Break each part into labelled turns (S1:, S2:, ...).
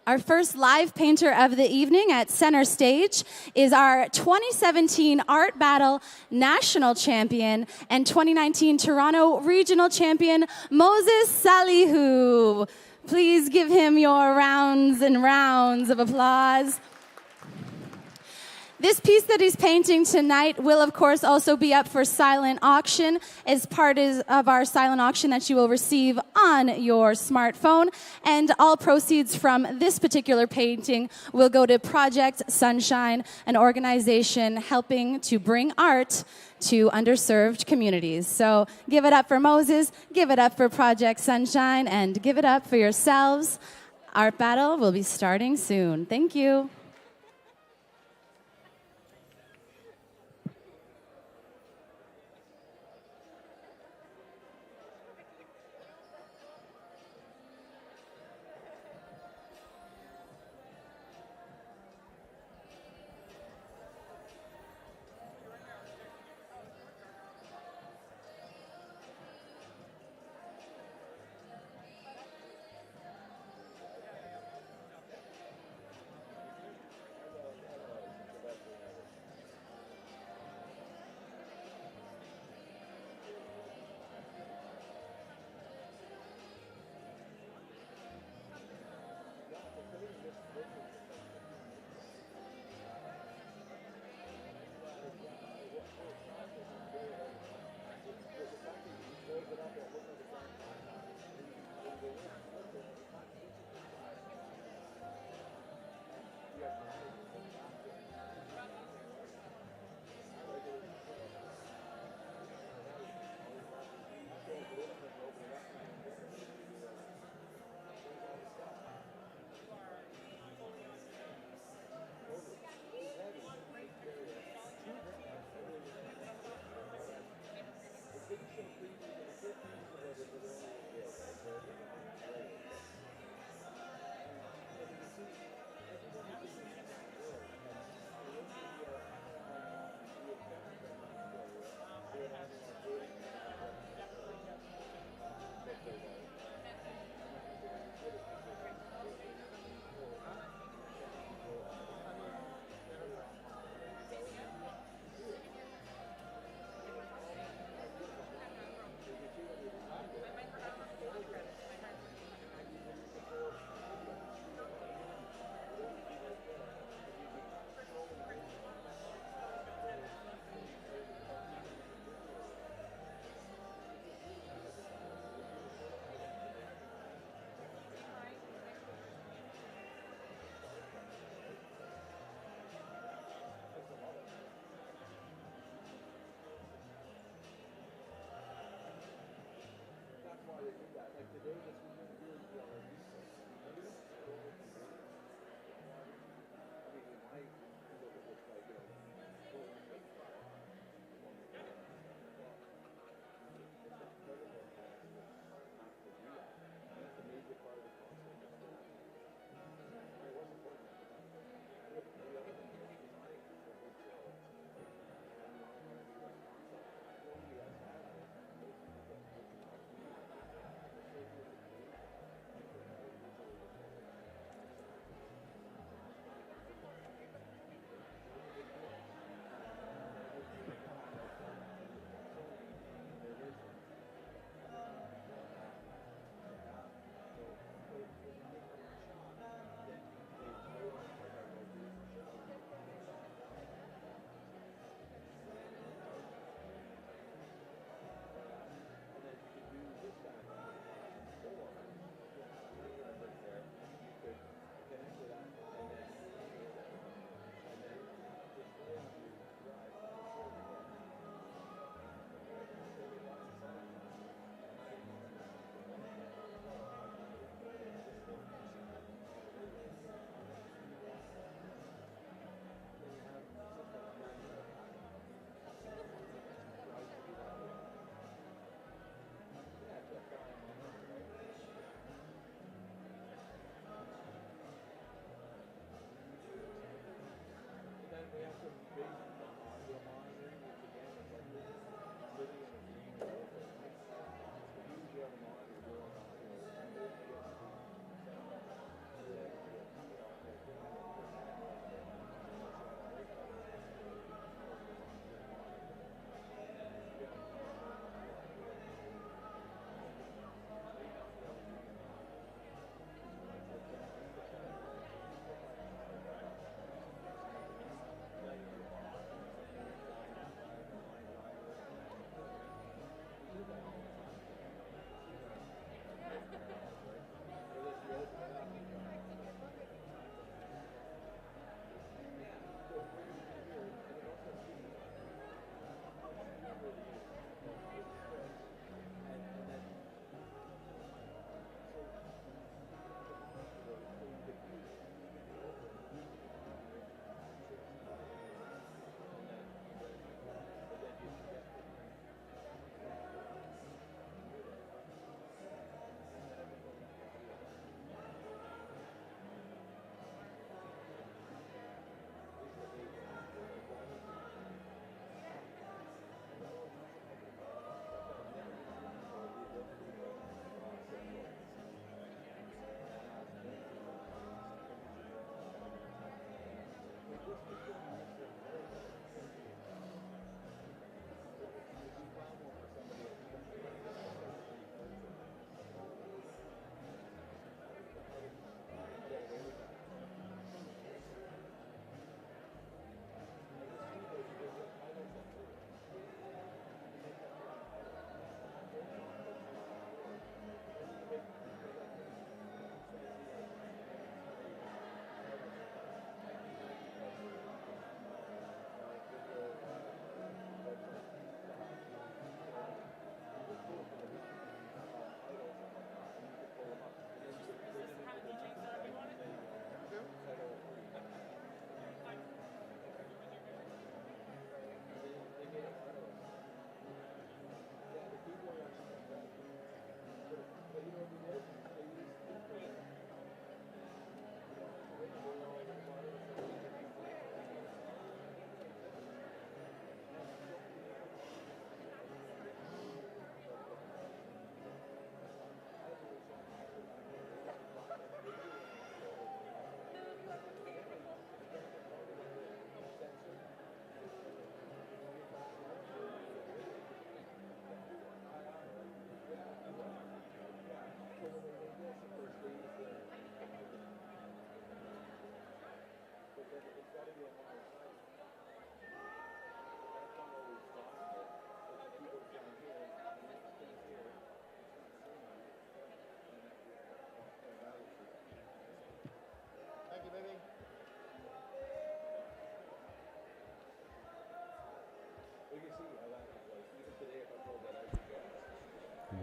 S1: Our first live painter of the evening at center stage is our 2017 Art Battle National Champion and 2019 Toronto Regional Champion, Moses Salihu. Please give him your rounds and rounds of applause. This piece that he's painting tonight will, of course, also be up for silent auction as part of our silent auction that you will receive on your smartphone. And all proceeds from this particular painting will go to Project Sunshine, an organization helping to bring art to underserved communities. So give it up for Moses, give it up for Project Sunshine, and give it up for yourselves. Art Battle will be starting soon. Thank you.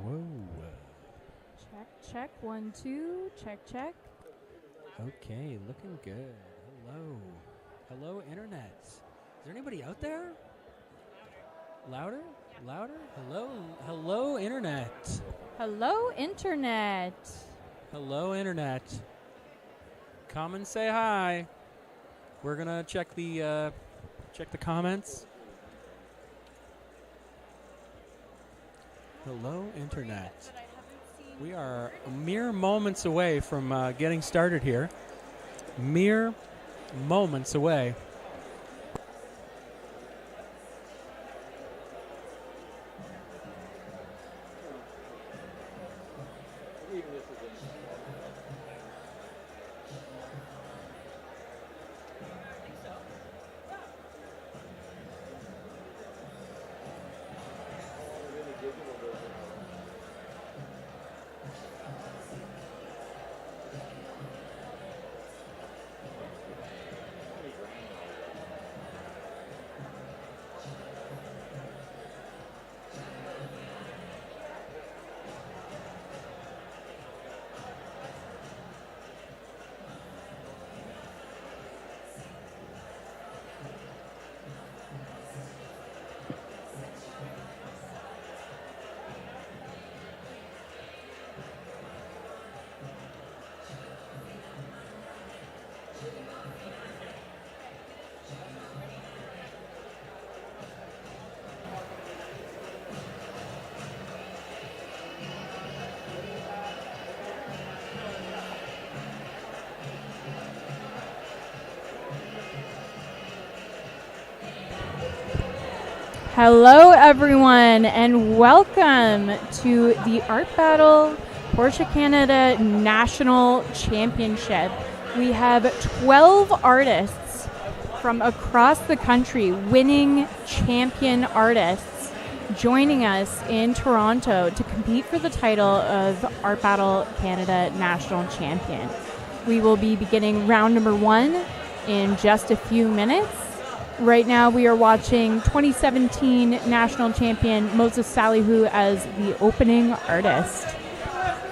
S2: Whoa.
S3: Check, 1, 2, check.
S2: Okay, looking good. Hello, Internet. Is there anybody out there? Louder? Hello, Internet.
S3: Hello, Internet.
S2: Hello, Internet. Come and say hi. We're gonna check the comments. Hello, Internet. We are mere moments away from getting started here. Mere moments away.
S3: Hello, everyone, and welcome to the Art Battle Porsche Canada National Championship. We have 12 artists from across the country, winning champion artists, joining us in Toronto to compete for the title of Art Battle Canada National Champion. We will be beginning round number 1 in just a few minutes. Right now we are watching 2017 national champion Moses Salihu as the opening artist.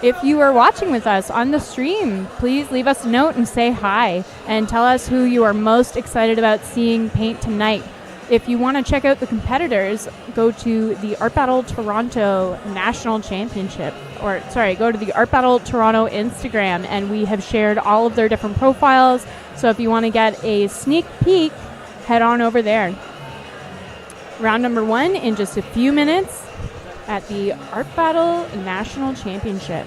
S3: If you are watching with us on the stream, please leave us a note and say hi and tell us who you are most excited about seeing paint tonight. If you want to check out the competitors, go to the Art Battle Toronto National Championship, go to the Art Battle Toronto Instagram, and we have shared all of their different profiles. So if you want to get a sneak peek, head on over there. Round number 1 in just a few minutes at the Art Battle National Championship.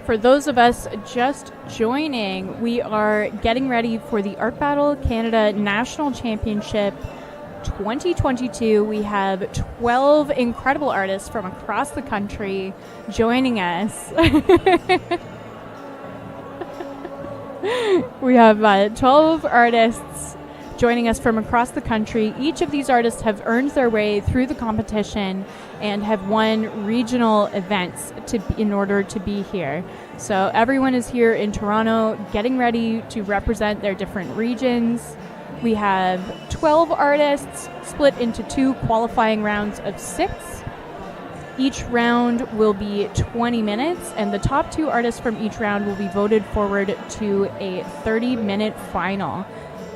S3: For those of us just joining, we are getting ready for the Art Battle Canada National Championship 2022. We have 12 incredible artists from across the country joining us. We have 12 artists joining us from across the country. Each of these artists have earned their way through the competition and have won regional events in order to be here. So everyone is here in Toronto getting ready to represent their different regions. We have 12 artists split into 2 qualifying rounds of 6. Each round will be 20 minutes, and the top 2 artists from each round will be voted forward to a 30-minute final.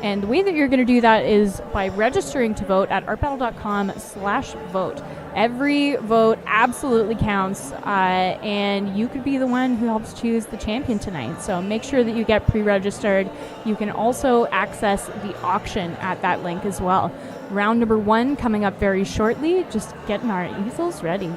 S3: And the way that you're going to do that is by registering to vote at artbattle.com/vote. Every vote absolutely counts, and you could be the one who helps choose the champion tonight. So make sure that you get pre-registered. You can also access the auction at that link as well. Round number 1 coming up very shortly. Just getting our easels ready.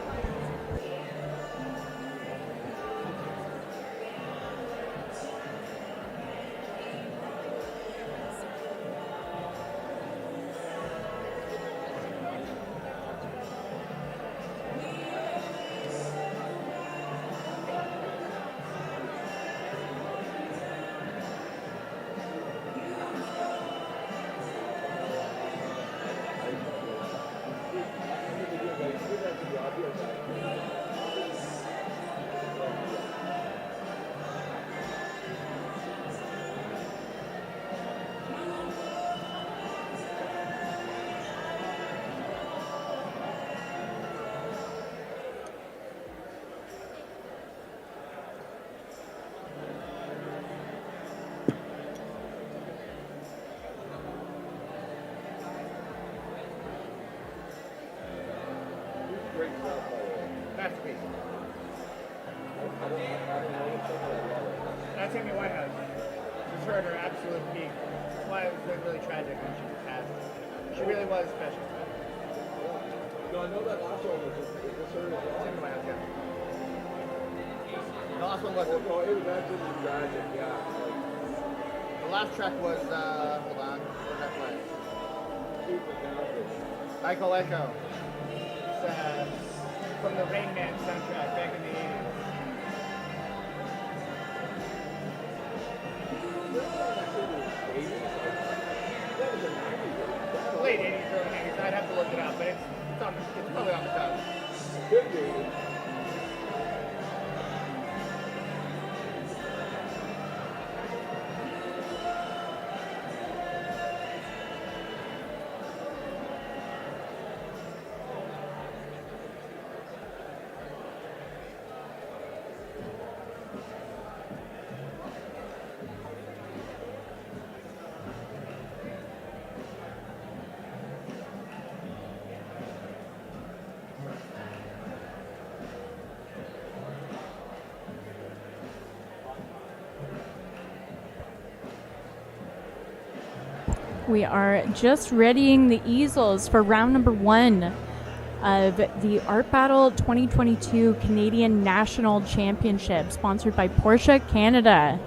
S4: That's Amy Whitehouse. Just heard her absolute peak. That's why it was really tragic when she passed. She really was special.
S5: No, I know that last one was just her as well.
S4: Amy Whitehouse, yeah. The last one wasn't.
S5: No, it was absolutely tragic, yeah.
S4: The last track was, hold on, what did I play? Echo Echo. It's from the Rain Man soundtrack back in the 80s. Late 80s, early 90s. I'd have to look it up, but it's probably on the cusp.
S5: Could be.
S3: We are just readying the easels for round number 1 of the Art Battle 2022 Canadian National Championship, sponsored by Porsche Canada.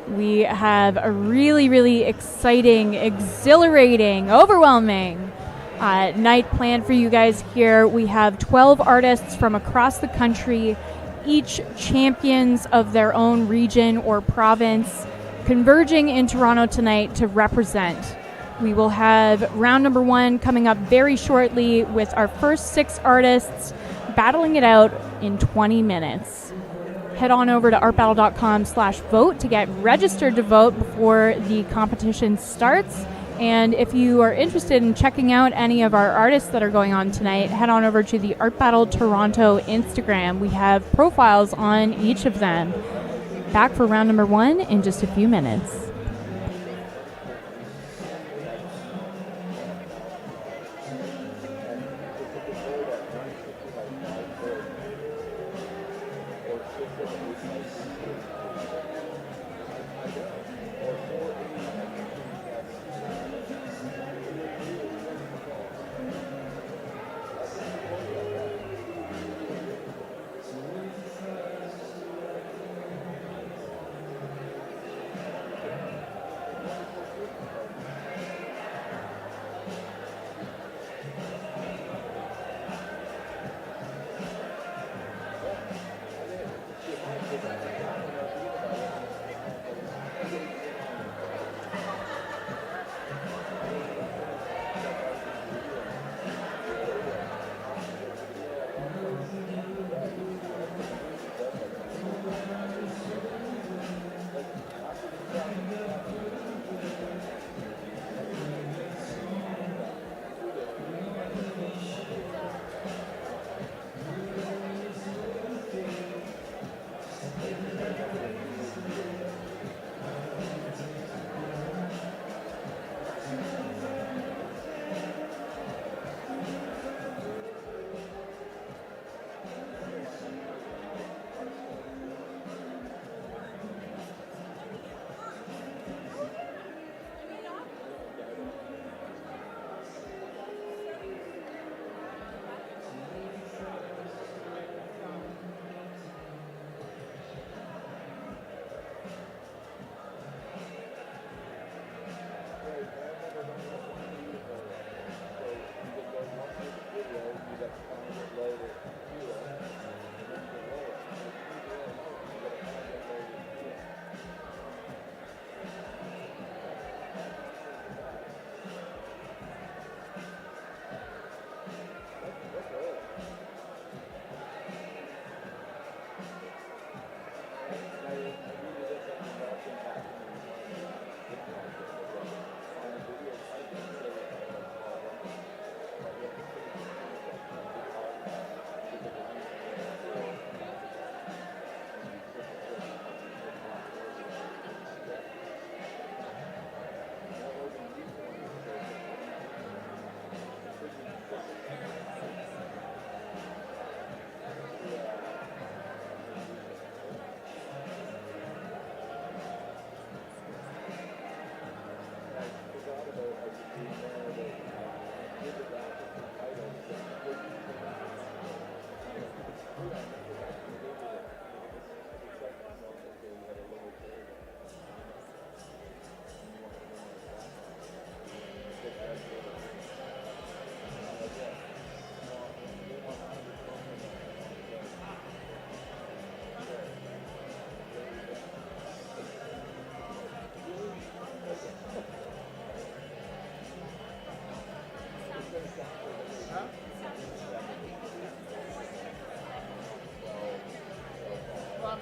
S3: We have a really, really exciting, exhilarating, overwhelming night planned for you guys here. We have 12 artists from across the country, each champions of their own region or province, converging in Toronto tonight to represent. We will have round number 1 coming up very shortly with our first 6 artists battling it out in 20 minutes. Head on over to artbattle.com/vote to get registered to vote before the competition starts. And if you are interested in checking out any of our artists that are going on tonight, head on over to the Art Battle Toronto Instagram. We have profiles on each of them. Back for round number 1 in just a few minutes.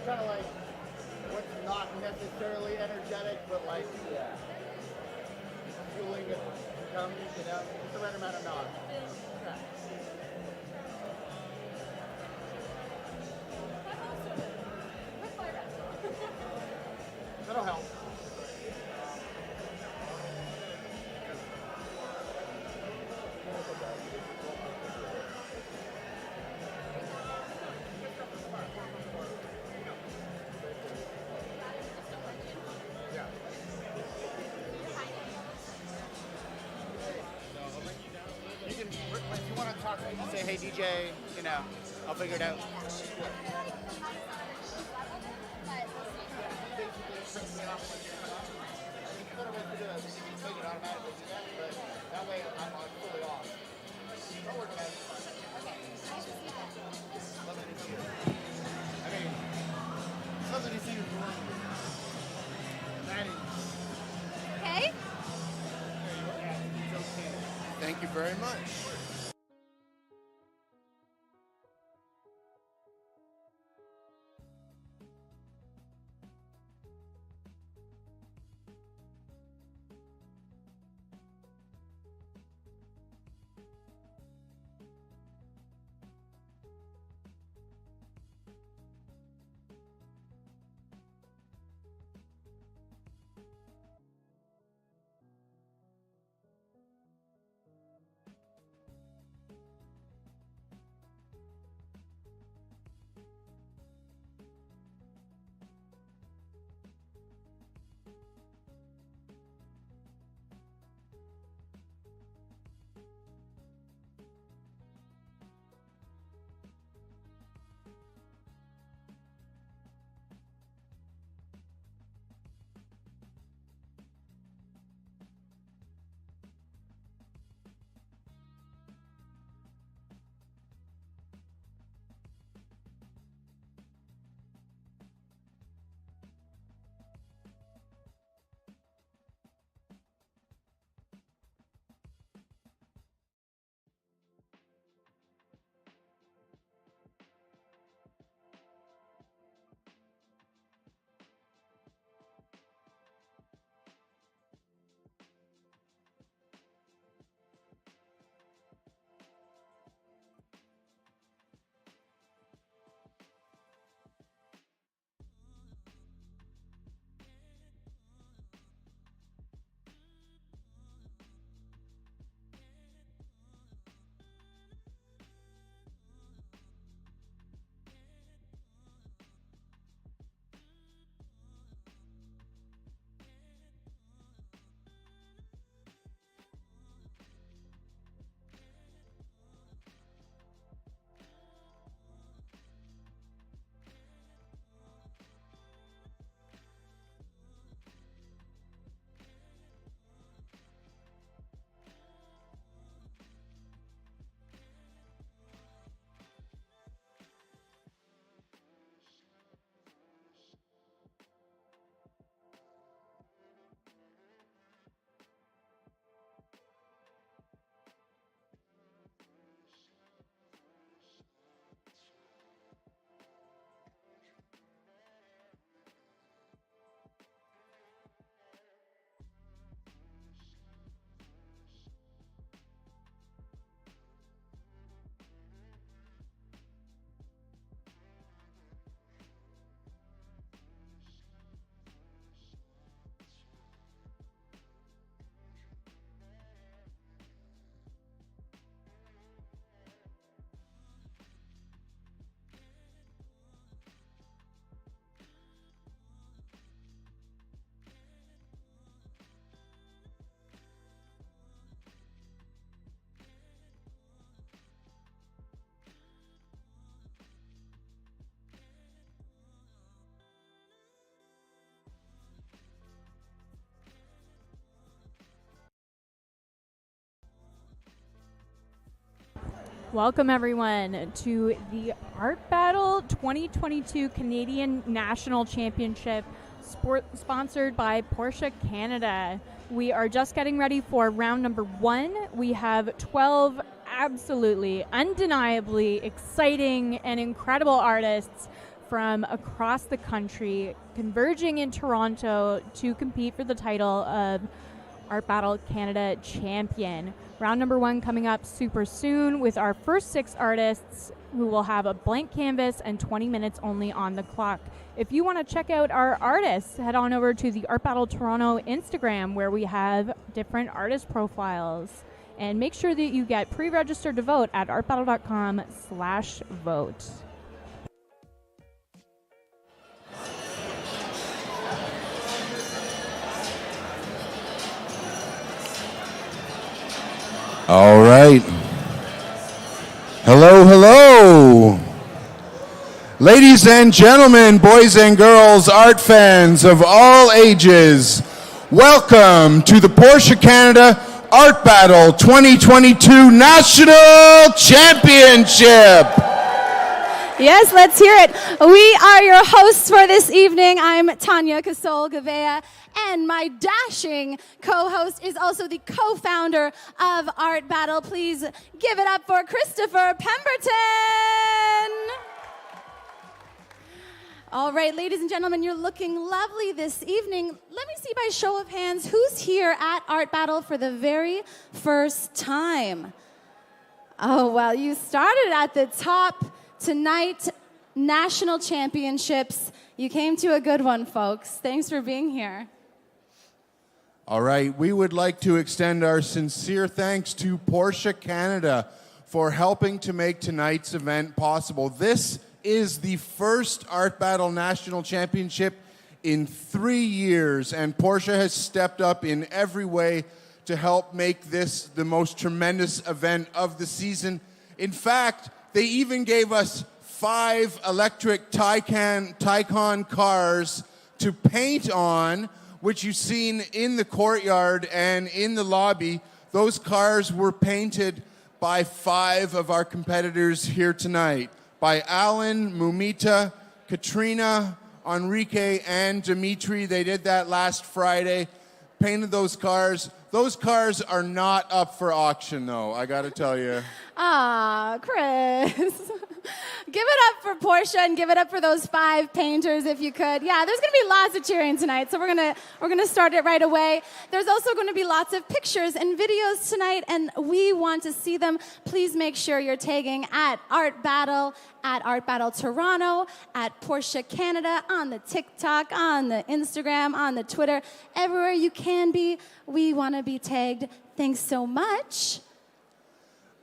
S4: kind of like what's not necessarily energetic, but like fueling it to come, you know, just the right amount of nod. Yeah. That'll help. talk, say, hey DJ, I'll figure it out.
S1: Okay.
S6: Thank you very much.
S3: Welcome, everyone, to the Art Battle 2022 Canadian National Championship, sponsored by Porsche Canada. We are just getting ready for round number 1. We have 12 absolutely, undeniably exciting and incredible artists from across the country converging in Toronto to compete for the title of Art Battle Canada Champion. Round number 1 coming up super soon with our first 6 artists who will have a blank canvas and 20 minutes only on the clock. If you want to check out our artists, head on over to the Art Battle Toronto Instagram, where we have different artist profiles. And make sure that you get pre-registered to vote at artbattle.com/vote.
S7: All right.
S6: Hello, hello. Ladies and gentlemen, boys and girls, art fans of all ages, welcome to the Porsche Canada Art Battle 2022 National Championship.
S1: Yes, let's hear it. We are your hosts for this evening. I'm Tanya Casol-Gavea, and my dashing co-host is also the co-founder of Art Battle. Please give it up for Christopher Pemberton. All right, ladies and gentlemen, you're looking lovely this evening. Let me see by show of hands who's here at Art Battle for the very first time. Oh, well, you started at the top. Tonight, National Championships. You came to a good one, folks. Thanks for being here.
S6: All right, we would like to extend our sincere thanks to Porsche Canada for helping to make tonight's event possible. This is the first Art Battle National Championship in 3 years, and Porsche has stepped up in every way to help make this the most tremendous event of the season. In fact, they even gave us 5 electric Taycan cars to paint on, which you've seen in the courtyard and in the lobby. Those cars were painted by 5 of our competitors here tonight, by Allan, Moumita, Katrina, Enrique, and Dimitri. They did that last Friday, painted those cars. Those cars are not up for auction, though, I gotta tell you.
S1: Ah, Chris. Give it up for Porsche and give it up for those 5 painters if you could. Yeah, there's going to be lots of cheering tonight, so we're going to start it right away. There's also going to be lots of pictures and videos tonight, and we want to see them. Please make sure you're tagging at Art Battle, at Art Battle Toronto, at Porsche Canada, on the TikTok, on the Instagram, on the Twitter, everywhere you can be. We want to be tagged. Thanks so much.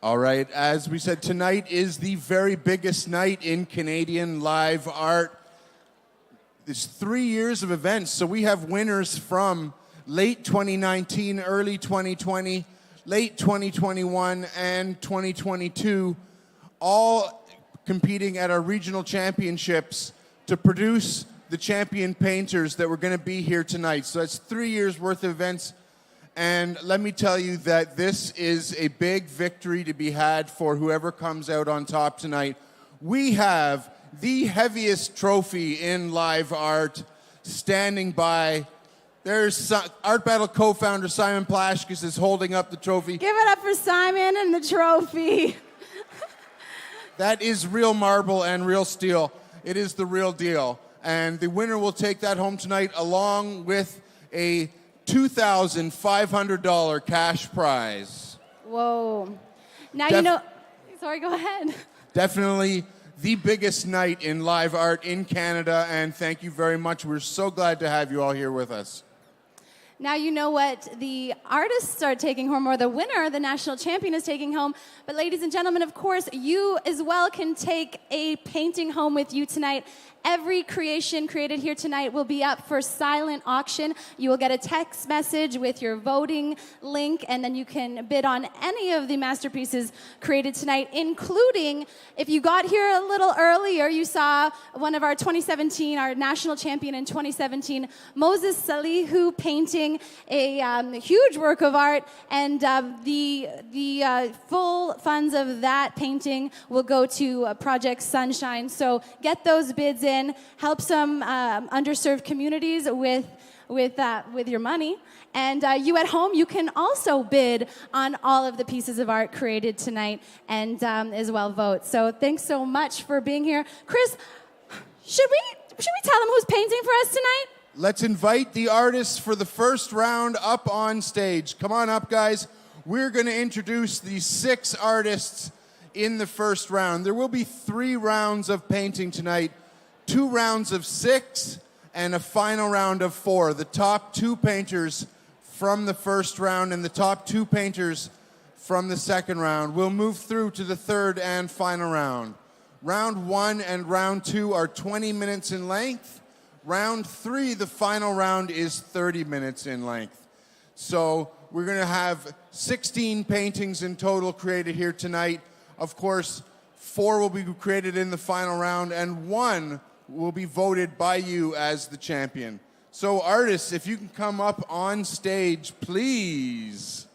S6: All right, as we said, tonight is the very biggest night in Canadian live art. It's 3 years of events, so we have winners from late 2019, early 2020, late 2021, and 2022, all competing at our regional championships to produce the champion painters that were going to be here tonight. So that's 3 years worth of events. And let me tell you that this is a big victory to be had for whoever comes out on top tonight. We have the heaviest trophy in live art standing by. There's Art Battle co-founder Simon Plashkis is holding up the trophy.
S1: Give it up for Simon and the trophy.
S6: That is real marble and real steel. It is the real deal. And the winner will take that home tonight along with a $2,500 cash prize.
S1: Whoa. Now, sorry, go ahead.
S6: Definitely the biggest night in live art in Canada, and thank you very much. We're so glad to have you all here with us.
S1: Now you know what the artists are taking home, or the winner, the national champion, is taking home. But ladies and gentlemen, of course, you as well can take a painting home with you tonight. Every creation created here tonight will be up for silent auction. You will get a text message with your voting link, and then you can bid on any of the masterpieces created tonight, including, if you got here a little earlier, you saw one of our 2017, our national champion in 2017, Moses Salihu, painting a huge work of art, and the full funds of that painting will go to Project Sunshine. So get those bids in, help some underserved communities with your money. And you at home, you can also bid on all of the pieces of art created tonight and as well vote. So thanks so much for being here. Chris, should we tell them who's painting for us tonight?
S6: Let's invite the artists for the first round up on stage. Come on up, guys. We're going to introduce the 6 artists in the first round. There will be 3 rounds of painting tonight, 2 rounds of 6, and a final round of 4. The top 2 painters from the first round and the top 2 painters from the second round will move through to the third and final round. Round 1 and round 2 are 20 minutes in length. Round 3, the final round, is 30 minutes in length. So we're going to have 16 paintings in total created here tonight. Of course, 4 will be created in the final round, and 1 will be voted by you as the champion. So artists, if you can come up on stage, please.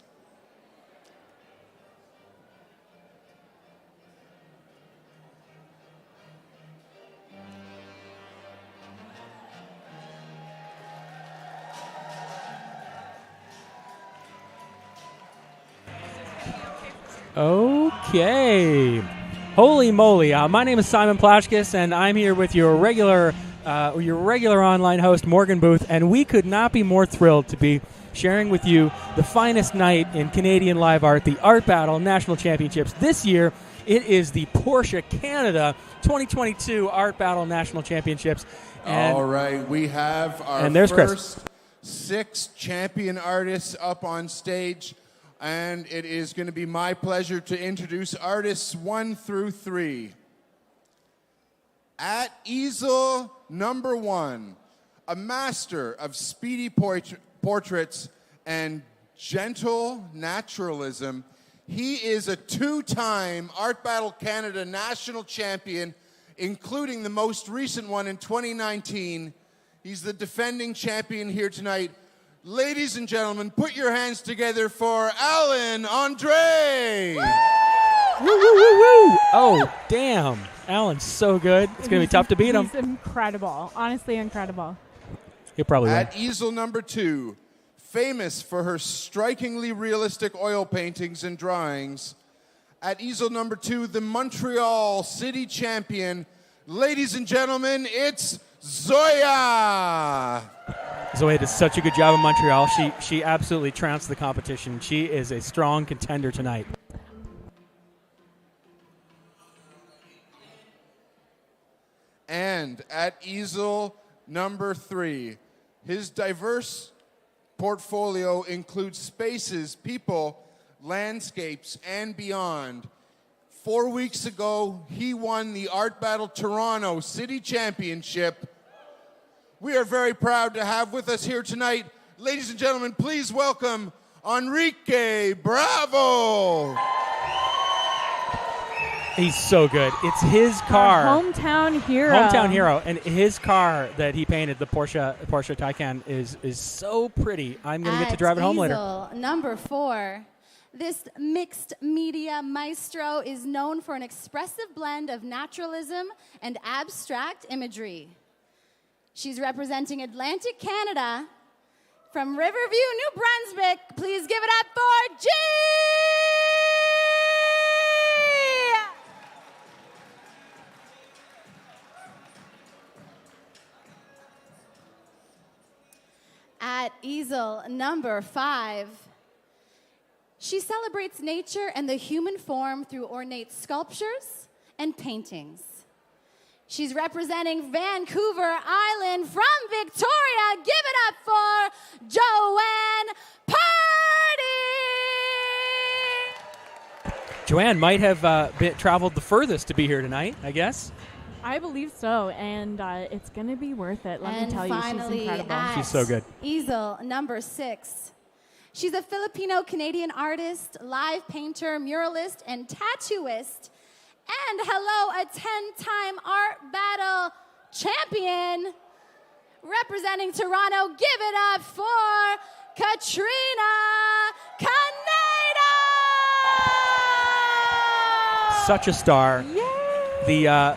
S2: Okay. Holy moly. My name is Simon Plashkis, and I'm here with your regular online host, Morgan Booth, and we could not be more thrilled to be sharing with you the finest night in Canadian live art, the Art Battle National Championships. This year, it is the Porsche Canada 2022 Art Battle National Championships. And
S6: all right, we have our
S2: first
S6: Chris. 6 champion artists up on stage. And it is going to be my pleasure to introduce artists 1 through 3. At easel number 1, a master of speedy portraits and gentle naturalism, he is a 2-time Art Battle Canada national champion, including the most recent one in 2019. He's the defending champion here tonight. Ladies and gentlemen, put your hands together for Allan André.
S2: Woo, woo, woo, woo. Oh, damn. Allan's so good. It's going to be tough to beat him.
S3: He's incredible. Honestly, incredible.
S2: He'll probably win.
S6: At easel number 2, famous for her strikingly realistic oil paintings and drawings. At easel number 2, the Montreal City champion. Ladies and gentlemen, it's Zoya.
S2: Zoya did such a good job in Montreal. She absolutely trounced the competition. She is a strong contender tonight.
S6: And at easel number 3, his diverse portfolio includes spaces, people, landscapes, and beyond. 4 weeks ago, he won the Art Battle Toronto City Championship. We are very proud to have with us here tonight, ladies and gentlemen, please welcome Enrique Bravo.
S2: He's so good. It's his car.
S3: Our hometown hero.
S2: Hometown hero. And his car that he painted, the Porsche Taycan, is so pretty. I'm going to get to drive it home later.
S1: Number 4. This mixed media maestro is known for an expressive blend of naturalism and abstract imagery. She's representing Atlantic Canada from Riverview, New Brunswick. Please give it up for Ji! At easel number 5, she celebrates nature and the human form through ornate sculptures and paintings. She's representing Vancouver Island from Victoria. Give it up for Joanne Purdy!
S2: Joanne might have traveled the furthest to be here tonight, I guess.
S3: I believe so, and it's going to be worth it. Let me tell you, she's incredible.
S2: She's so good.
S1: Easel number 6. She's a Filipino-Canadian artist, live painter, muralist, and tattooist. And hello, a 10-time Art Battle champion. Representing Toronto, give it up for Katrina Canedo!
S2: Such a star.
S3: Yay!
S2: The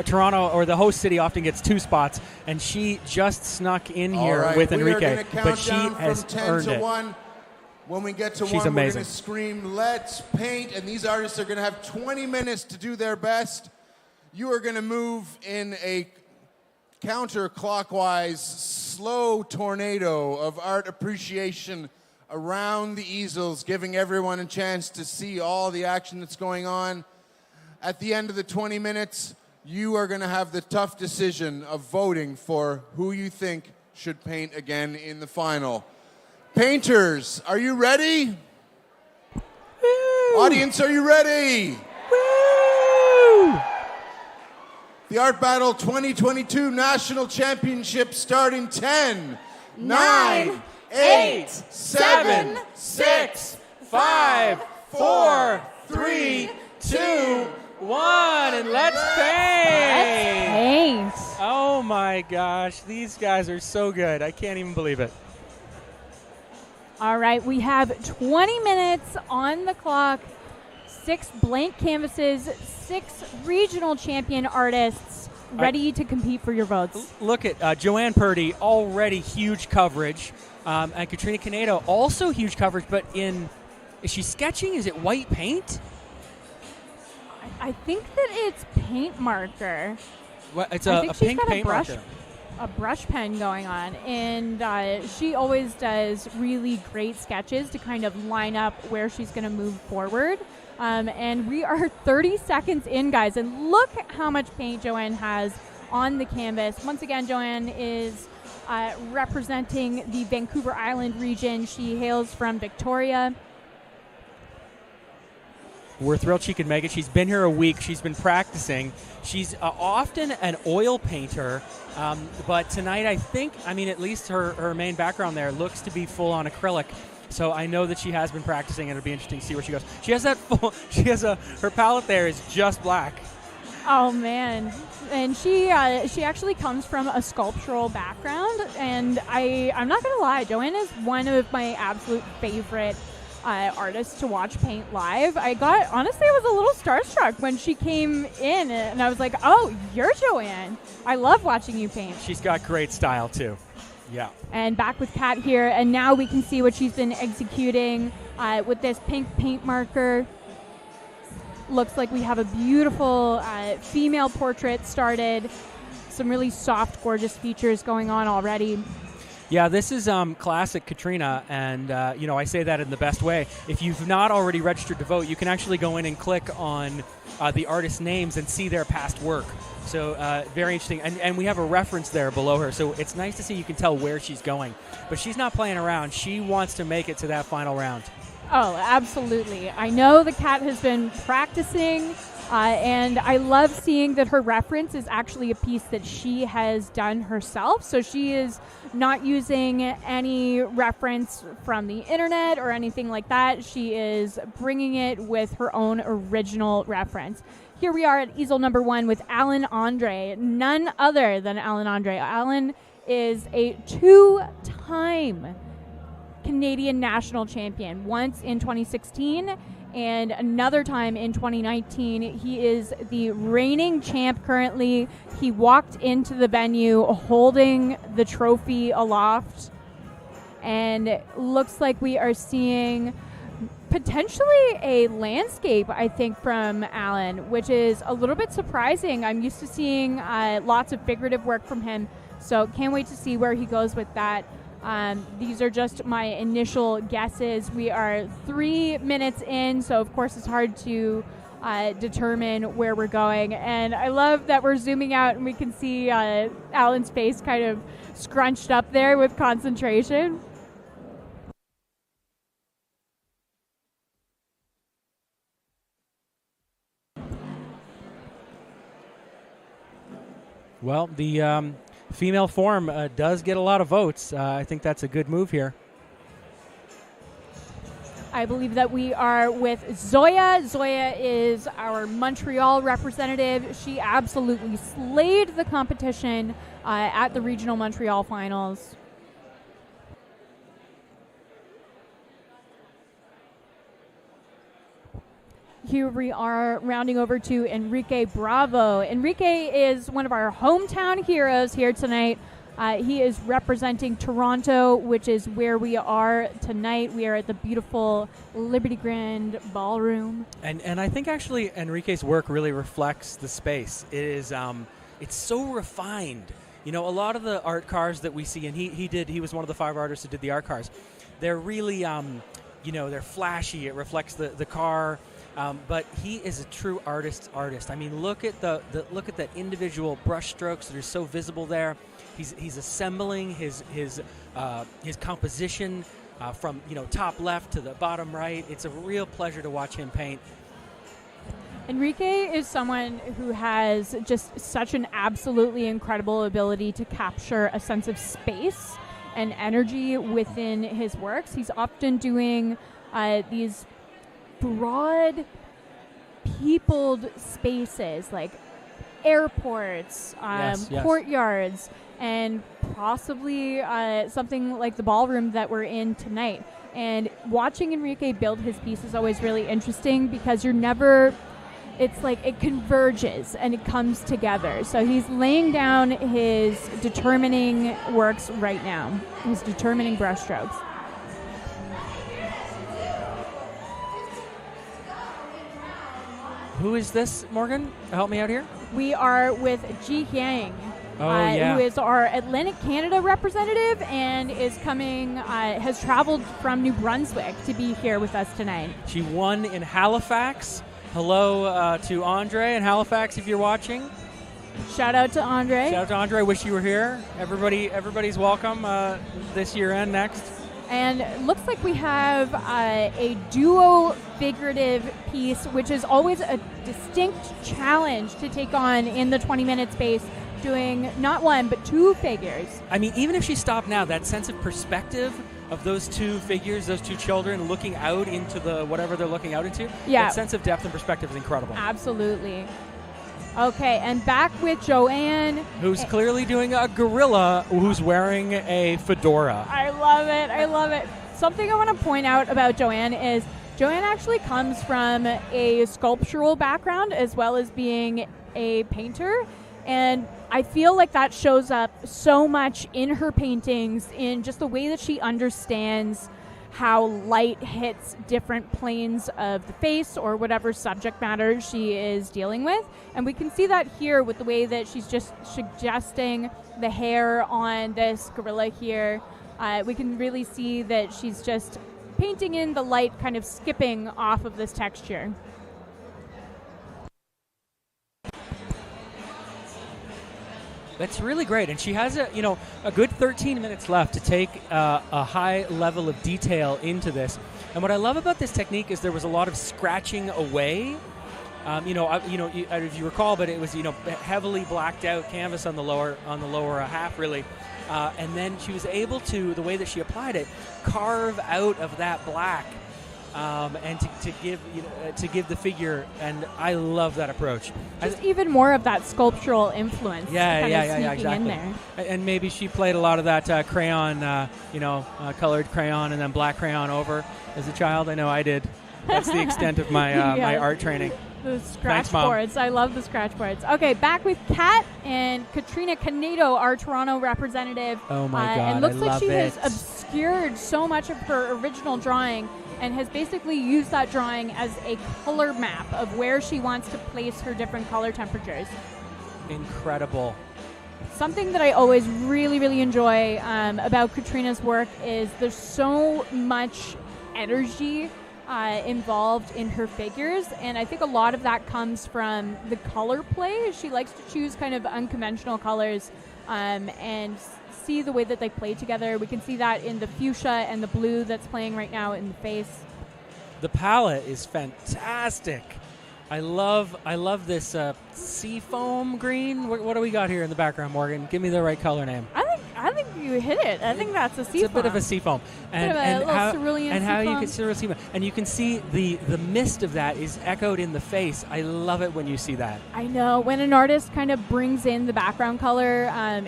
S2: Toronto, or the host city, often gets 2 spots, and she just snuck in here with Enrique, but she has earned it.
S6: 1. When we get to
S2: She's
S6: 1,
S2: amazing.
S6: we're going to scream, "Let's paint!" And these artists are going to have 20 minutes to do their best. You are going to move in a counterclockwise, slow tornado of art appreciation around the easels, giving everyone a chance to see all the action that's going on. At the end of the 20 minutes, you are going to have the tough decision of voting for who you think should paint again in the final. Painters, are you ready?
S2: Woo!
S6: Audience, are you ready?
S2: Woo!
S6: The Art Battle 2022 National Championship start in 10,
S1: 9,
S6: 8, 7, 6, 5, 4, 3, 2, 1.
S2: my gosh. These guys are so good. I can't even believe it.
S3: All right, we have 20 minutes on the clock, 6 blank canvases, 6 regional champion artists ready to compete for your votes.
S2: Look at Joanne Purdy, already huge coverage, and Katrina Canedo, also huge coverage, but is she sketching? Is it white paint?
S3: I think that it's paint marker.
S2: Well, it's a pink paint marker.
S3: A brush pen going on, and she always does really great sketches to kind of line up where she's going to move forward. And we are 30 seconds in, guys, and look how much paint Joanne has on the canvas. Once again, Joanne is representing the Vancouver Island region. She hails from Victoria.
S2: We're thrilled she could make it. She's been here a week. She's been practicing. She's often an oil painter, but tonight at least her main background there looks to be full on acrylic. So I know that she has been practicing, and it'll be interesting to see where she goes. She has her palette there is just black.
S3: Oh man, and she actually comes from a sculptural background, and I'm not gonna lie, Joanne is one of my absolute favorite artists to watch paint live. I was a little starstruck when she came in, and I was like, oh, you're Joanne. I love watching you paint.
S2: She's got great style too. Yeah.
S3: And back with Kat here, and now we can see what she's been executing with this pink paint marker. Looks like we have a beautiful female portrait started. Some really soft, gorgeous features going on already.
S2: Yeah, this is classic Katrina, and I say that in the best way. If you've not already registered to vote, you can actually go in and click on the artist names and see their past work. So very interesting, and we have a reference there below her, so it's nice to see. You can tell where she's going. But she's not playing around. She wants to make it to that final round.
S3: Oh, absolutely. I know the Cat has been practicing, and I love seeing that her reference is actually a piece that she has done herself. So she is not using any reference from the internet or anything like that. She is bringing it with her own original reference. Here we are at easel number 1 with Allan André, none other than Allan André. Allan is a 2-time Canadian national champion, once in 2016 and another time in 2019. He is the reigning champ currently. He walked into the venue holding the trophy aloft, and it looks like we are seeing potentially a landscape, I think, from Allan, which is a little bit surprising. I'm used to seeing lots of figurative work from him, so can't wait to see where he goes with that. These are just my initial guesses. We are 3 minutes in, so of course it's hard to determine where we're going. And I love that we're zooming out and we can see Allan's face kind of scrunched up there with concentration.
S2: Well, the female form does get a lot of votes. I think that's a good move here.
S3: I believe that we are with Zoya. Zoya is our Montreal representative. She absolutely slayed the competition at the regional Montreal finals. Here we are rounding over to Enrique Bravo. Enrique is one of our hometown heroes here tonight. He is representing Toronto, which is where we are tonight. We are at the beautiful Liberty Grand Ballroom. And
S2: I think actually Enrique's work really reflects the space. It is it's so refined. You know, a lot of the art cars that we see, and he was one of the 5 artists who did the art cars. They're really they're flashy. It reflects the car. But he is a true artist. I mean, look at the individual brush strokes that are so visible there. He's assembling his composition from top left to the bottom right. It's a real pleasure to watch him paint.
S3: Enrique is someone who has just such an absolutely incredible ability to capture a sense of space and energy within his works. He's often doing these broad, peopled spaces, like airports,
S2: Yes.
S3: courtyards, and possibly something like the ballroom that we're in tonight. And watching Enrique build his piece is always really interesting because it's like it converges and it comes together. So he's laying down his determining works right now, his determining brushstrokes.
S2: Who is this, Morgan? Help me out here.
S3: We are with Ji Hyang, who is our Atlantic Canada representative and is coming, has traveled from New Brunswick to be here with us tonight.
S2: She won in Halifax. Hello to Andre in Halifax if you're watching.
S3: Shout out to Andre.
S2: Shout out to Andre. Wish you were here. Everybody's welcome this year and next.
S3: And it looks like we have a duo figurative piece, which is always a distinct challenge to take on in the 20-minute space, doing not one, but two figures.
S2: I mean, even if she stopped now, that sense of perspective of those two figures, those two children looking out into the whatever they're looking out into, that sense of depth and perspective is incredible.
S3: Absolutely. Okay, and back with Joanne.
S2: Who's clearly doing a gorilla who's wearing a fedora.
S3: I love it. I love it. Something I want to point out about Joanne is Joanne actually comes from a sculptural background as well as being a painter. And I feel like that shows up so much in her paintings, in just the way that she understands how light hits different planes of the face or whatever subject matter she is dealing with. And we can see that here with the way that she's just suggesting the hair on this gorilla here. We can really see that she's just painting in the light, kind of skipping off of this texture.
S2: That's really great, and she has a good 13 minutes left to take a high level of detail into this. And what I love about this technique is there was a lot of scratching away. If you recall, but it was heavily blacked out canvas on the lower half, really. And then she was able to, the way that she applied it, carve out of that black. And to give the figure, and I love that approach.
S3: Just even more of that sculptural influence.
S2: Exactly.
S3: In there.
S2: And maybe she played a lot of that crayon, colored crayon and then black crayon over as a child. I know I did. That's the extent of my my art training.
S3: The scratch boards. I love the scratch boards. Okay, back with Kat and Katrina Canedo, our Toronto representative.
S2: Oh my God!
S3: And looks like she has obscured so much of her original drawing and has basically used that drawing as a color map of where she wants to place her different color temperatures.
S2: Incredible.
S3: Something that I always really, really enjoy about Katrina's work is there's so much energy involved in her figures, and I think a lot of that comes from the color play. She likes to choose kind of unconventional colors and see the way that they play together. We can see that in the fuchsia and the blue that's playing right now in the face.
S2: The palette is fantastic. I love this sea foam green. What do we got here in the background, Morgan? Give me the right color name.
S3: I think you hit it. I think that's a sea foam.
S2: It's a bit of a sea foam.
S3: And how
S2: you can see and you can see the mist of that is echoed in the face. I love it when you see that.
S3: I know. When an artist kind of brings in the background color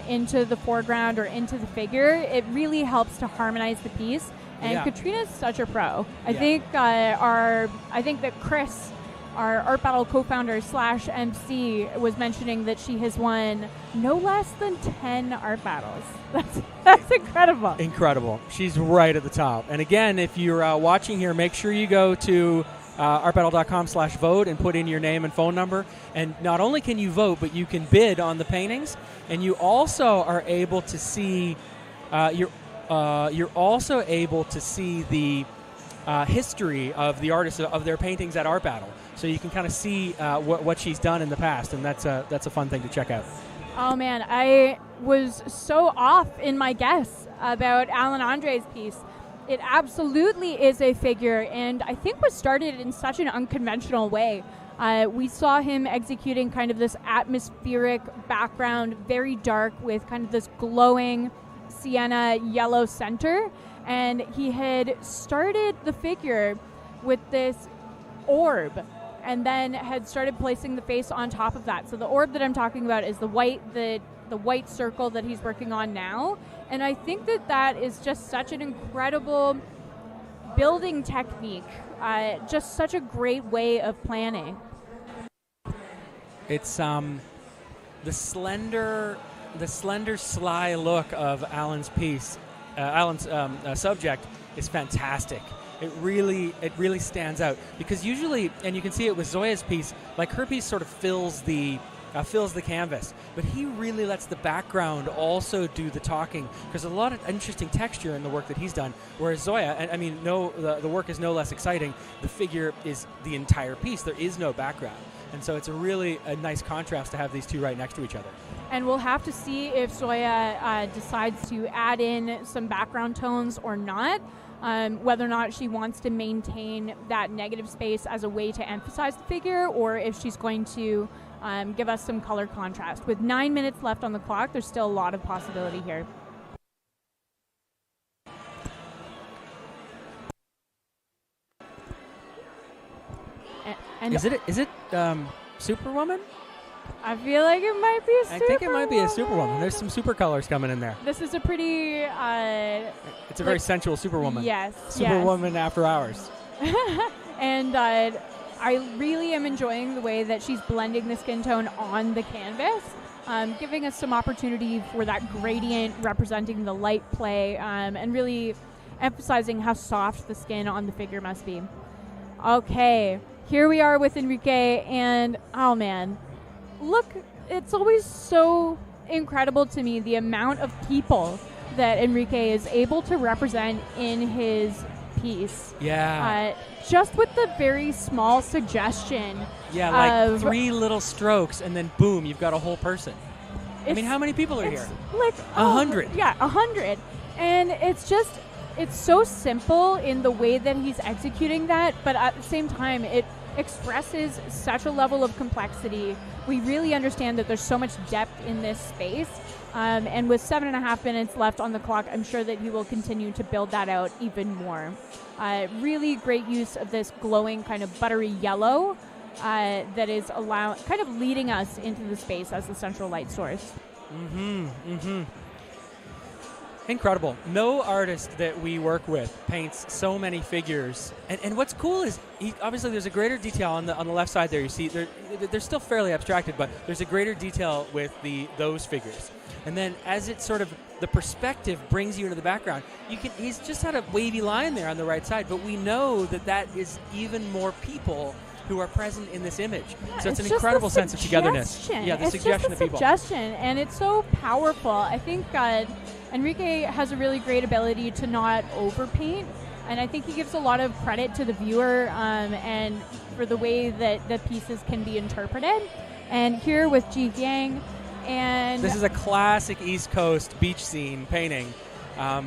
S3: into the foreground or into the figure, it really helps to harmonize the piece. And Katrina's such a pro. I think that Chris, our Art Battle co-founder / MC, was mentioning that she has won no less than 10 art battles. That's incredible.
S2: Incredible. She's right at the top. And again, if you're watching here, make sure you go to artbattle.com/vote and put in your name and phone number. And not only can you vote, but you can bid on the paintings. And you also are able to see you're also able to see the history of the artists of their paintings at Art Battle. So you can kind of see what she's done in the past, and that's a fun thing to check out.
S3: Oh man, I was so off in my guess about Allan André's piece. It absolutely is a figure, and I think was started in such an unconventional way. We saw him executing kind of this atmospheric background, very dark, with kind of this glowing sienna yellow center, and he had started the figure with this orb and then had started placing the face on top of that. So the orb that I'm talking about is the white circle that he's working on now. And I think that is just such an incredible building technique, just such a great way of planning.
S2: It's the slender, sly look of Allan's piece, Allan's subject is fantastic. It really stands out because usually, and you can see it with Zoya's piece, like her piece sort of fills the canvas, but he really lets the background also do the talking. There's a lot of interesting texture in the work that he's done, whereas Zoya, and I mean, the work is no less exciting. The figure is the entire piece. There is no background. And so it's a nice contrast to have these two right next to each other.
S3: And we'll have to see if Zoya decides to add in some background tones or not, whether or not she wants to maintain that negative space as a way to emphasize the figure, or if she's going to give us some color contrast. With 9 minutes left on the clock, there's still a lot of possibility here. And
S2: is it Superwoman?
S3: I feel like it might be a Superwoman.
S2: I think it might be a Superwoman. There's some super colors coming in there.
S3: This is a pretty...
S2: it's a very sensual Superwoman.
S3: Yes.
S2: Superwoman after hours.
S3: And I really am enjoying the way that she's blending the skin tone on the canvas, giving us some opportunity for that gradient representing the light play, and really emphasizing how soft the skin on the figure must be. Okay. Here we are with Enrique, and oh man, look, it's always so incredible to me the amount of people that Enrique is able to represent in his piece.
S2: Yeah.
S3: Just with the very small suggestion.
S2: Yeah, like 3 little strokes, and then boom, you've got a whole person. I mean, how many people are here?
S3: Like
S2: 100.
S3: Yeah, 100. And it's so simple in the way that he's executing that, but at the same time, it expresses such a level of complexity. We really understand that there's so much depth in this space. And with 7.5 minutes left on the clock, I'm sure that he will continue to build that out even more. Really great use of this glowing kind of buttery yellow that is kind of leading us into the space as the central light source.
S2: Incredible. No artist that we work with paints so many figures. And what's cool is, obviously there's a greater detail on the left side there. You see, they're still fairly abstracted, but there's a greater detail with those figures. And then as it sort of, the perspective brings you into the background, he's just had a wavy line there on the right side, but we know that is even more people who are present in this image.
S3: Yeah,
S2: so it's an incredible sense of togetherness. Yeah, the suggestion of people.
S3: Suggestion, and it's so powerful. I think Enrique has a really great ability to not overpaint, and I think he gives a lot of credit to the viewer and for the way that the pieces can be interpreted. And here with Ji Hyang, and
S2: this is a classic East Coast beach scene painting.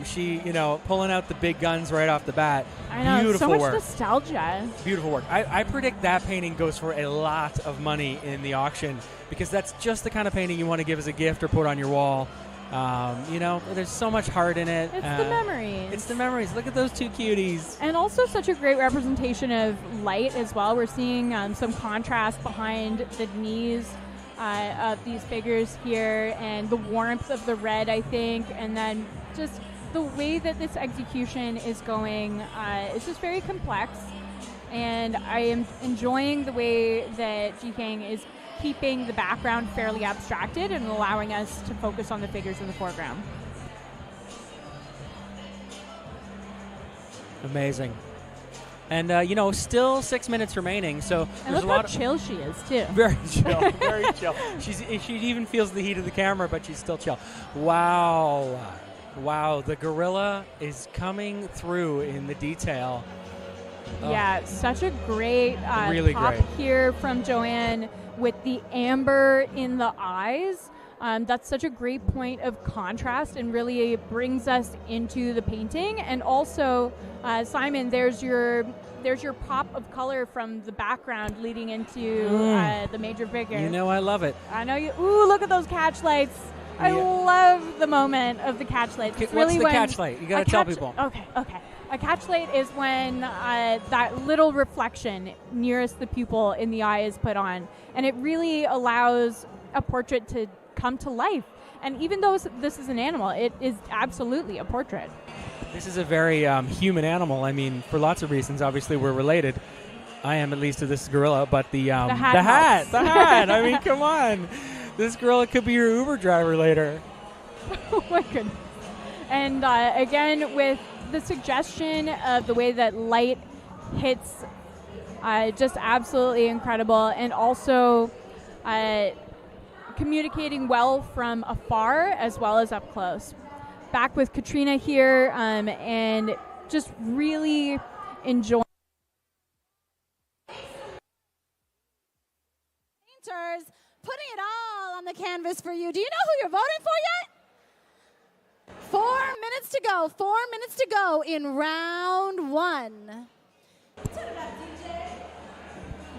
S2: She, pulling out the big guns right off the bat.
S3: I know,
S2: beautiful
S3: so much
S2: work.
S3: Nostalgia.
S2: Beautiful work. I predict that painting goes for a lot of money in the auction because that's just the kind of painting you want to give as a gift or put on your wall. There's so much heart in it.
S3: It's the memories.
S2: It's the memories. Look at those two cuties.
S3: And also such a great representation of light as well. We're seeing some contrast behind the knees of these figures here, and the warmth of the red, I think, and then just the way that this execution is going is just very complex, and I am enjoying the way that Ji Hyang is keeping the background fairly abstracted and allowing us to focus on the figures in the foreground.
S2: Amazing. And, still 6 minutes remaining, so
S3: and
S2: there's
S3: look
S2: a lot
S3: how chill she is, too.
S2: Very chill, very chill. She even feels the heat of the camera, but she's still chill. Wow, the gorilla is coming through in the detail.
S3: Yeah, such a great
S2: really
S3: pop
S2: great
S3: here from Joanne with the amber in the eyes. That's such a great point of contrast and really brings us into the painting. And also, Simon, there's your pop of color from the background leading into the major figure.
S2: I love it.
S3: I know you. Ooh, look at those catch lights. I love the moment of the catch lights.
S2: What's the catch light? You got to tell people.
S3: Okay. A catch light is when that little reflection nearest the pupil in the eye is put on, and it really allows a portrait to come to life. And even though this is an animal, it is absolutely a portrait.
S2: This is a very human animal. I mean, for lots of reasons. Obviously, we're related. I am, at least, to this gorilla, but the hat. I mean, come on. This gorilla could be your Uber driver later.
S3: Oh, my goodness. And again, with the suggestion of the way that light hits, just absolutely incredible. And also communicating well from afar as well as up close. Back with Katrina here, and just really enjoying.
S1: Painters, putting it all on the canvas for you. Do you know who you're voting for yet? 4 minutes to go. 4 minutes to go in round one.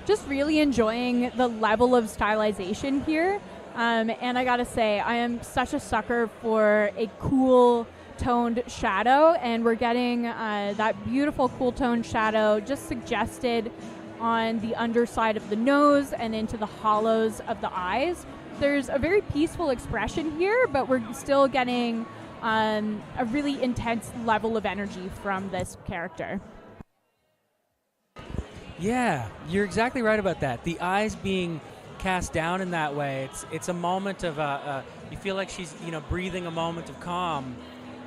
S3: Just really enjoying the level of stylization here. And I gotta say, I am such a sucker for a cool toned shadow, and we're getting that beautiful cool toned shadow just suggested on the underside of the nose and into the hollows of the eyes. There's a very peaceful expression here, but we're still getting a really intense level of energy from this character.
S2: Yeah, you're exactly right about that. The eyes being cast down in that way, it's a moment of you feel like she's breathing a moment of calm,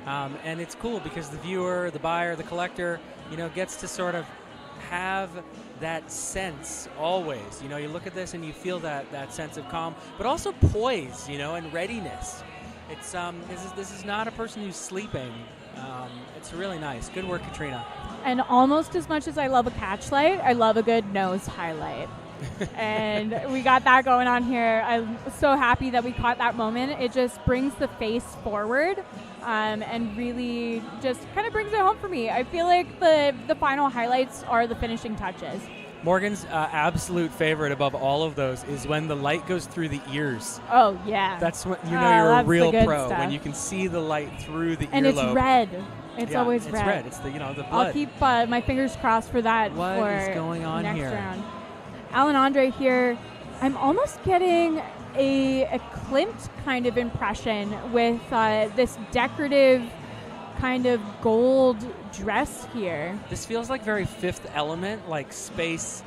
S2: and it's cool because the viewer, the buyer, the collector, gets to sort of have that sense always. You look at this and you feel that sense of calm, but also poise, and readiness. It's this is not a person who's sleeping. It's really nice. Good work, Katrina.
S3: And almost as much as I love a catch light, I love a good nose highlight. And we got that going on here. I'm so happy that we caught that moment. It just brings the face forward, and really just kind of brings it home for me. I feel like the final highlights are the finishing touches.
S2: Morgan's absolute favorite above all of those is when the light goes through the ears.
S3: Oh, yeah.
S2: That's when you're a real pro,
S3: stuff.
S2: when you can see the light through the earlobe.
S3: And it's red. It's always red.
S2: It's red. It's the blood.
S3: I'll keep my fingers crossed for that.
S2: What is going on
S3: next
S2: here?
S3: Round. Allan André here. I'm almost getting a Klimt kind of impression with this decorative kind of gold dress here.
S2: This feels like very Fifth Element, like space,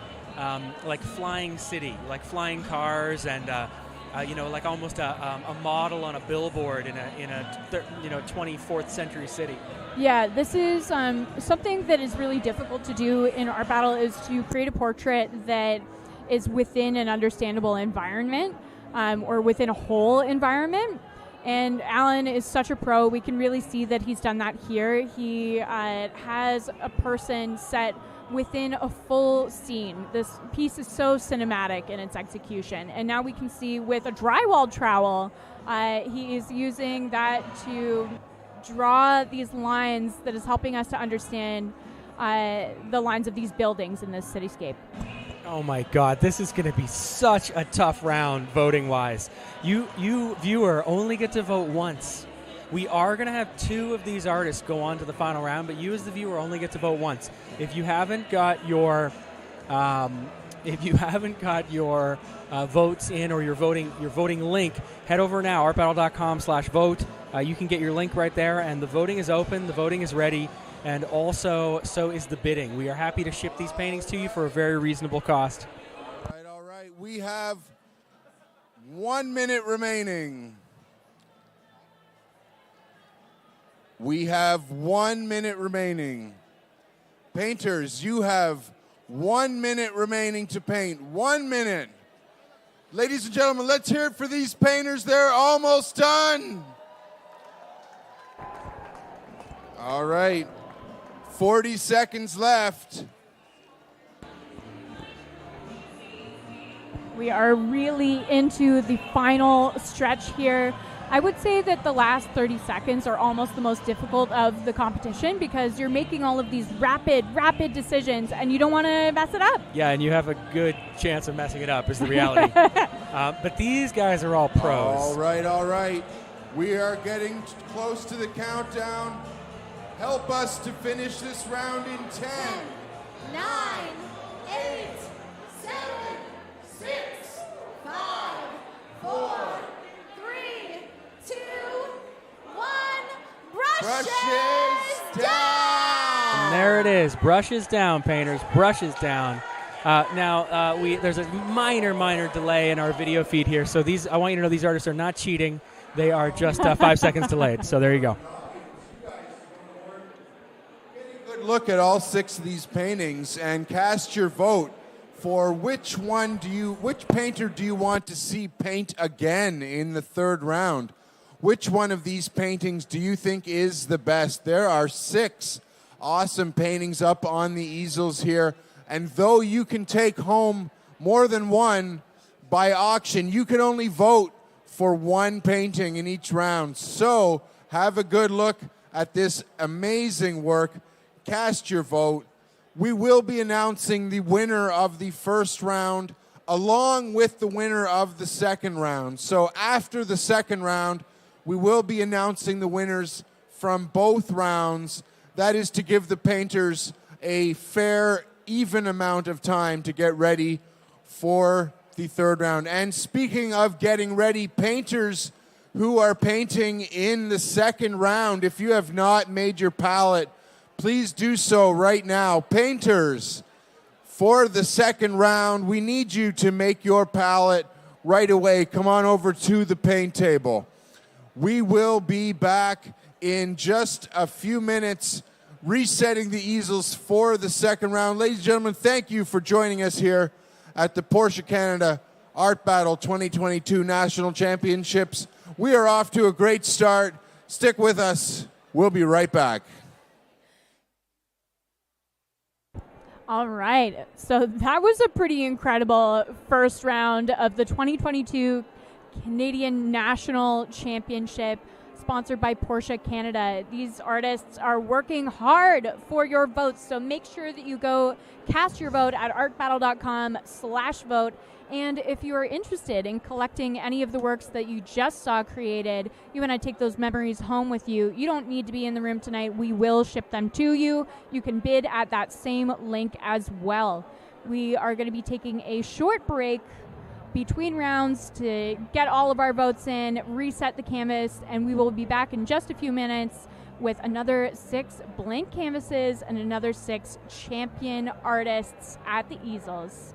S2: like flying city, like flying cars, and like almost a model on a billboard in a 24th century city.
S3: Yeah, this is something that is really difficult to do in Art Battle, is to create a portrait that is within an understandable environment, or within a whole environment. And Allan is such a pro. We can really see that he's done that here. He has a person set within a full scene. This piece is so cinematic in its execution. And now we can see with a drywall trowel, he is using that to draw these lines that is helping us to understand the lines of these buildings in this cityscape.
S2: Oh my God, this is going to be such a tough round voting-wise. You viewer only get to vote once. We are going to have two of these artists go on to the final round, but you as the viewer only get to vote once. If you haven't got your votes in, or your voting link, head over now, artbattle.com/vote. You can get your link right there, and the voting is open, the voting is ready. And also, so is the bidding. We are happy to ship these paintings to you for a very reasonable cost.
S6: All right. We have 1 minute remaining. We have 1 minute remaining. Painters, you have 1 minute remaining to paint. 1 minute. Ladies and gentlemen, let's hear it for these painters. They're almost done. All right. 40 seconds left.
S3: We are really into the final stretch here. I would say that the last 30 seconds are almost the most difficult of the competition, because you're making all of these rapid decisions and you don't want to mess it up.
S2: Yeah, and you have a good chance of messing it up is the reality. But these guys are all pros.
S6: All right. We are getting close to the countdown. help us to finish this round in 10,
S1: 9, 8, 7, 6, 5, 4, 3, 2, 1.
S6: Brushes down!
S2: And there it is. Brushes down, painters. Brushes down. There's a minor delay in our video feed here. So I want you to know these artists are not cheating. They are just 5 seconds delayed. So there you go.
S6: Good look at all 6 of these paintings and cast your vote for which painter do you want to see paint again in the 3rd round? Which one of these paintings do you think is the best? There are 6 awesome paintings up on the easels here. And though you can take home more than one by auction, you can only vote for one painting in each round. So have a good look at this amazing work. Cast your vote. We will be announcing the winner of the 1st round along with the winner of the 2nd round. So after the 2nd round, we will be announcing the winners from both rounds. That is to give the painters a fair, even amount of time to get ready for the 3rd round. And speaking of getting ready, painters who are painting in the 2nd round, if you have not made your palette, please do so right now. Painters, for the 2nd round, we need you to make your palette right away. Come on over to the paint table. We will be back in just a few minutes resetting the easels for the 2nd round. Ladies and gentlemen, thank you for joining us here at the Porsche Canada Art Battle 2022 National Championships. We are off to a great start. Stick with us. We'll be right back.
S3: All right. So that was a pretty incredible 1st round of the 2022 Canadian National Championship, sponsored by Porsche Canada. These artists are working hard for your votes, so make sure that you go cast your vote at artbattle.com/vote. And if you are interested in collecting any of the works that you just saw created, you want to take those memories home with you, you don't need to be in the room tonight. We will ship them to you. You can bid at that same link as well. We are going to be taking a short break between rounds to get all of our votes in, reset the canvas, and we will be back in just a few minutes with another 6 blank canvases and another 6 champion artists at the easels.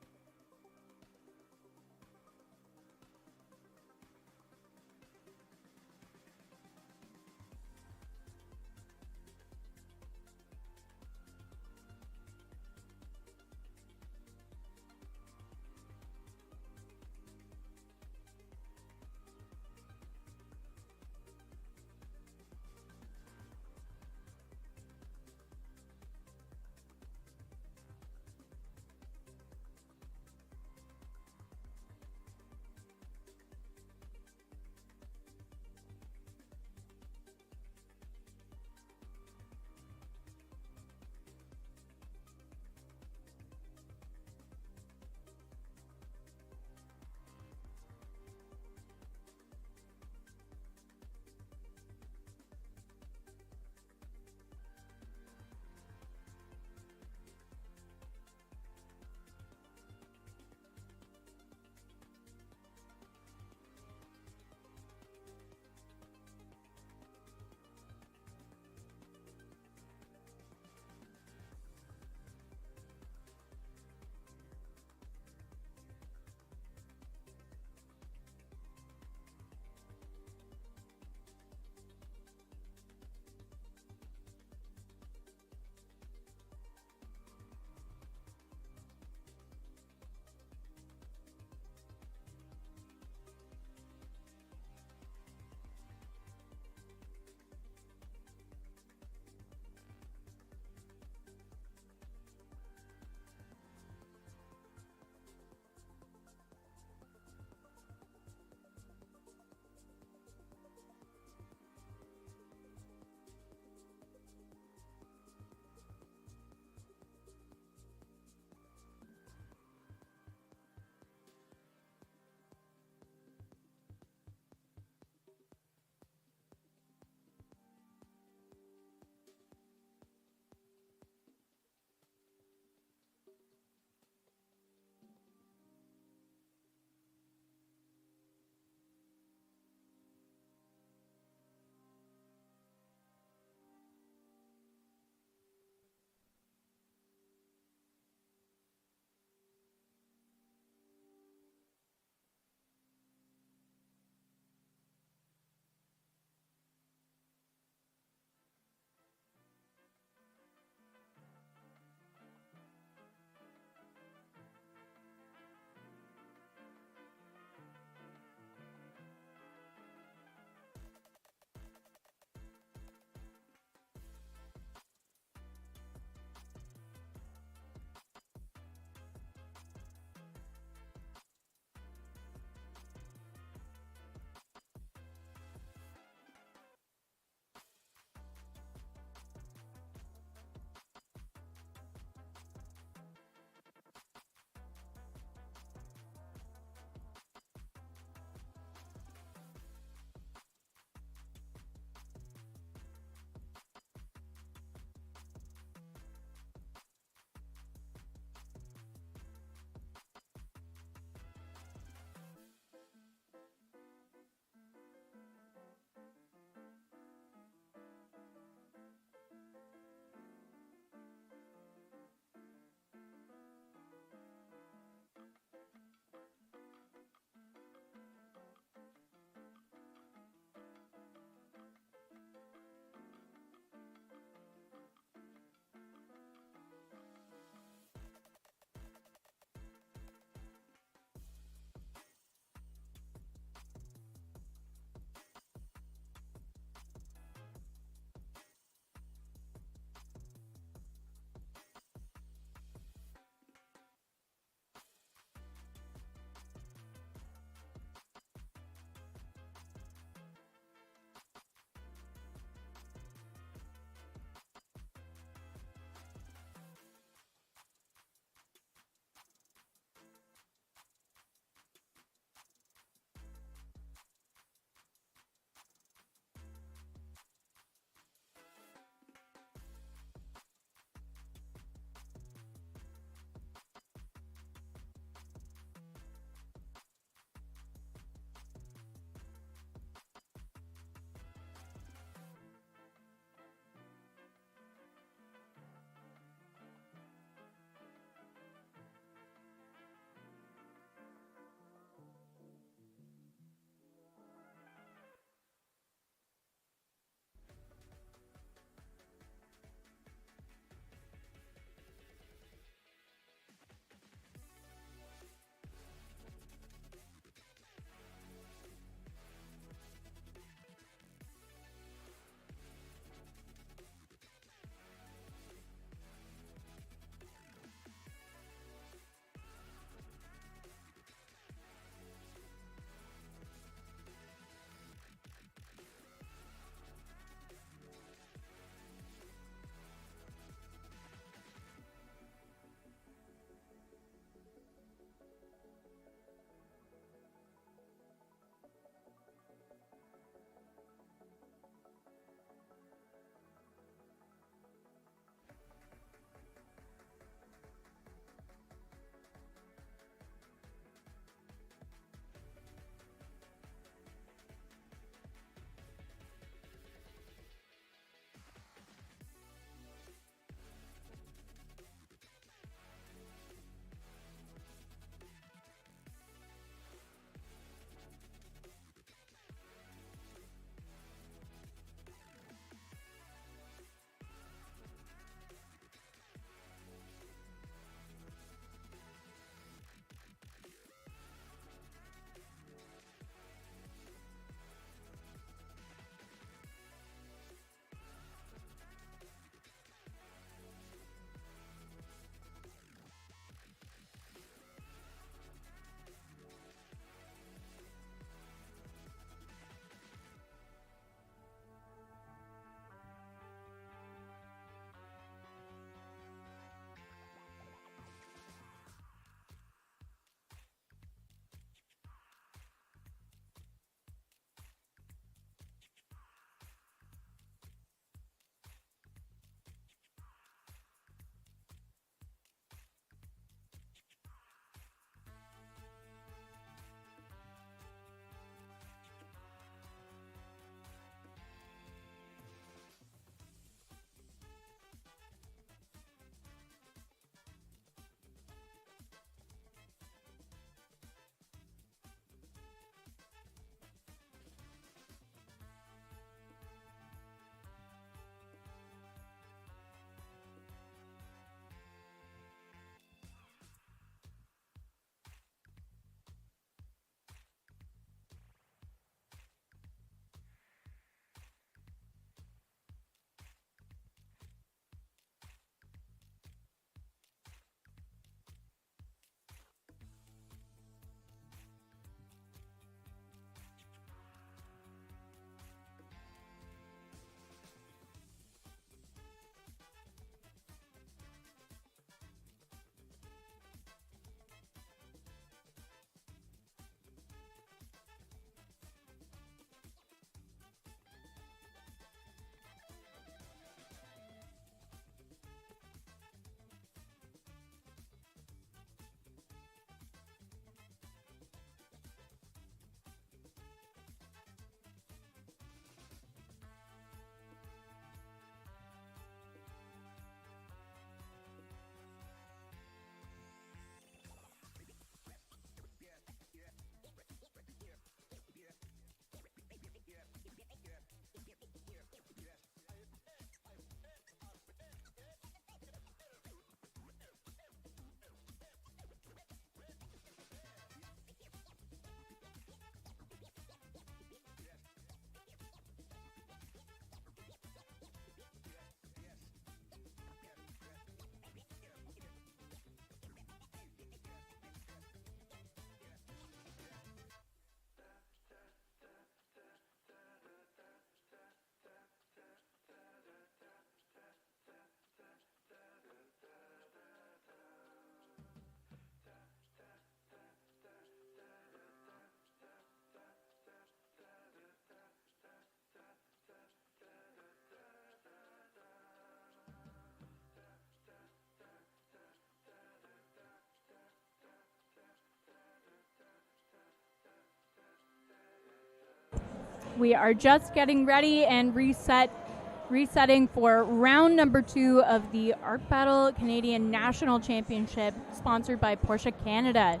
S3: We are just getting ready and resetting for round number 2 of the Art Battle Canadian National Championship, sponsored by Porsche Canada.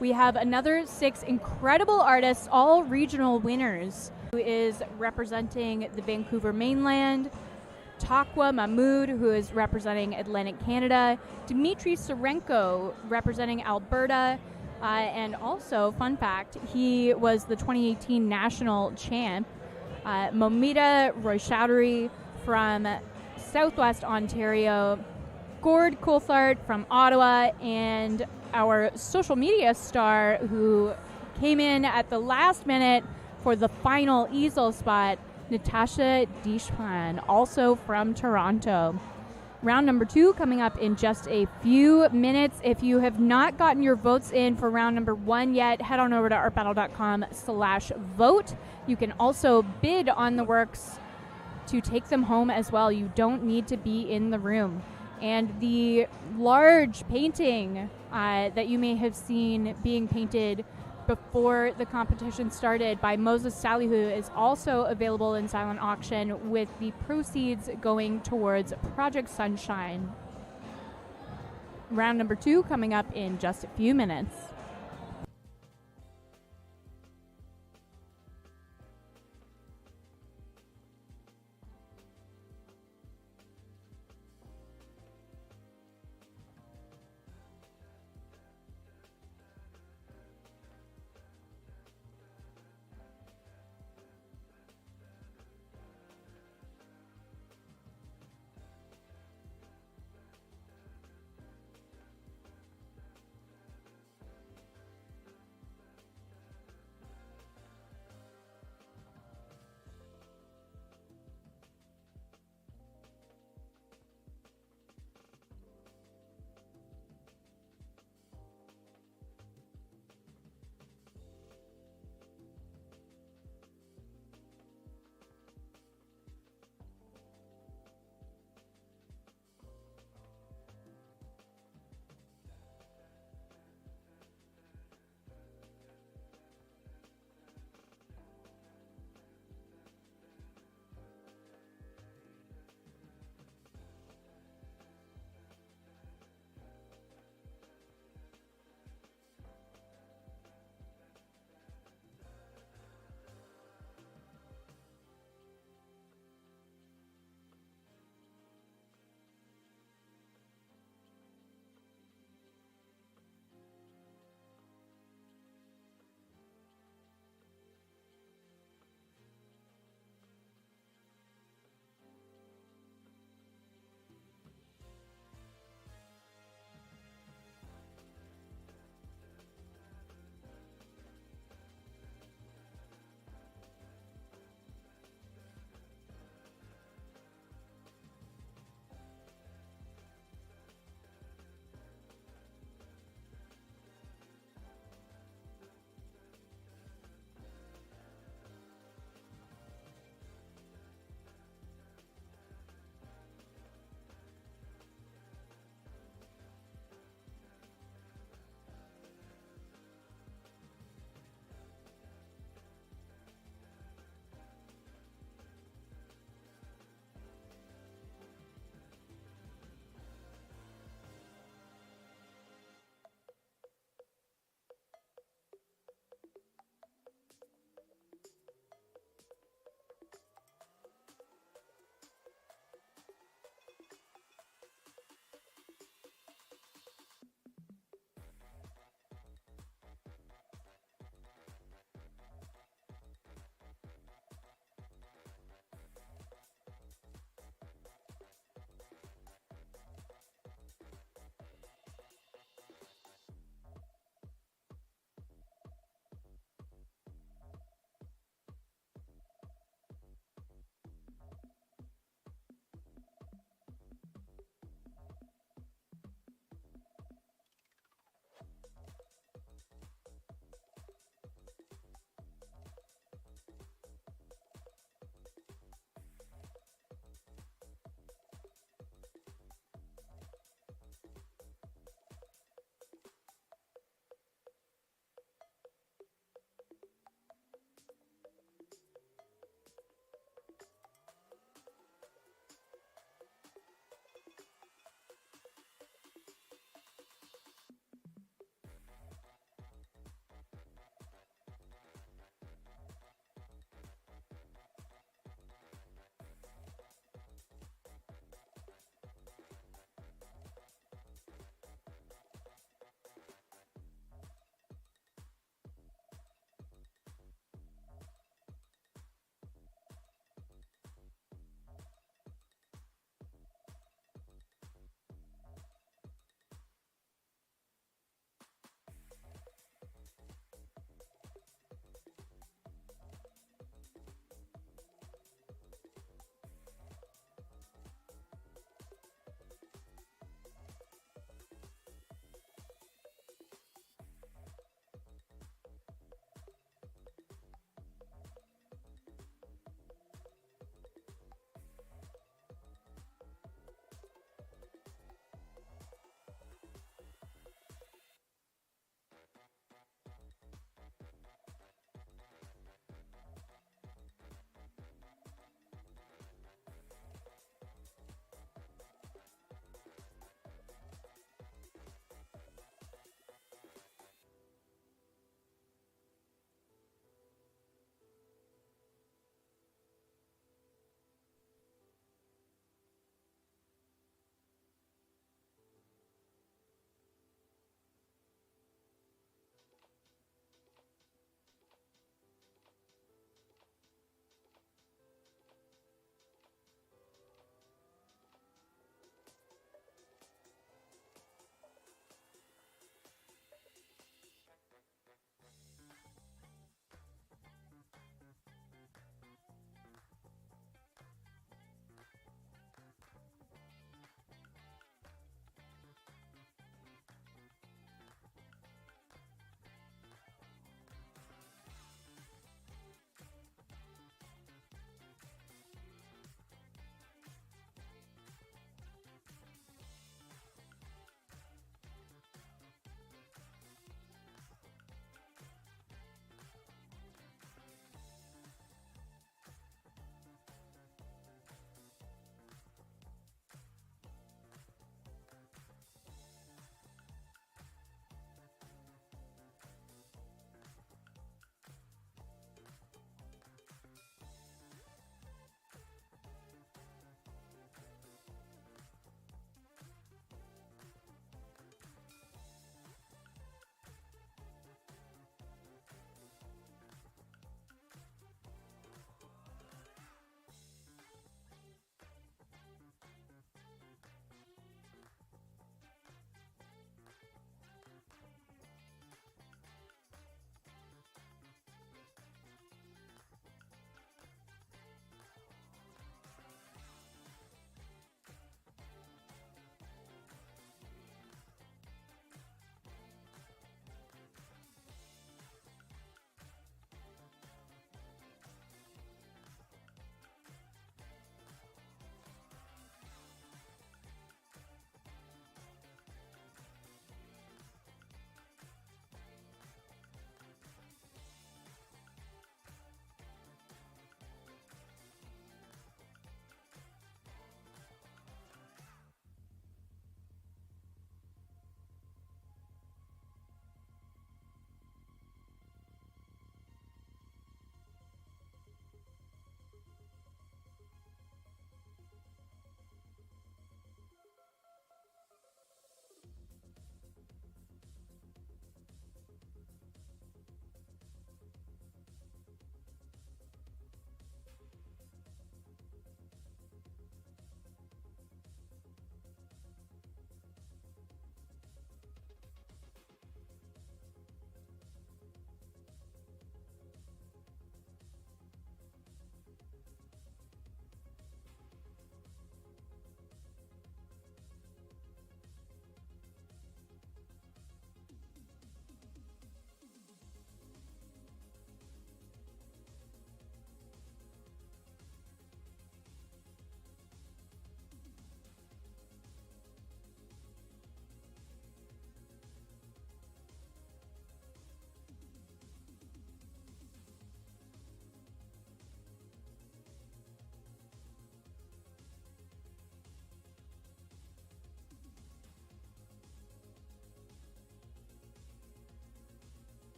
S3: We have another 6 incredible artists, all regional winners, who is representing the Vancouver mainland. Taqwa Mahmood, who is representing Atlantic Canada. Dimitri Sirenko, representing Alberta. And also, fun fact, he was the 2018 national champ. Moumita Roychowdhury from Southwest Ontario. Gord Coulthart from Ottawa. And our social media star who came in at the last minute for the final easel spot, Natasha Dichpan, also from Toronto. Round number 2 coming up in just a few minutes. If you have not gotten your votes in for round number 1 yet, head on over to artbattle.com/vote. You can also bid on the works to take them home as well. You don't need to be in the room. And the large painting that you may have seen being painted before the competition started by Moses Salihu is also available in silent auction, with the proceeds going towards Project Sunshine. Round number 2 coming up in just a few minutes.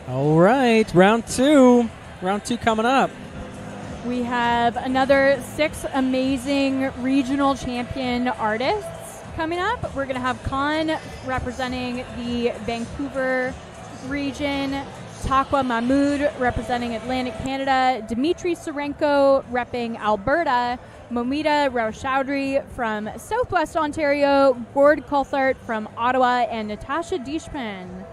S2: All right, round two. Round two coming up.
S3: We have another 6 amazing regional champion artists coming up. We're going to have Khan representing the Vancouver region, Taqwa Mahmood representing Atlantic Canada, Dimitri Sirenko repping Alberta, Moumita Roychowdhury from Southwest Ontario, Gord Coulthart from Ottawa, and Natasha Dichpan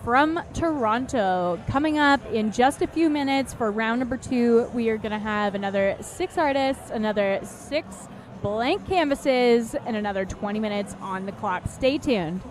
S3: from Toronto. Coming up in just a few minutes for round number 2, we are going to have another 6 artists, another 6 blank canvases, and another 20 minutes on the clock. Stay tuned.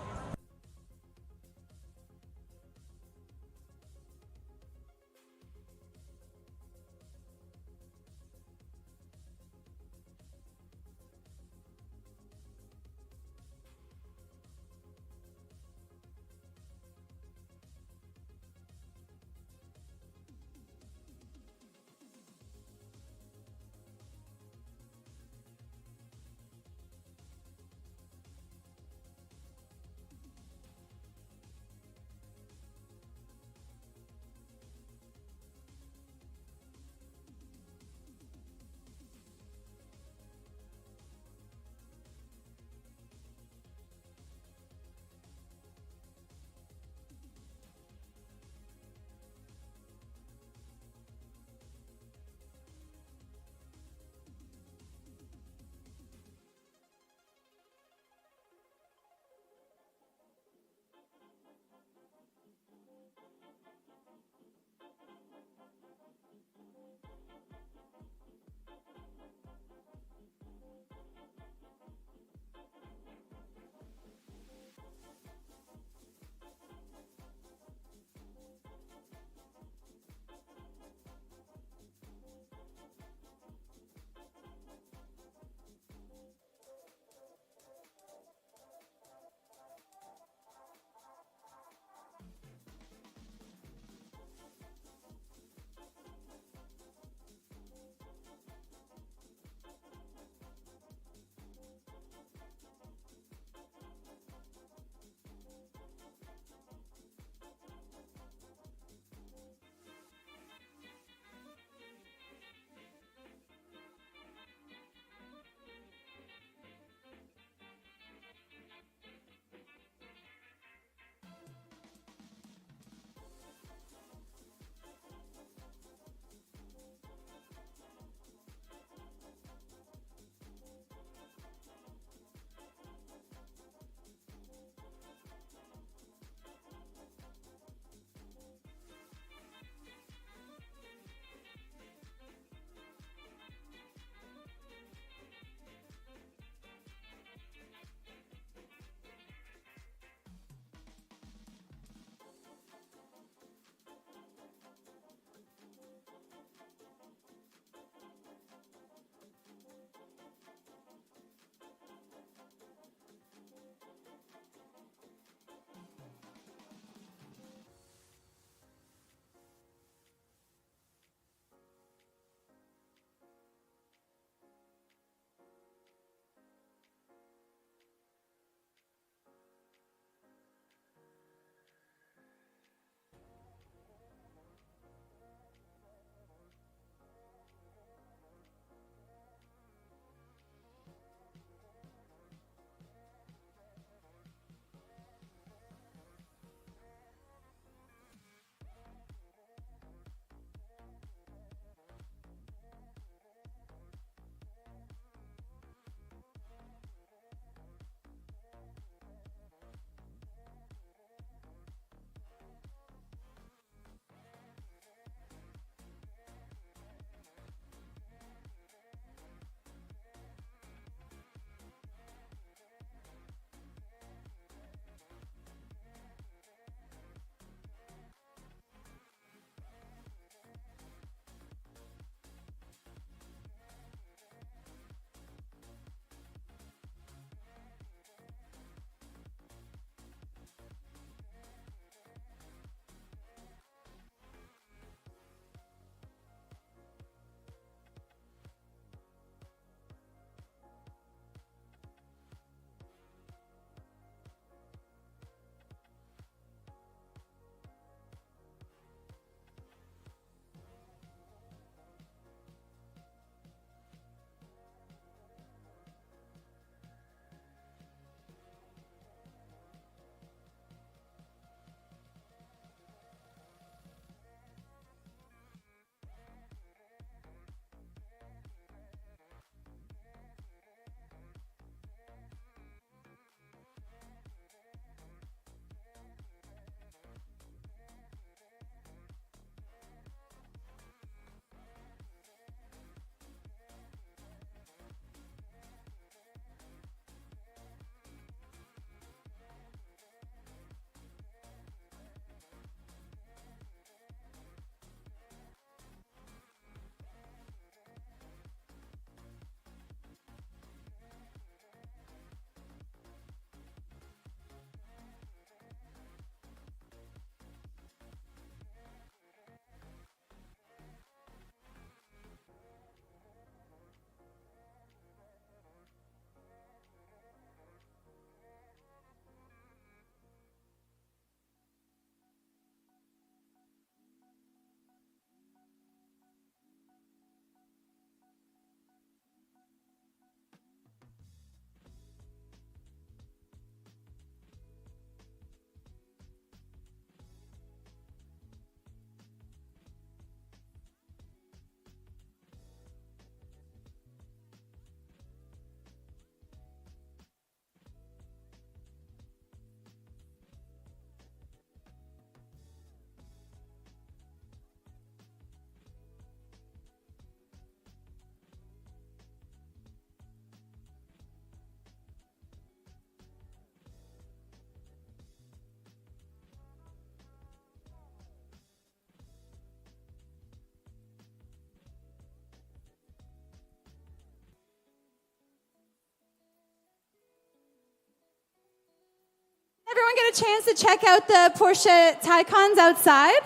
S1: Everyone get a chance to check out the Porsche Taycans outside?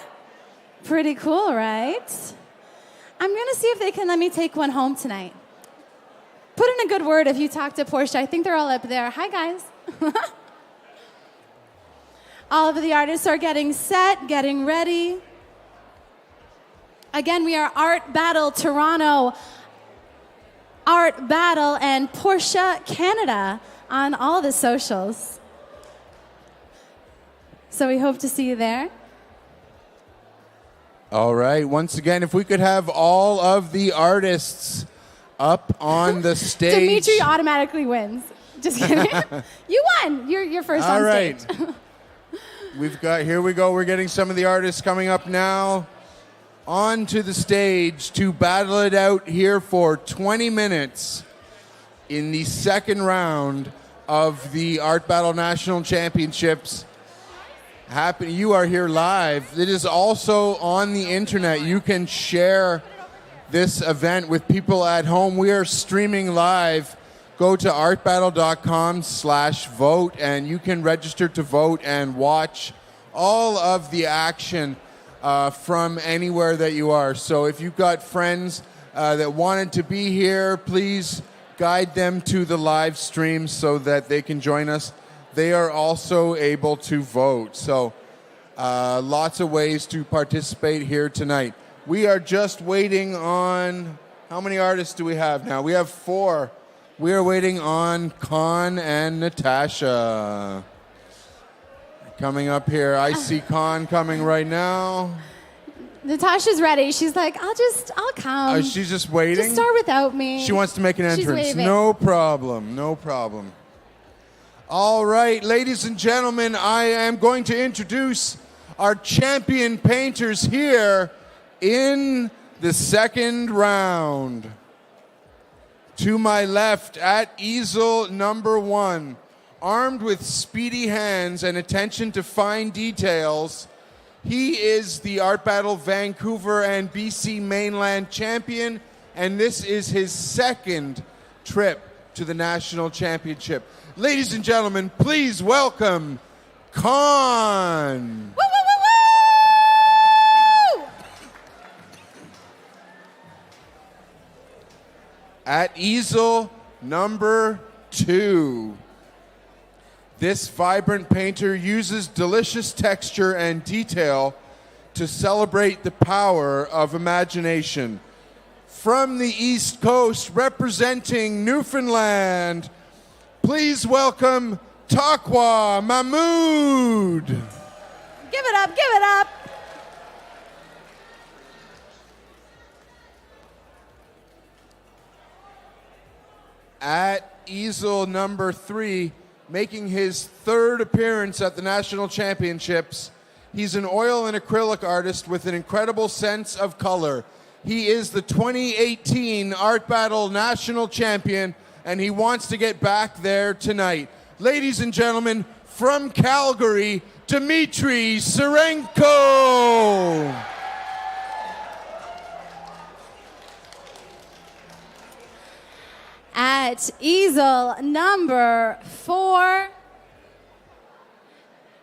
S1: Pretty cool, right? I'm going to see if they can let me take one home tonight. Put in a good word if you talk to Porsche. I think they're all up there. Hi, guys. All of the artists are getting set, getting ready. Again, we are Art Battle Toronto, Art Battle, and Porsche Canada on all the socials. So we hope to see you there.
S6: All right. Once again, if we could have all of the artists up on the stage.
S1: Dimitri automatically wins. Just kidding. You won. You're first
S6: all
S1: on
S6: right.
S1: stage.
S6: Here we go. We're getting some of the artists coming up now onto the stage to battle it out here for 20 minutes in the second round of the Art Battle National Championships. You are here live. It is also on the internet. You can share this event with people at home. We are streaming live. Go to artbattle.com/vote and you can register to vote and watch all of the action from anywhere that you are. So if you've got friends that wanted to be here, please guide them to the live stream so that they can join us. They are also able to vote. So lots of ways to participate here tonight. We are just waiting on, how many artists do we have now? We have 4. We are waiting on Con and Natasha. Coming up here. I see Con coming right now.
S1: Natasha's ready. She's like, I'll come.
S6: She's just waiting?
S1: Just start without me.
S6: She wants to make an entrance.
S1: She's waving.
S6: No problem. No problem. All right, ladies and gentlemen, I am going to introduce our champion painters here in the second round. To my left, at easel number 1, armed with speedy hands and attention to fine details, he is the Art Battle Vancouver and BC Mainland champion, and this is his second trip to the National Championship. Ladies and gentlemen, please welcome Con.
S1: Woo, woo, woo, woo!
S6: At easel number 2, this vibrant painter uses delicious texture and detail to celebrate the power of imagination. From the East Coast, representing Newfoundland, please welcome Taqwa Mahmood.
S1: Give it up, give it up.
S6: At easel number 3, making his third appearance at the National Championships, he's an oil and acrylic artist with an incredible sense of color. He is the 2018 Art Battle National Champion, and he wants to get back there tonight. Ladies and gentlemen, from Calgary, Dimitri Sirenko.
S1: At easel number 4,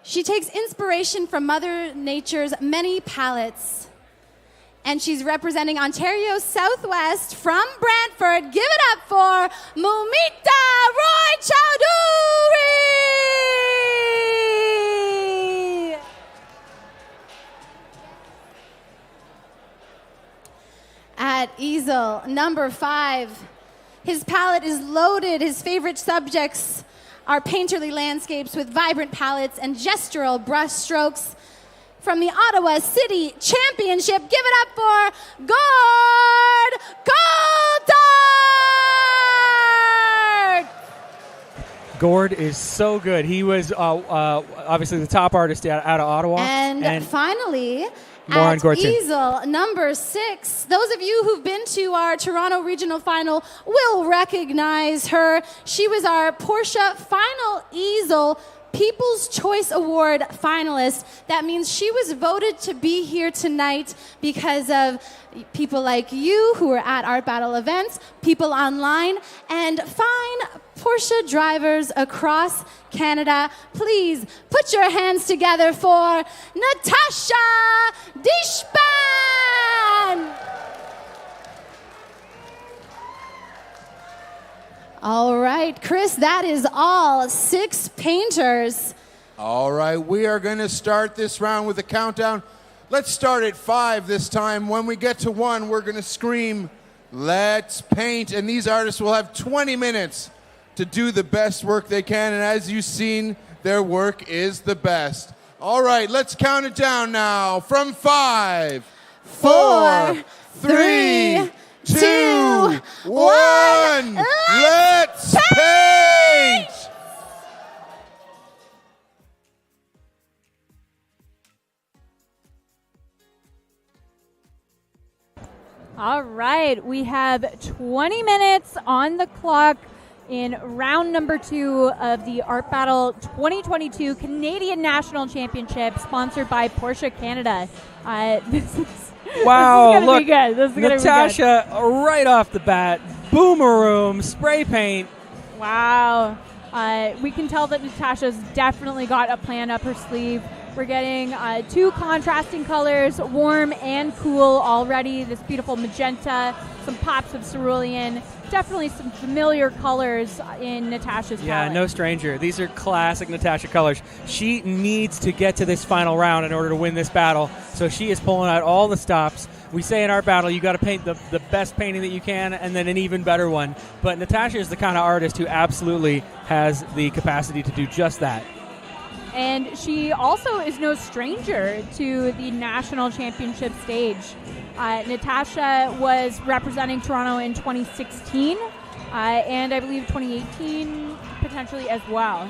S1: she takes inspiration from Mother Nature's many palettes. And she's representing Ontario Southwest from Brantford. Give it up for Moumita Roychowdhury! At easel number 5, his palette is loaded. His favorite subjects are painterly landscapes with vibrant palettes and gestural brush strokes. From the Ottawa City Championship, give it up for Gord Coulthart!
S2: Gord is so good. He was obviously the top artist out of Ottawa.
S1: And finally,
S2: more on
S1: at
S2: Gord soon.
S1: easel number 6, those of you who've been to our Toronto Regional Final will recognize her. She was our Porsche Final Easel People's Choice Award finalist. That means she was voted to be here tonight because of people like you who are at Art Battle events, people online, and fine Porsche drivers across Canada. Please put your hands together for Natasha Dichpan! All right, Chris, that is all 6 painters.
S6: All right, we are going to start this round with a countdown. Let's start at 5 this time. When we get to 1, we're going to scream, "Let's paint." And these artists will have 20 minutes to do the best work they can. And as you've seen, their work is the best. All right, let's count it down now. From 5, 4, 3, 2, 1. Let's paint!
S3: All right, we have 20 minutes on the clock in round number 2 of the Art Battle 2022 Canadian National Championship, sponsored by Porsche Canada. This is
S2: Wow,
S3: this is gonna
S2: look,
S3: be good. This is gonna be
S2: Natasha, right off the bat, boomeroom, spray paint.
S3: good. Wow. We can tell that Natasha's definitely got a plan up her sleeve. We're getting 2 contrasting colors, warm and cool already. This beautiful magenta, some pops of cerulean, definitely some familiar colors in Natasha's palette.
S2: No stranger. These are classic Natasha colors. She needs to get to this final round in order to win this battle, so she is pulling out all the stops. We say in our battle, you got to paint the best painting that you can and then an even better one. But Natasha is the kind of artist who absolutely has the capacity to do just that.
S3: And she also is no stranger to the national championship stage. Natasha was representing Toronto in 2016, and I believe 2018 potentially as well.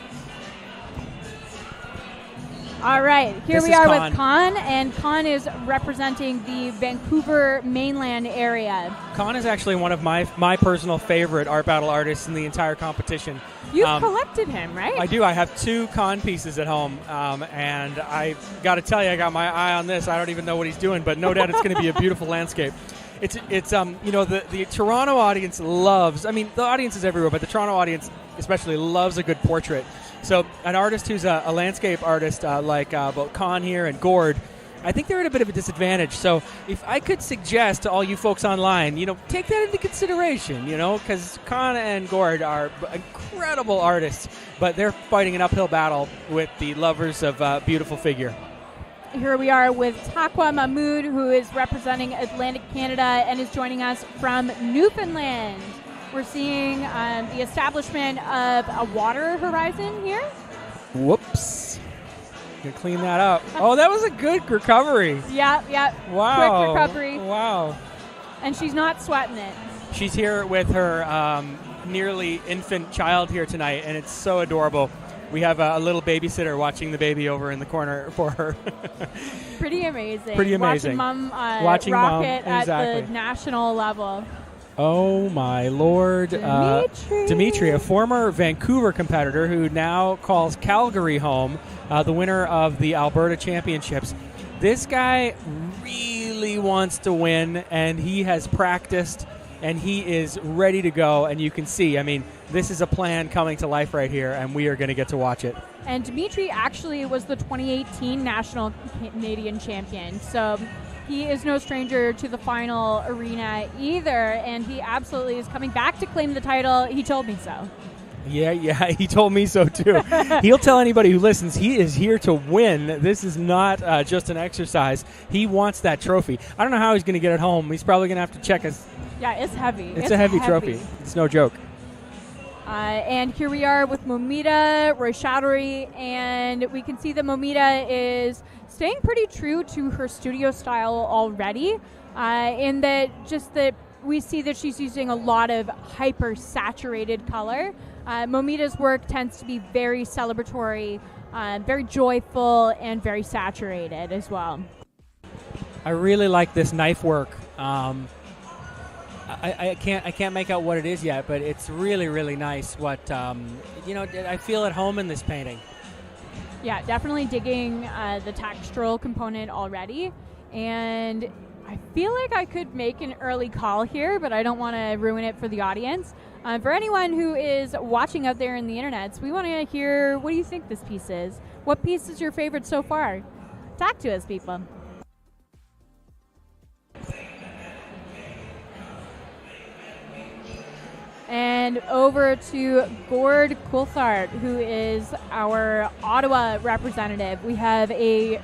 S3: All right, here we are with Khan, and Khan is representing the Vancouver mainland area.
S2: Khan is actually one of my personal favorite Art Battle artists in the entire competition.
S3: You've collected him, right?
S2: I do. I have 2 Khan pieces at home, and I got to tell you, I got my eye on this. I don't even know what he's doing, but no doubt it's going to be a beautiful landscape. It's the Toronto audience loves. I mean, the audience is everywhere, but the Toronto audience especially loves a good portrait. So an artist who's a landscape artist like both Khan here and Gord, I think they're at a bit of a disadvantage. So if I could suggest to all you folks online, take that into consideration, because Khan and Gord are incredible artists, but they're fighting an uphill battle with the lovers of beautiful figure.
S3: Here we are with Taqwa Mahmood, who is representing Atlantic Canada and is joining us from Newfoundland. We're seeing the establishment of a water horizon here.
S2: Whoops. Gonna clean that up. Oh, that was a good recovery.
S3: Yeah.
S2: Wow.
S3: Quick recovery.
S2: Wow.
S3: And she's not sweating it.
S2: She's here with her nearly infant child here tonight, and it's so adorable. We have a little babysitter watching the baby over in the corner for her.
S3: Pretty amazing.
S2: Watching
S3: Mom
S2: Watching
S3: rock
S2: Mom,
S3: it
S2: exactly.
S3: at the national level.
S2: Oh, my Lord. Dimitri, a former Vancouver competitor who now calls Calgary home, the winner of the Alberta Championships. This guy really wants to win, and he has practiced, and he is ready to go. And you can see, this is a plan coming to life right here, and we are going to get to watch it.
S3: And Dimitri actually was the 2018 National Canadian Champion, so he is no stranger to the final arena either, and he absolutely is coming back to claim the title. He told me so.
S2: Yeah, he told me so too. He'll tell anybody who listens he is here to win. This is not just an exercise. He wants that trophy. I don't know how he's going to get it home. He's probably going to have to check us.
S3: Yeah, it's heavy.
S2: It's a heavy trophy. It's no joke.
S3: And here we are with Moumita Roychowdhury, and we can see that Moumita is staying pretty true to her studio style already, in that we see that she's using a lot of hyper-saturated color. Moumita's work tends to be very celebratory, very joyful, and very saturated as well.
S2: I really like this knife work. I can't make out what it is yet, but it's really, really nice. I feel at home in this painting.
S3: Yeah, definitely digging the textural component already. And I feel like I could make an early call here, but I don't want to ruin it for the audience. For anyone who is watching out there in the internets, we want to hear, what do you think this piece is? What piece is your favorite so far? Talk to us, people. And over to Gord Coulthart, who is our Ottawa representative. We have a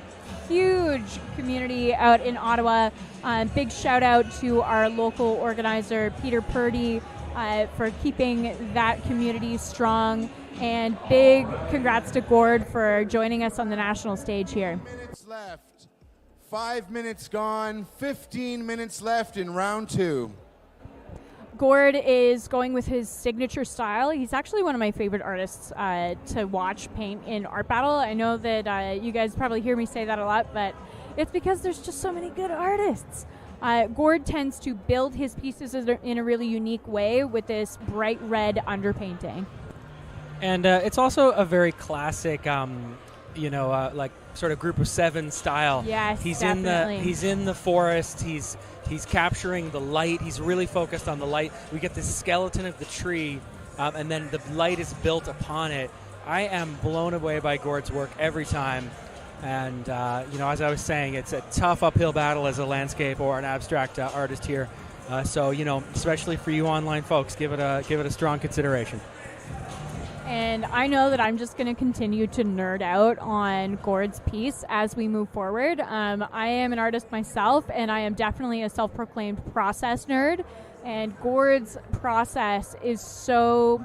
S3: huge community out in Ottawa. Big shout out to our local organizer, Peter Purdy, for keeping that community strong. And big congrats to Gord for joining us on the national stage here.
S6: 5 minutes left. 5 minutes gone. 15 minutes left in round 2.
S3: Gord is going with his signature style. He's actually one of my favorite artists to watch paint in Art Battle. I know that you guys probably hear me say that a lot, but it's because there's just so many good artists. Gord tends to build his pieces in a really unique way with this bright red underpainting.
S2: And it's also a very classic, like sort of group of 7 style.
S3: Yes,
S2: he's
S3: definitely.
S2: He's in the forest. He's capturing the light. He's really focused on the light. We get this skeleton of the tree, and then the light is built upon it. I am blown away by Gord's work every time. And, as I was saying, it's a tough uphill battle as a landscape or an abstract artist here. So, especially for you online folks, give it a strong consideration.
S3: And I know that I'm just going to continue to nerd out on Gord's piece as we move forward. I am an artist myself, and I am definitely a self-proclaimed process nerd. And Gord's process is so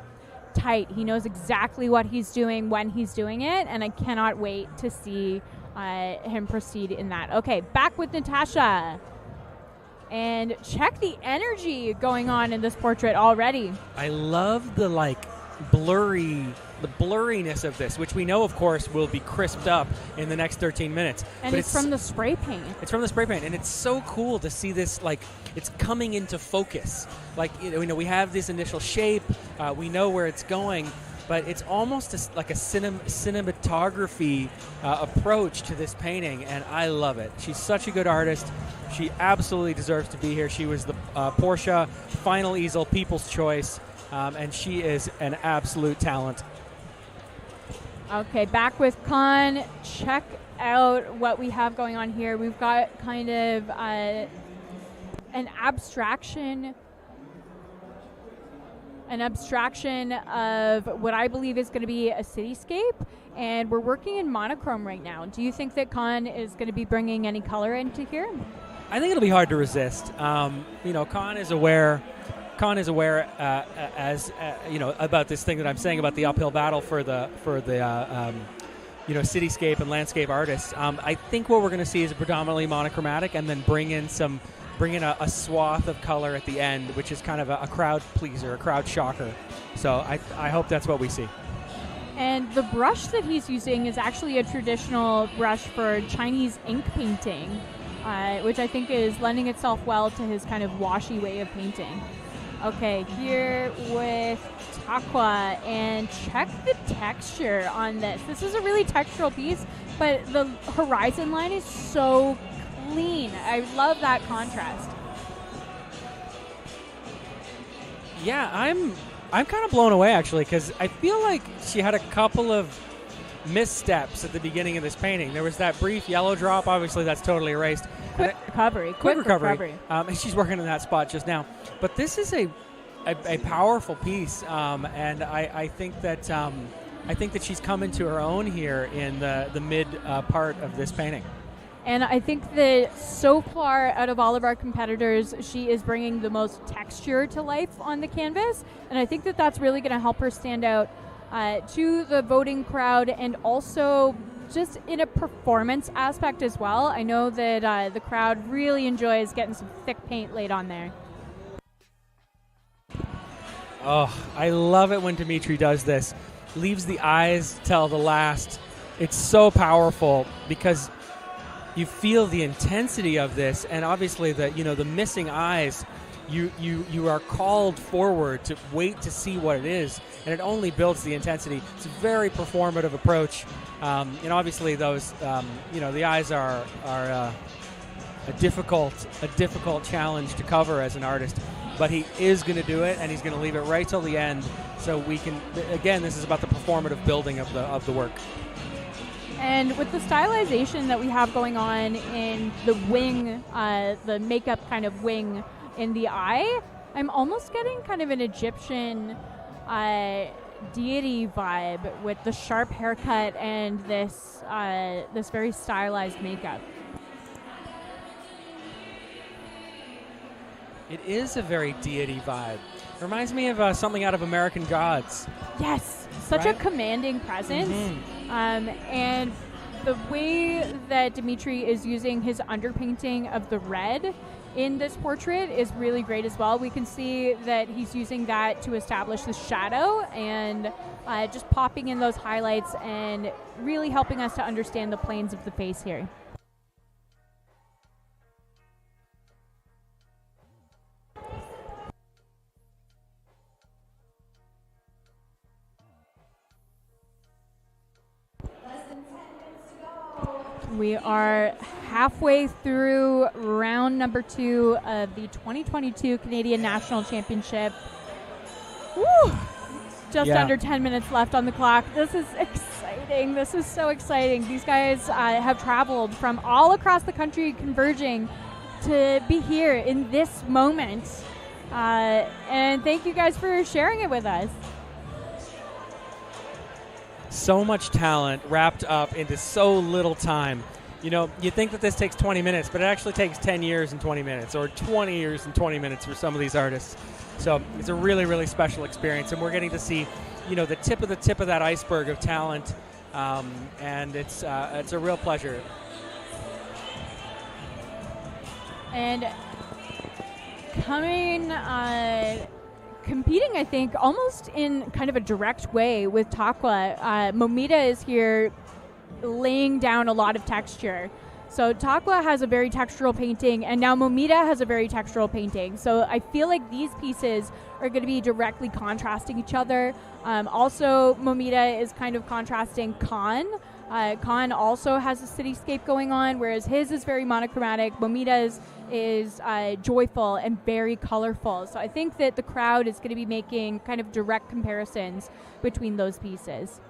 S3: tight. He knows exactly what he's doing when he's doing it, and I cannot wait to see him proceed in that. Okay, back with Natasha. And check the energy going on in this portrait already.
S2: I love the blurriness of this, which we know, of course, will be crisped up in the next 13 minutes.
S3: And
S2: but
S3: it's from the spray paint.
S2: It's from the spray paint, and it's so cool to see this, it's coming into focus. We have this initial shape, we know where it's going, but it's almost a cinematography approach to this painting, and I love it. She's such a good artist. She absolutely deserves to be here. She was the Porsche Final Easel People's Choice. And she is an absolute talent.
S3: Okay, back with Con. Check out what we have going on here. We've got kind of an abstraction of what I believe is going to be a cityscape, and we're working in monochrome right now. Do you think that Con is going to be bringing any color into here?
S2: I think it'll be hard to resist. Con is aware about this thing that I'm saying about the uphill battle for the cityscape and landscape artists. I think what we're going to see is predominantly monochromatic, and then bring in a swath of color at the end, which is kind of a crowd pleaser, a crowd shocker. So I hope that's what we see.
S3: And the brush that he's using is actually a traditional brush for Chinese ink painting, which I think is lending itself well to his kind of washy way of painting. Okay, here with Taqwa, and check the texture on this. This is a really textural piece, but the horizon line is so clean. I love that contrast.
S2: Yeah, I'm kind of blown away, actually, because I feel like she had a couple of missteps at the beginning of this painting. There was that brief yellow drop. Obviously, that's totally erased.
S3: Quick recovery.
S2: And she's working in that spot just now. But this is a powerful piece, and I think that she's come into her own here in the mid part of this painting.
S3: And I think that so far out of all of our competitors, she is bringing the most texture to life on the canvas, and I think that that's really going to help her stand out to the voting crowd, and also just in a performance aspect as well. I know that the crowd really enjoys getting some thick paint laid on there.
S2: Oh, I love it when Dimitri does this. Leaves the eyes till the last. It's so powerful because you feel the intensity of this, and obviously the missing eyes you are called forward to wait to see what it is, and it only builds the intensity. It's a very performative approach. Obviously those, the eyes are a difficult challenge to cover as an artist, but he is going to do it, and he's going to leave it right till the end, so we can. Again, this is about the performative building of the work.
S3: And with the stylization that we have going on in the wing, the makeup kind of wing in the eye, I'm almost getting kind of an Egyptian deity vibe with the sharp haircut and this very stylized makeup.
S2: It is a very deity vibe. Reminds me of something out of American Gods.
S3: Yes, such
S2: right?
S3: a commanding presence.
S2: Mm-hmm.
S3: And the way that Dimitri is using his underpainting of the red in this portrait is really great as well. We can see that he's using that to establish the shadow and just popping in those highlights and really helping us to understand the planes of the face here. We are halfway through round number 2 of the 2022 Canadian National Championship. Woo! Just under 10 minutes left on the clock. This is exciting. This is so exciting. These guys have traveled from all across the country, converging to be here in this moment. And thank you guys for sharing it with us.
S2: So much talent wrapped up into so little time. You think that this takes 20 minutes, but it actually takes 10 years and 20 minutes, or 20 years and 20 minutes for some of these artists. So it's a really, really special experience, and we're getting to see, the tip of that iceberg of talent, and it's a real pleasure. And competing, I think, almost in kind of a direct way with Taqwa. Moumita is here laying down a lot of texture. So Taqwa has a very textural painting, and now Moumita has a very textural painting. So I feel like these pieces are going to be directly contrasting each other. Also, Moumita is kind of contrasting Khan. Khan also has a cityscape going on, whereas his is very monochromatic. Moumita's is joyful and very colorful. So I think that the crowd is going to be making kind of direct comparisons between those pieces.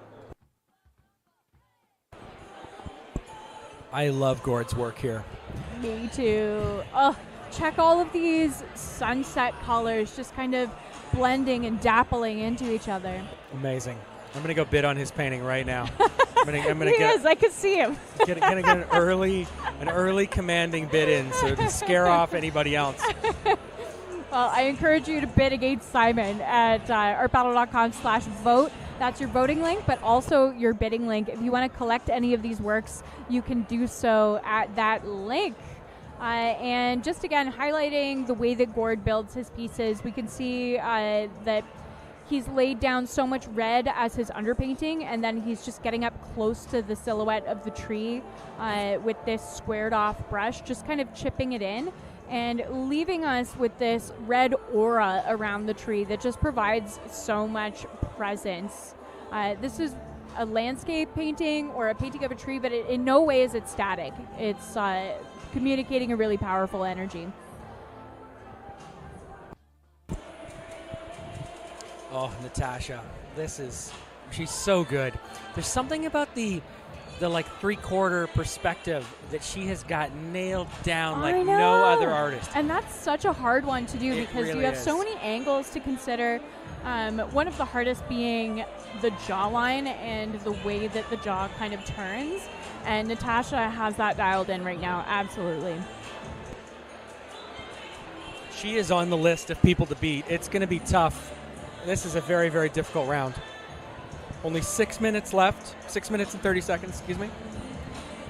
S2: I love Gord's work here.
S3: Me too. Oh, check all of these sunset colors just kind of blending and dappling into each other.
S2: Amazing. I'm going to go bid on his painting right now.
S3: I could see him.
S2: Gonna get an early commanding bid in, so to scare off anybody else.
S3: Well, I encourage you to bid against Simon at artbattle.com/vote. That's your voting link, but also your bidding link. If you want to collect any of these works, you can do so at that link. And just again, highlighting the way that Gord builds his pieces, we can see that he's laid down so much red as his underpainting, and then he's just getting up close to the silhouette of the tree with this squared off brush, just kind of chipping it in and leaving us with this red aura around the tree that just provides so much presence. This is a landscape painting or a painting of a tree, but in no way is it static. It's communicating a really powerful energy.
S2: Oh, Natasha, she's so good. There's something about the like 3/4 perspective that she has got nailed down like no other artist.
S3: And that's such a hard one to do because
S2: really
S3: you have
S2: is.
S3: so many angles to consider. One of the hardest being the jawline and the way that the jaw kind of turns. And Natasha has that dialed in right now, absolutely.
S2: She is on the list of people to beat. It's going to be tough. This is a very, very difficult round. Only 6 minutes left. 6 minutes and 30 seconds, excuse me.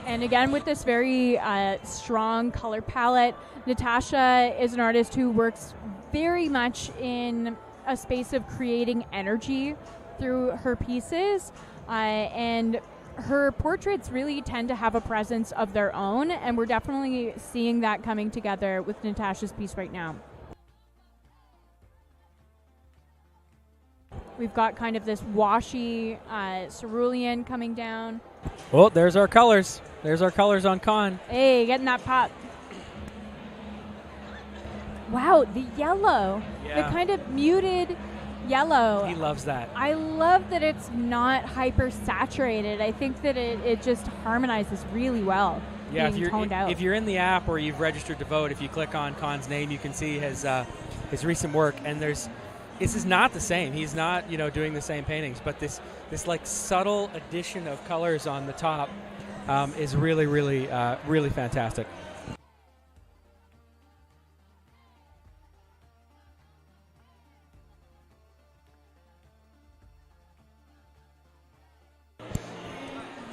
S3: And again, with this very strong color palette, Natasha is an artist who works very much in a space of creating energy through her pieces. And her portraits really tend to have a presence of their own, and we're definitely seeing that coming together with Natasha's piece right now. We've got kind of this washy cerulean coming down.
S2: Oh, there's our colors. There's our colors on Con.
S3: Hey, getting that pop. Wow, the yellow.
S2: Yeah.
S3: The kind of muted yellow.
S2: He loves that.
S3: I love that it's not hyper saturated. I think that it just harmonizes really well.
S2: Yeah,
S3: being toned out.
S2: if you're in the app or you've registered to vote, if you click on Con's name, you can see his recent work. And this is not the same. He's not doing the same paintings, but this like subtle addition of colors on the top is really really fantastic.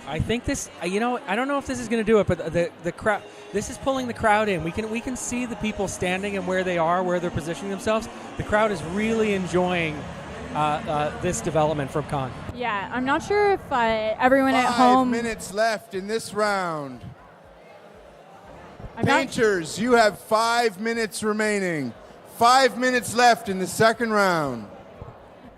S2: I think this, I don't know if this is going to do it, but the crowd, this is pulling the crowd in. We can see the people standing and where they are, where they're positioning themselves. The crowd is really enjoying this development from Con.
S3: Yeah, I'm not sure if everyone at home.
S6: 5 minutes left in this round.
S3: I'm not-
S6: Painters, you have 5 minutes remaining. 5 minutes left in the second round.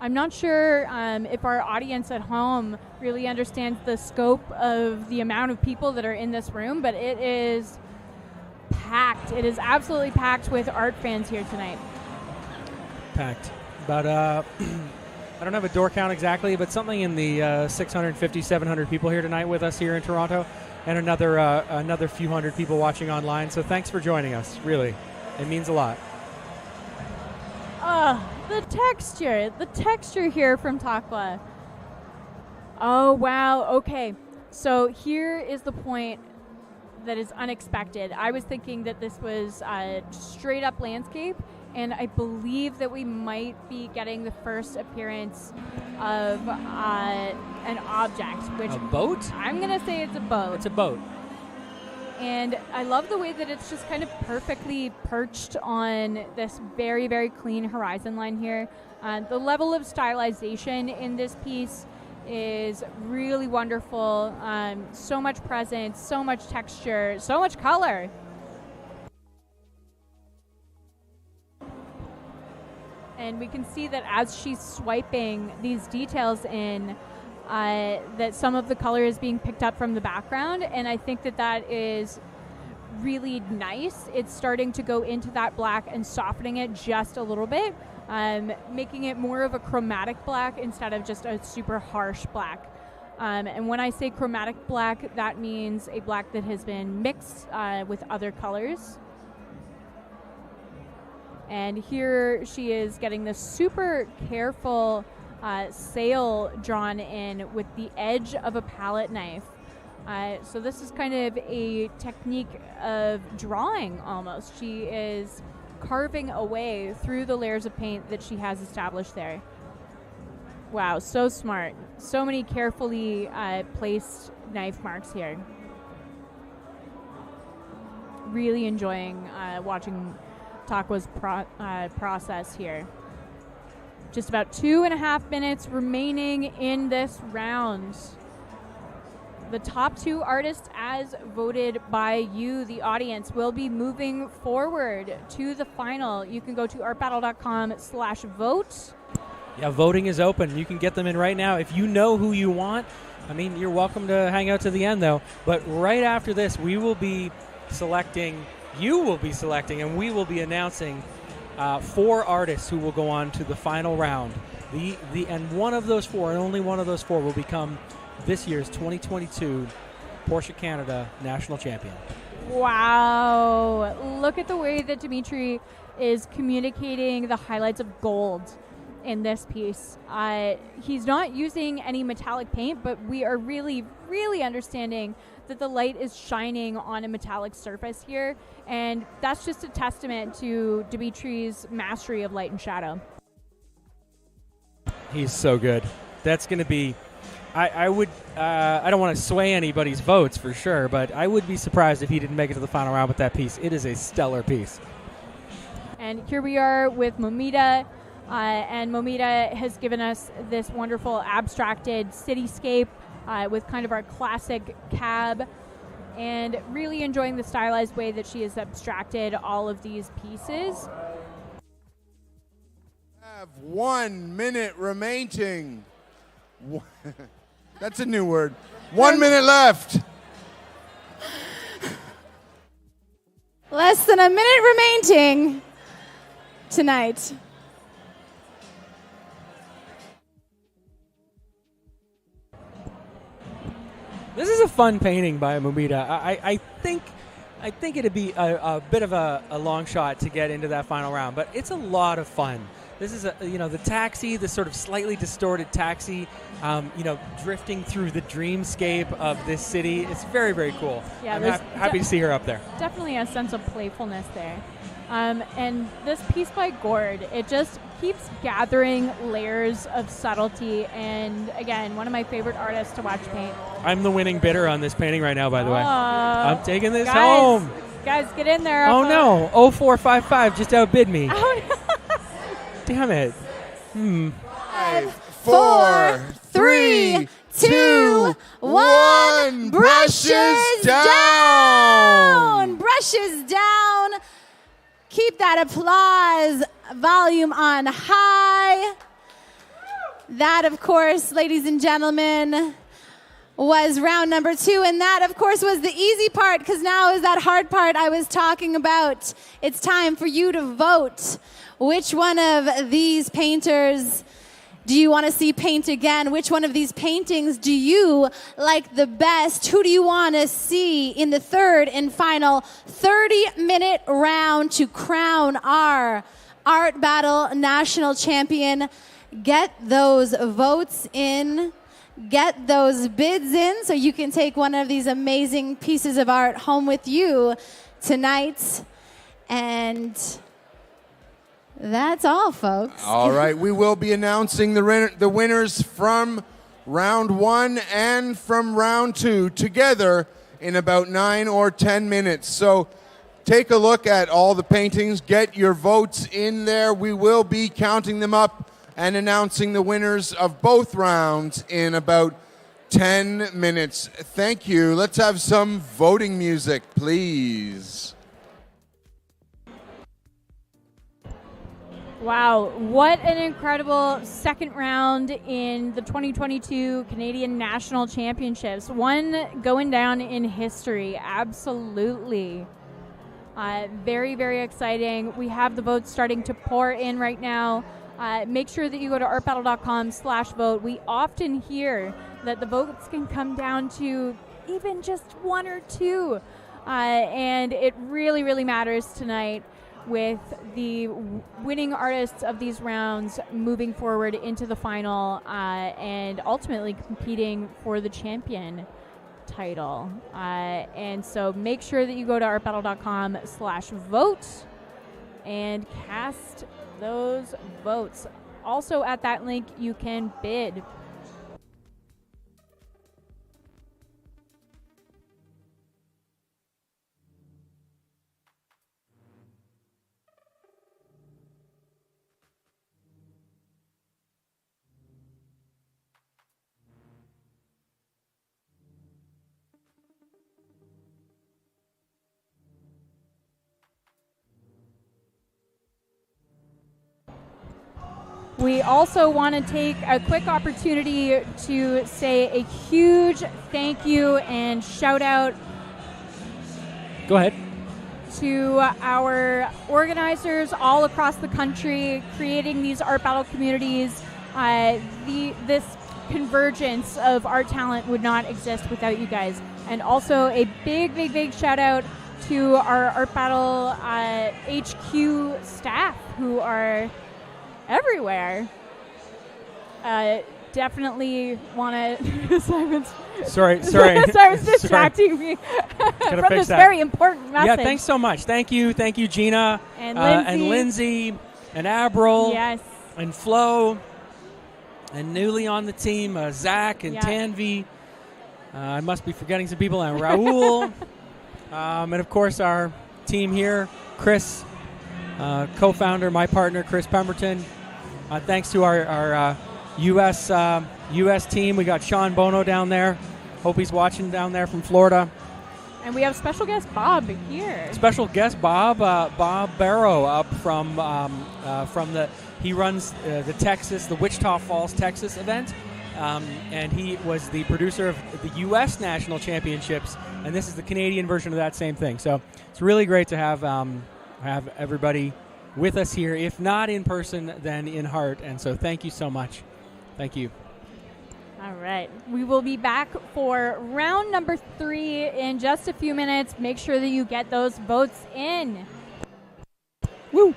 S3: I'm not sure if our audience at home really understands the scope of the amount of people that are in this room, but it is packed. It is absolutely packed with art fans here tonight.
S2: Packed. But I don't have a door count exactly, but something in the 650, 700 people here tonight with us here in Toronto, and another few hundred people watching online. So thanks for joining us. Really, it means a lot.
S3: The texture here from Taqwa. Oh, wow. Okay. So here is the point that is unexpected. I was thinking that this was a straight up landscape, and I believe that we might be getting the first appearance of an object. Which
S2: A boat?
S3: I'm going to say it's a boat.
S2: It's a boat.
S3: And I love the way that it's just kind of perfectly perched on this very, very clean horizon line here. The level of stylization in this piece is really wonderful. So much presence, so much texture, so much color. And we can see that as she's swiping these details in, that some of the color is being picked up from the background, and I think that is really nice. It's starting to go into that black and softening it just a little bit, making it more of a chromatic black instead of just a super harsh black. And when I say chromatic black, that means a black that has been mixed with other colors. And here she is getting this super careful sail drawn in with the edge of a palette knife. So this is kind of a technique of drawing almost. She is carving away through the layers of paint that she has established there. Wow, so smart. So many carefully placed knife marks here. Really enjoying watching Taqwa's process here. Just about 2.5 minutes remaining in this round. The top two artists, as voted by you, the audience, will be moving forward to the final. You can go to artbattle.com/vote.
S2: Yeah, voting is open. You can get them in right now. If you know who you want, I mean, you're welcome to hang out to the end, though. But right after this, we will be selecting, you will be selecting, and we will be announcing 4 artists who will go on to the final round. And one of those 4, and only one of those 4, will become this year's 2022 Porsche Canada National Champion.
S3: Wow. Look at the way that Dimitri is communicating the highlights of gold in this piece. He's not using any metallic paint, but we are really, really understanding that the light is shining on a metallic surface here, and that's just a testament to Dimitri's mastery of light and shadow.
S2: He's so good. That's going to be, I don't want to sway anybody's votes for sure, but I would be surprised if he didn't make it to the final round with that piece. It is a stellar piece.
S3: And here we are with Moumita, and Moumita has given us this wonderful abstracted cityscape with kind of our classic cab, and really enjoying the stylized way that she has abstracted all of these pieces.
S6: 1 minute remaining. That's a new word. 1 minute left.
S1: Less than a minute remaining tonight.
S2: This is a fun painting by Moumita. I think it'd be a bit of a long shot to get into that final round, but it's a lot of fun. This is the taxi, the sort of slightly distorted taxi, drifting through the dreamscape of this city. It's very, very cool.
S3: Yeah,
S2: I'm happy to see her up there.
S3: Definitely a sense of playfulness there. And this piece by Gord, it just keeps gathering layers of subtlety. And again, one of my favorite artists to watch paint.
S2: I'm the winning bidder on this painting right now, by the way. I'm taking this
S3: guys,
S2: home.
S3: Guys, get in there.
S2: Oh, no. 0455 just outbid me.
S3: Oh, no.
S2: Damn it.
S6: 5, 4, 3, 2, 1. Brushes down.
S1: Brushes down. Keep that applause volume on high. That, of course, ladies and gentlemen, was round number 2. And that, of course, was the easy part, because now is that hard part I was talking about. It's time for you to vote. Which one of these painters do you want to see paint again? Which one of these paintings do you like the best? Who do you want to see in the third and final 30-minute round to crown our Art Battle National Champion? Get those votes in. Get those bids in so you can take one of these amazing pieces of art home with you tonight. And that's all, folks.
S6: All right, we will be announcing the winners from round 1 and from round 2 together in about 9 or 10 minutes. So take a look at all the paintings. Get your votes in there. We will be counting them up and announcing the winners of both rounds in about 10 minutes. Thank you. Let's have some voting music, please.
S3: Wow, what an incredible second round in the 2022 Canadian National Championships. One going down in history, absolutely. Very, very exciting. We have the votes starting to pour in right now. Make sure that you go to artbattle.com/vote. We often hear that the votes can come down to even just 1 or 2. And it really, really matters tonight, with the winning artists of these rounds moving forward into the final and ultimately competing for the champion title. And so make sure that you go to artbattle.com/vote and cast those votes. Also at that link, you can bid. We also want to take a quick opportunity to say a huge thank you and shout out.
S2: Go ahead.
S3: To our organizers all across the country creating these art battle communities. This convergence of art talent would not exist without you guys. And also a big, big, big shout out to our art battle HQ staff who are everywhere. Definitely want to. Simon's.
S2: Sorry.
S3: Simon's distracting me from this very important message.
S2: Yeah, thanks so much. Thank you, Gina
S3: and
S2: Lindsay and Abril.
S3: Yes.
S2: And Flo and newly on the team, Zach and Tanvi. I must be forgetting some people. And Raul. And of course our team here, Chris, co-founder, my partner, Chris Pemberton. Thanks to our U.S. team. We got Sean Bono down there. Hope he's watching down there from Florida.
S3: And we have special guest Bob here.
S2: Special guest Bob Barrow up from the He runs the Wichita Falls, Texas event, and he was the producer of the U.S. National Championships, and this is the Canadian version of that same thing. So it's really great to have everybody with us here, if not in person, then in heart. And so thank you so much. Thank you.
S3: All right. We will be back for round number 3 in just a few minutes. Make sure that you get those votes in.
S2: Woo!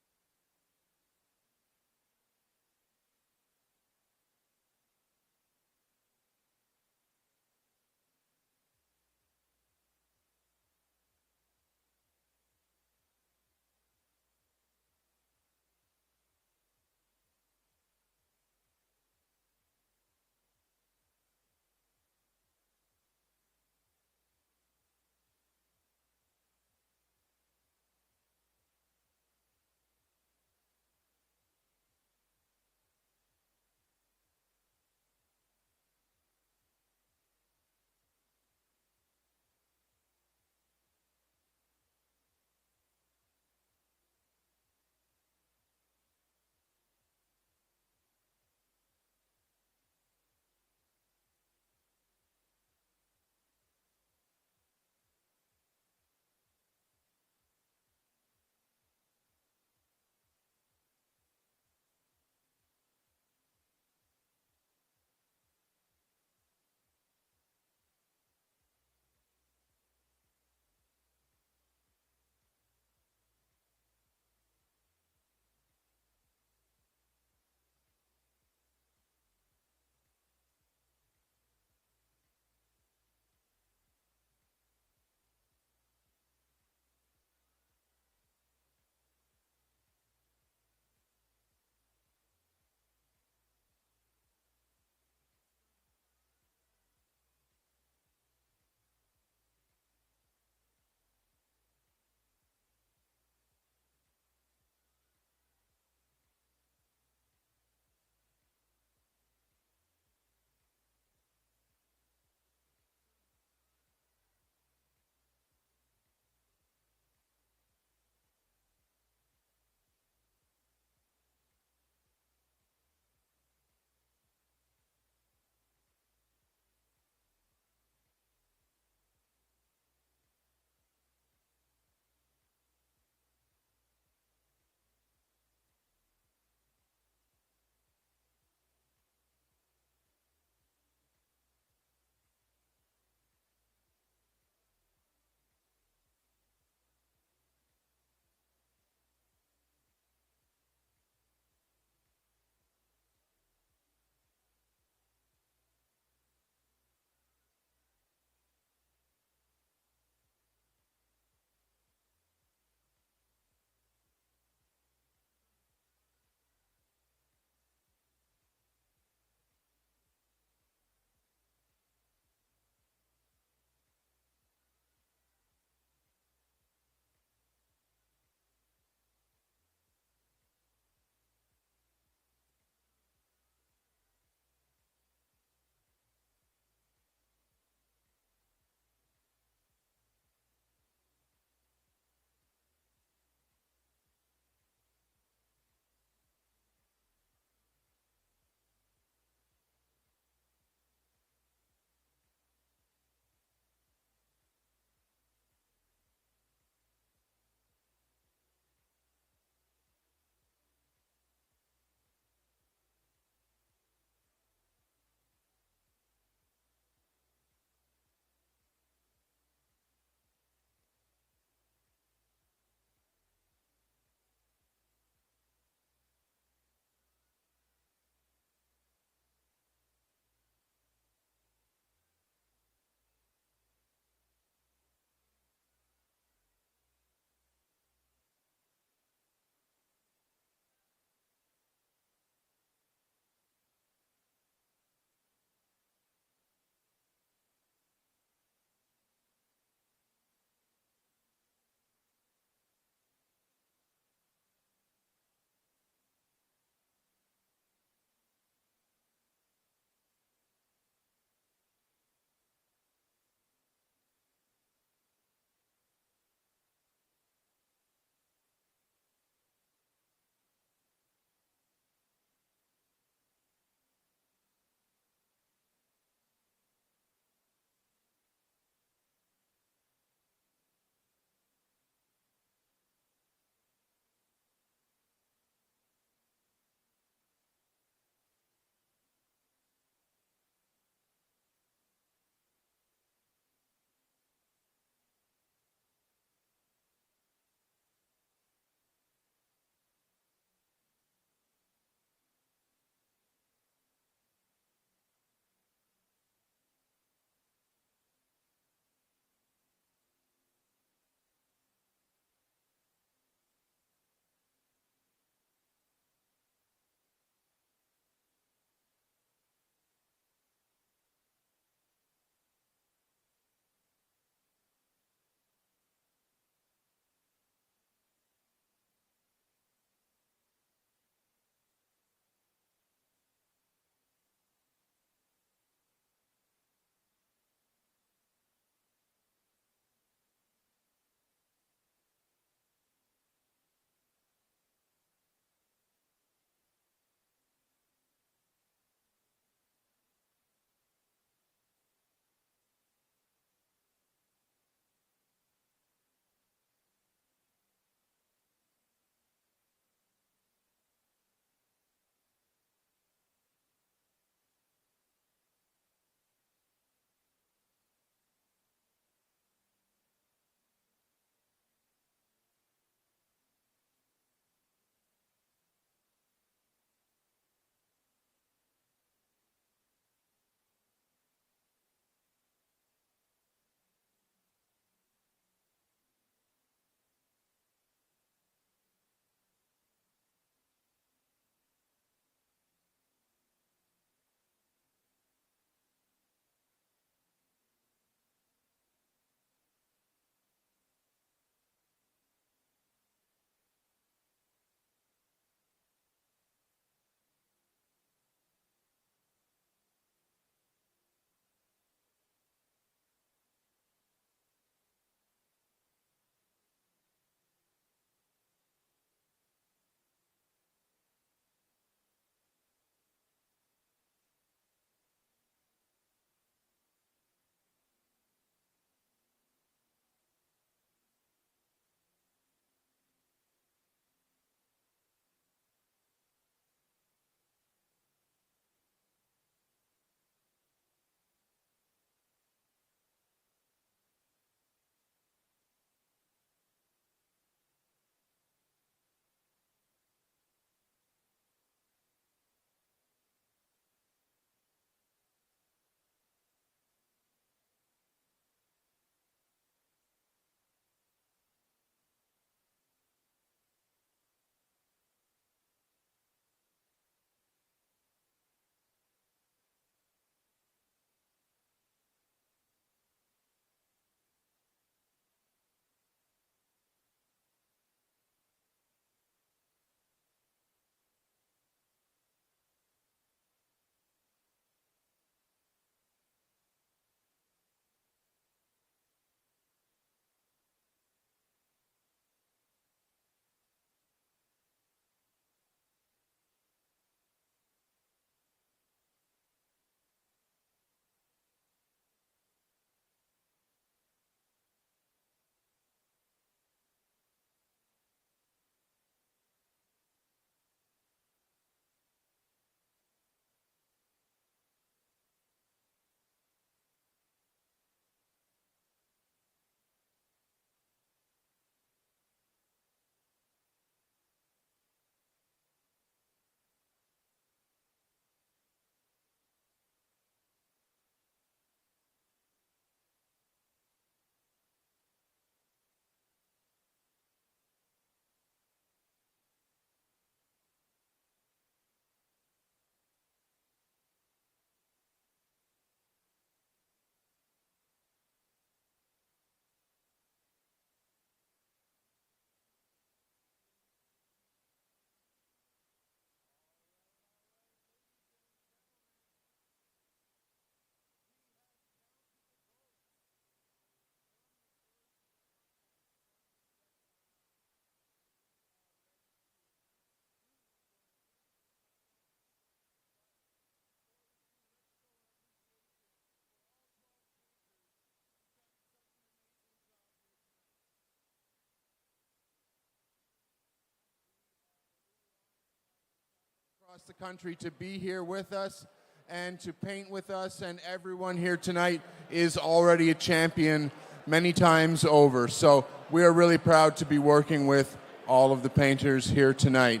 S6: the country to be here with us and to paint with us, and everyone here tonight is already a champion many times over. So we are really proud to be working with all of the painters here tonight.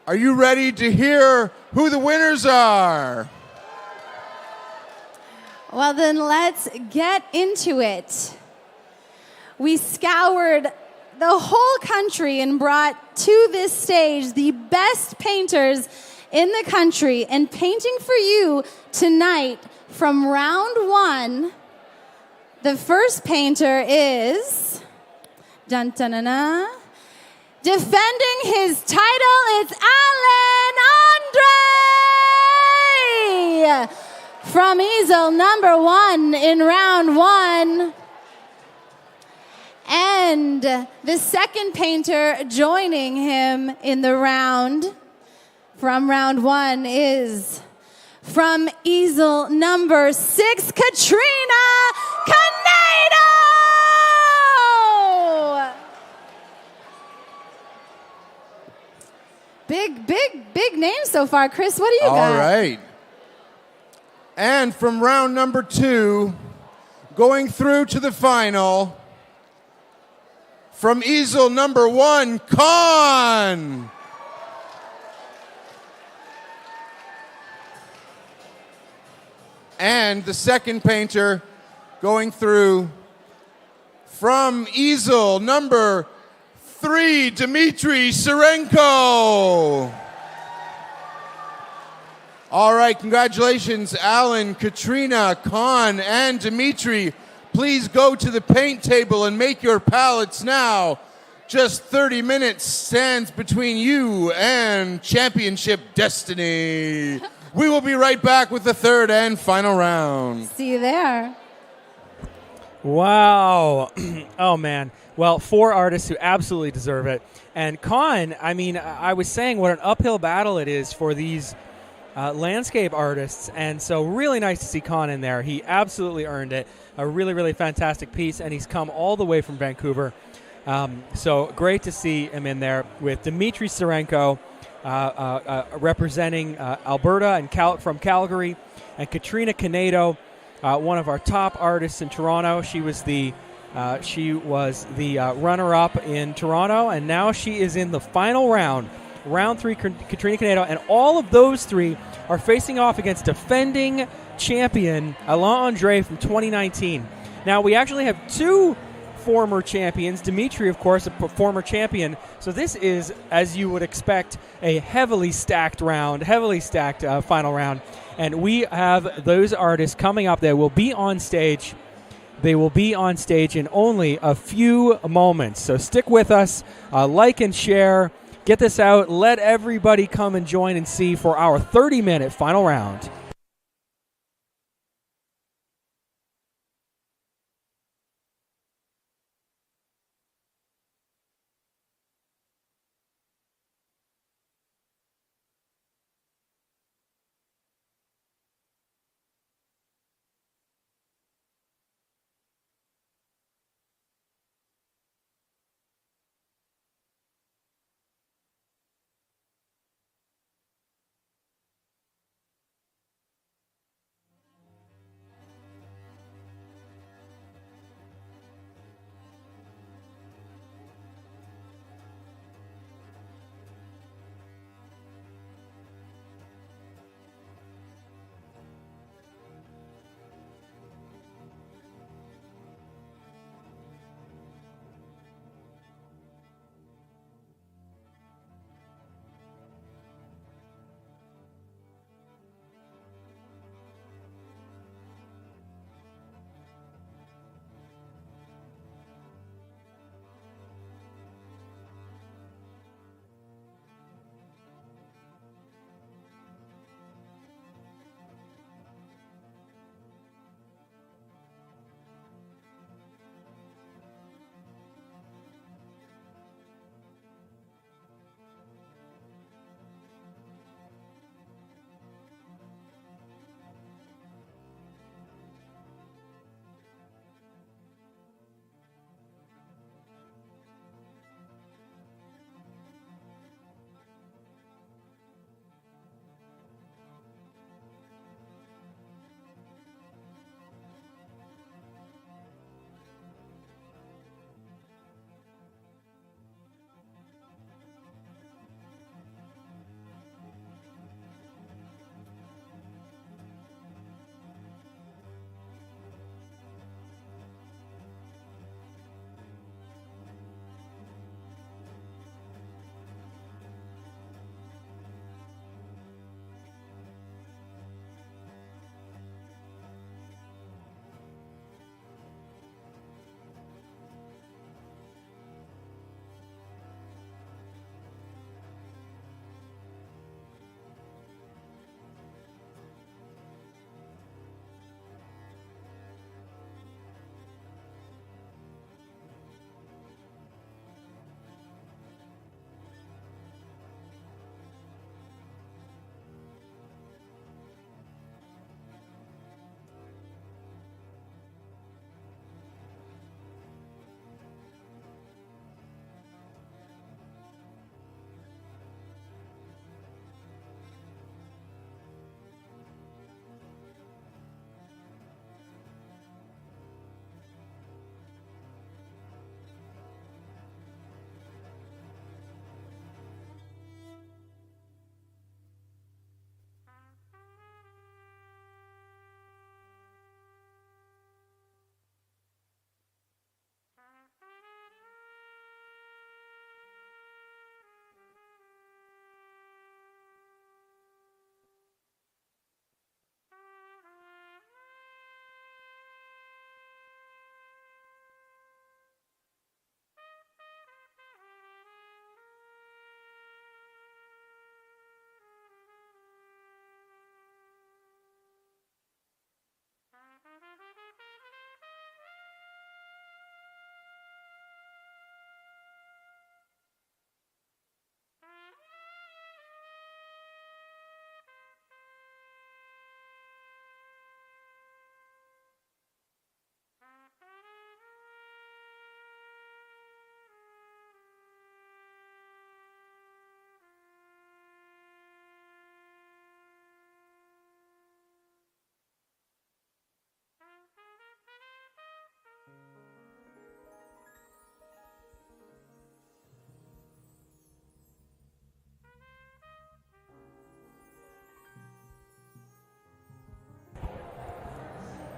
S6: Are you ready to hear who the winners are?
S1: Well, then let's get into it. We scoured the whole country and brought to this stage the best painters in the country. And painting for you tonight from round one, the first painter is, dun, dun, dun, dun, defending his title, it's Allan André from easel number one in round one. And the second painter joining him in the round from round one is from easel number 6, Katrina Canedo! Big names so far. Chris, what do you got?
S6: All right. And from round number 2, going through to the final, from easel number 1, Con. And the second painter going through from easel number 3, Dimitri Sirenko. All right, congratulations, Allan, Katrina, Con, and Dimitri. Please go to the paint table and make your palettes now. Just 30 minutes stands between you and championship destiny. We will be right back with the third and final round.
S1: See you there.
S2: Wow. Oh, man. Well, 4 artists who absolutely deserve it. And Con, I mean, I was saying what an uphill battle it is for these landscape artists. And so really nice to see Con in there. He absolutely earned it. A really, really fantastic piece. And he's come all the way from Vancouver. So great to see him in there with Dimitri Sirenko representing Alberta and from Calgary, and Katrina Canedo, one of our top artists in Toronto. She was the runner-up in Toronto, and now she is in the final round, round 3. Katrina Canedo, and all of those 3 are facing off against defending champion Allan André from 2019. Now we actually have 2 former champions. Dimitri, of course, a former champion. So this is, as you would expect, a heavily stacked final round. And we have those artists coming up. They will be on stage. They will be on stage in only a few moments. So stick with us. Like and share. Get this out. Let everybody come and join and see for our 30-minute final round.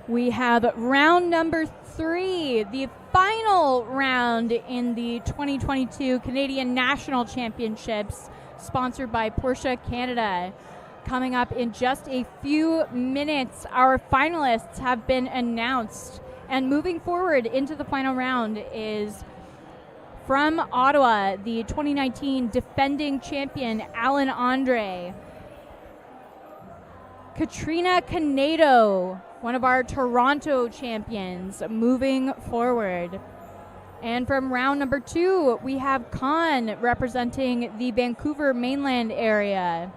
S3: We have round number 3, the final round in the 2022 Canadian National Championships, sponsored by Porsche Canada. Coming up in just a few minutes, our finalists have been announced. And moving forward into the final round is from Ottawa, the 2019 defending champion, Allan André. Katrina Canedo, one of our Toronto champions, moving forward. And from round number 2, we have Khan representing the Vancouver mainland area.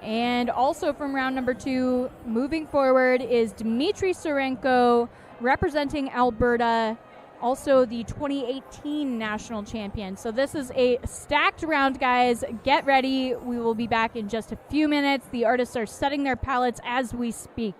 S3: And also from round number 2, moving forward is Dimitri Sirenko representing Alberta, also the 2018 national champion. So this is a stacked round, guys. Get ready. We will be back in just a few minutes. The artists are setting their palettes as we speak.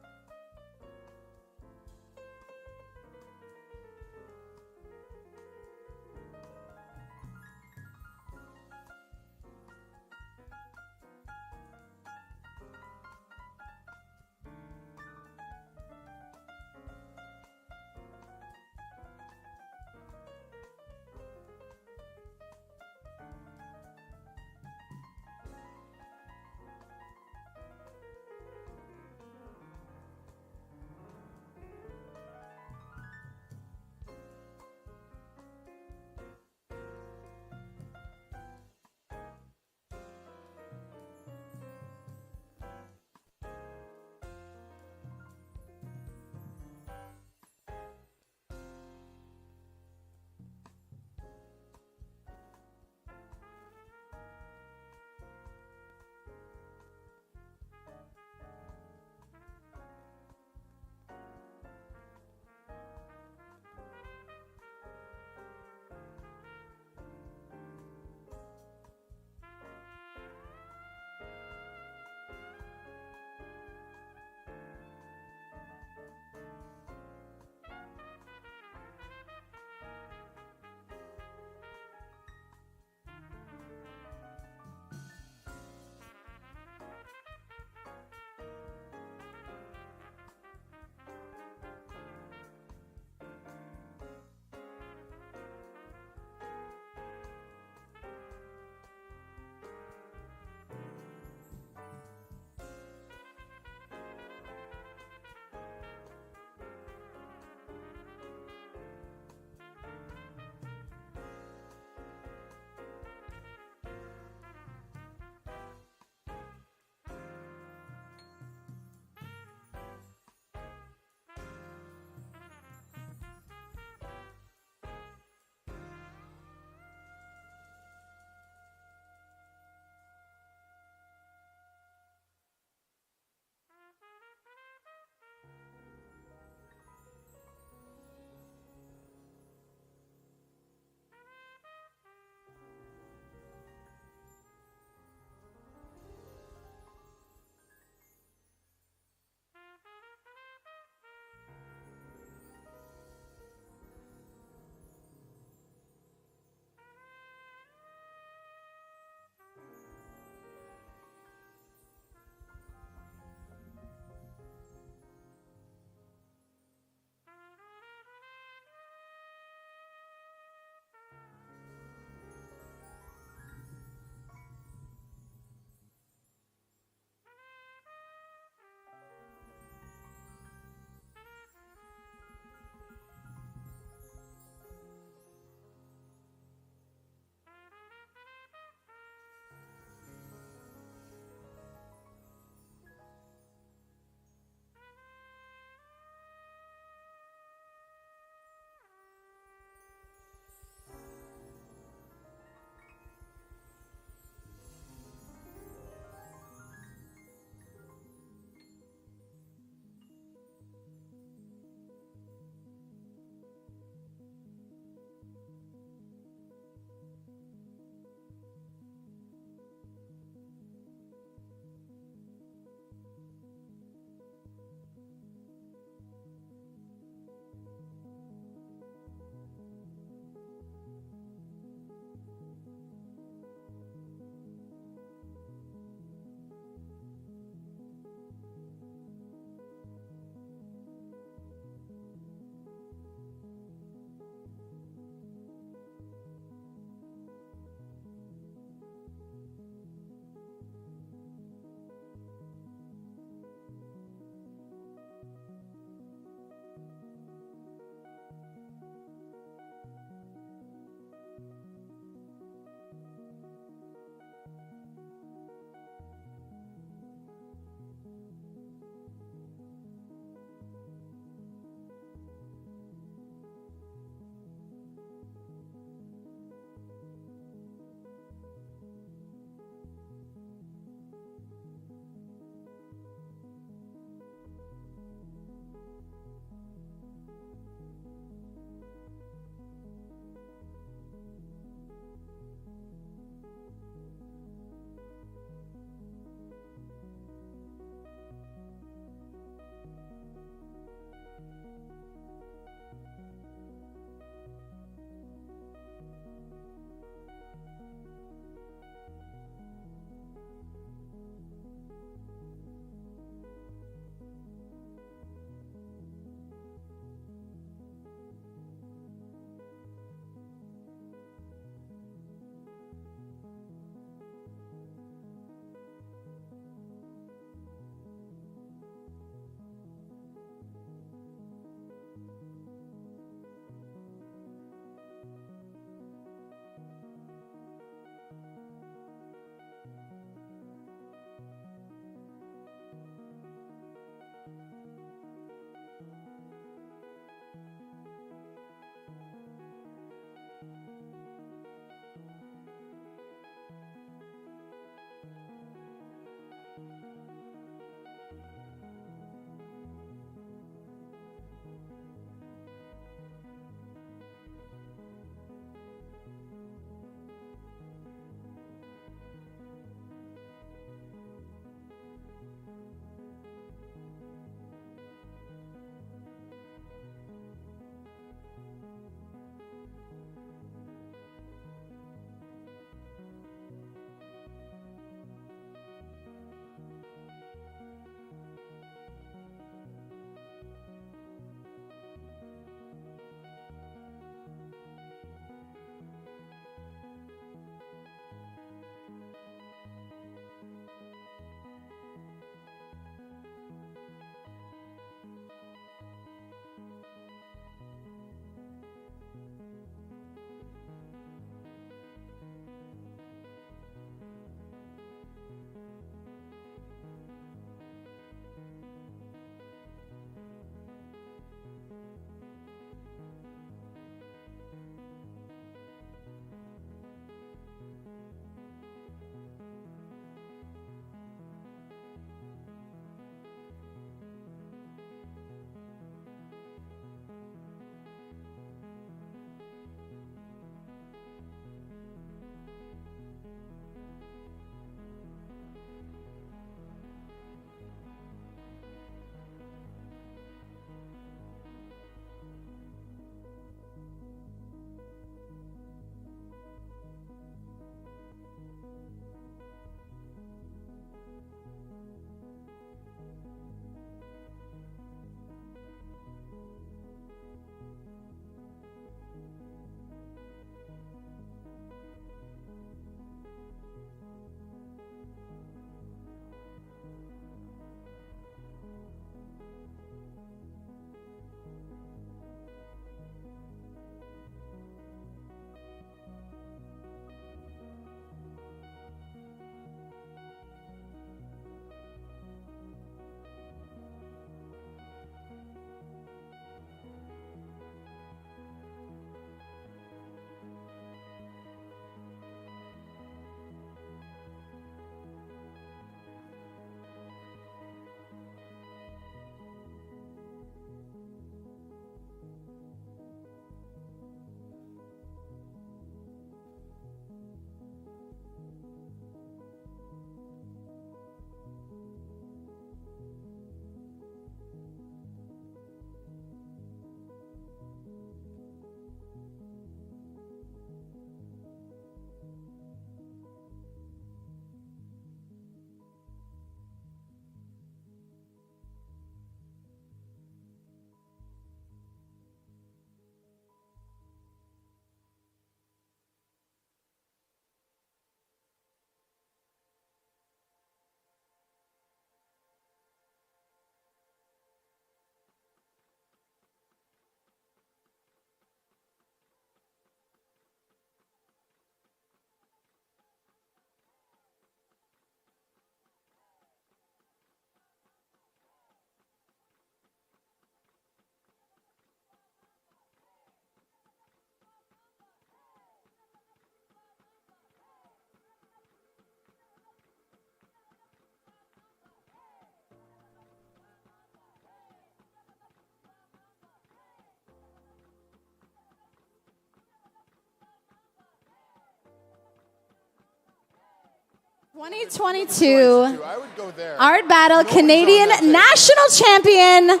S1: 2022
S6: I would go there.
S1: Art Battle
S6: No one's on
S1: Canadian
S6: that table.
S1: National Champion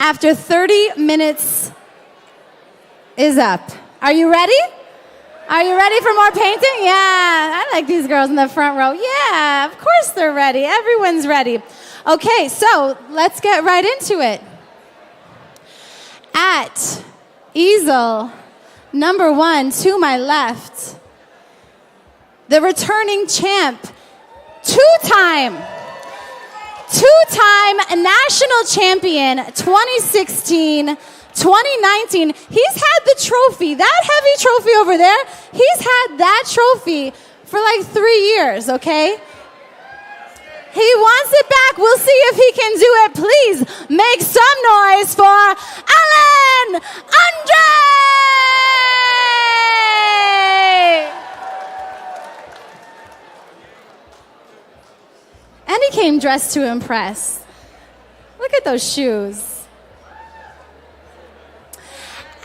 S1: after 30 minutes is up. Are you ready? Are you ready for more painting? Yeah, I like these girls in the front row. Yeah, of course they're ready. Everyone's ready. Okay, so let's get right into it. At easel number 1 to my left, the returning champ, two-time national champion, 2016, 2019. He's had the trophy, that heavy trophy over there. He's had that trophy for like 3 years, okay? He wants it back. We'll see if he can do it. Please make some noise for Allan André! And he came dressed to impress. Look at those shoes.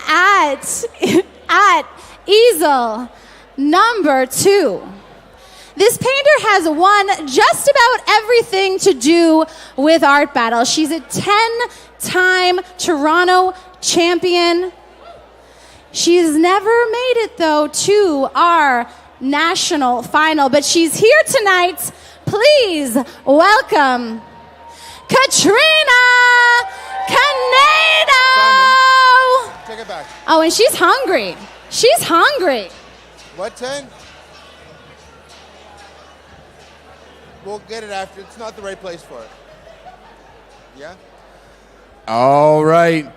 S1: At easel number 2, this painter has won just about everything to do with Art Battle. She's a 10-time Toronto champion. She's never made it, though, to our national final, but she's here tonight. Please welcome Katrina Canedo.
S6: Take it back.
S1: Oh, and she's hungry. She's hungry.
S6: What 10? We'll get it after. It's not the right place for it. Yeah? All right.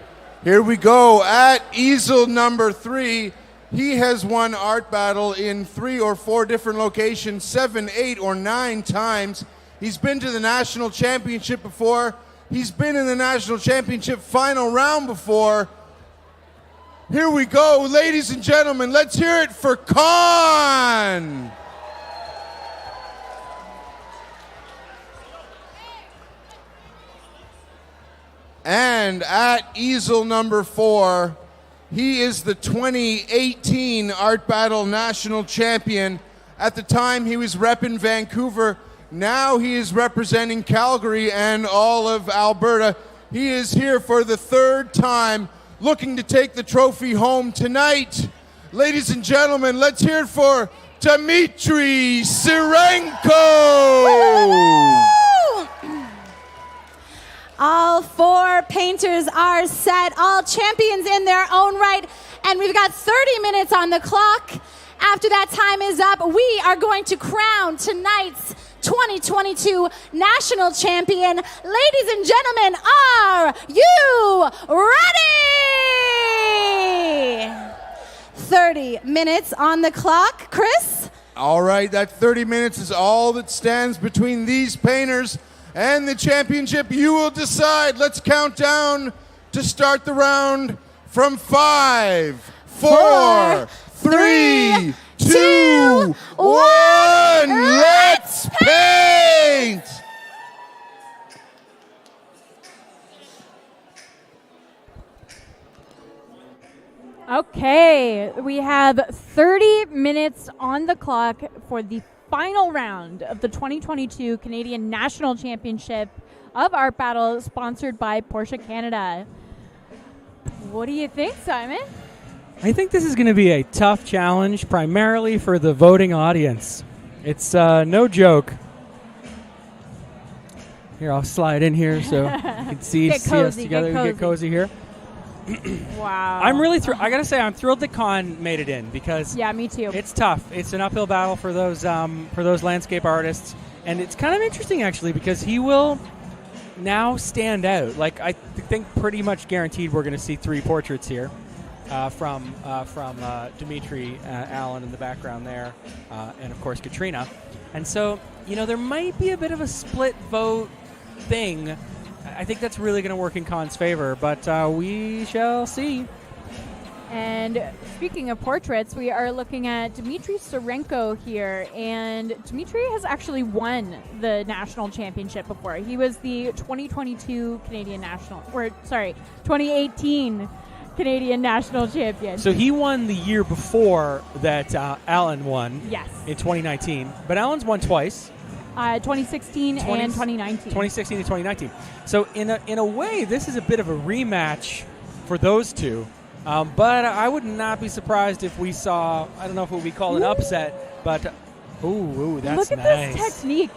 S6: Here we go. At easel number 3, he has won Art Battle in 3 or 4 different locations, 7, 8, or 9 times. He's been to the national championship before. He's been in the national championship final round before. Here we go, ladies and gentlemen. Let's hear it for Khan. And at easel number 4, he is the 2018 Art Battle National Champion. At the time, he was repping Vancouver. Now he is representing Calgary and all of Alberta. He is here for the 3rd time, looking to take the trophy home tonight. Ladies and gentlemen, let's hear it for Dimitri Sirenko.
S1: All 4 painters are set, all champions in their own right, and we've got 30 minutes on the clock. After that time is up, we are going to crown tonight's 2022 national champion. Ladies and gentlemen, are you ready? 30 minutes on the clock. Chris?
S6: All right, that 30 minutes is all that stands between these painters and the championship. You will decide. Let's count down to start the round from 5, 4, 3, 2, 1. Let's paint!
S3: Okay, we have 30 minutes on the clock for the final round of the 2022 Canadian National Championship of Art Battle, sponsored by Porsche Canada. What do you think, Simon?
S2: I think this is going to be a tough challenge, primarily for the voting audience. It's no joke. Here, I'll slide in here so you can see us together. Get cozy here.
S3: Wow.
S2: I'm really I gotta say, I'm thrilled that Khan made it in because
S3: yeah, me too.
S2: It's tough. It's an uphill battle for those landscape artists, and it's kind of interesting actually because he will now stand out. Like I think pretty much guaranteed we're going to see 3 portraits here from Dimitri, Allan in the background there, and of course Katrina. And so there might be a bit of a split vote thing. I think that's really going to work in Khan's favor, but we shall see.
S3: And speaking of portraits, we are looking at Dimitri Sirenko here, and Dimitri has actually won the national championship before. He was the 2018 Canadian national champion.
S2: So he won the year before that Allan won.
S3: Yes.
S2: In 2019, but Allan's won twice.
S3: 2016 and 2019.
S2: 2016 and 2019. So in a way, this is a bit of a rematch for those two. But I would not be surprised if we saw, I don't know if it would be called an upset, but ooh, that's nice.
S3: Look at this technique.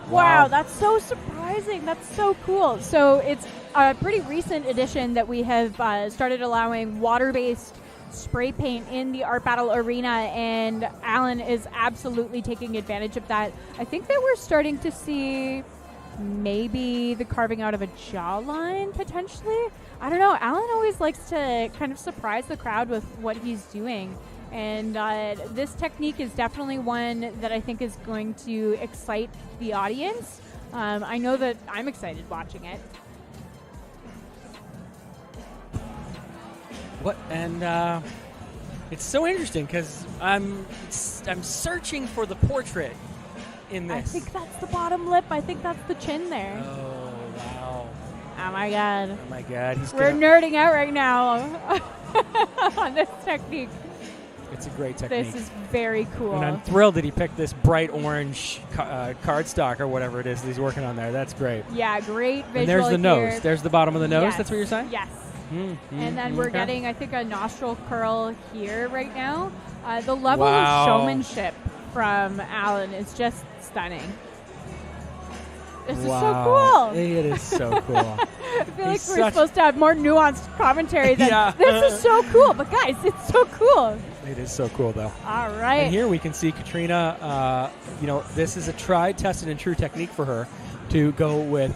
S3: Wow, that's so surprising. That's so cool. So it's a pretty recent addition that we have started allowing water-based spray paint in the art battle arena, and Allan is absolutely taking advantage of that. I think that we're starting to see maybe the carving out of a jawline, potentially. I don't know. Allan always likes to kind of surprise the crowd with what he's doing. And this technique is definitely one that I think is going to excite the audience. I know that I'm excited watching it.
S2: It's so interesting because I'm searching for the portrait in this.
S3: I think that's the bottom lip. I think that's the chin there.
S2: Oh, wow.
S3: Oh my god.
S2: Oh my god.
S3: We're nerding out right now on this technique.
S2: It's a great technique.
S3: This is very cool.
S2: And I'm thrilled that he picked this bright orange cardstock or whatever it is that he's working on there. That's great.
S3: Yeah, great visual.
S2: And there's the
S3: here.
S2: nose. There's the bottom of the nose.
S3: Yes.
S2: That's what you're saying?
S3: Yes. And then we're getting, I think, a nostril curl here right now. The level of showmanship from Allan is just stunning. This is so cool.
S2: It is so cool.
S3: I feel like we're supposed to have more nuanced commentary than this is so cool. But guys, it's so cool.
S2: It is so cool, though.
S3: All right.
S2: And here we can see Katrina, this is a tried, tested, and true technique for her to go with,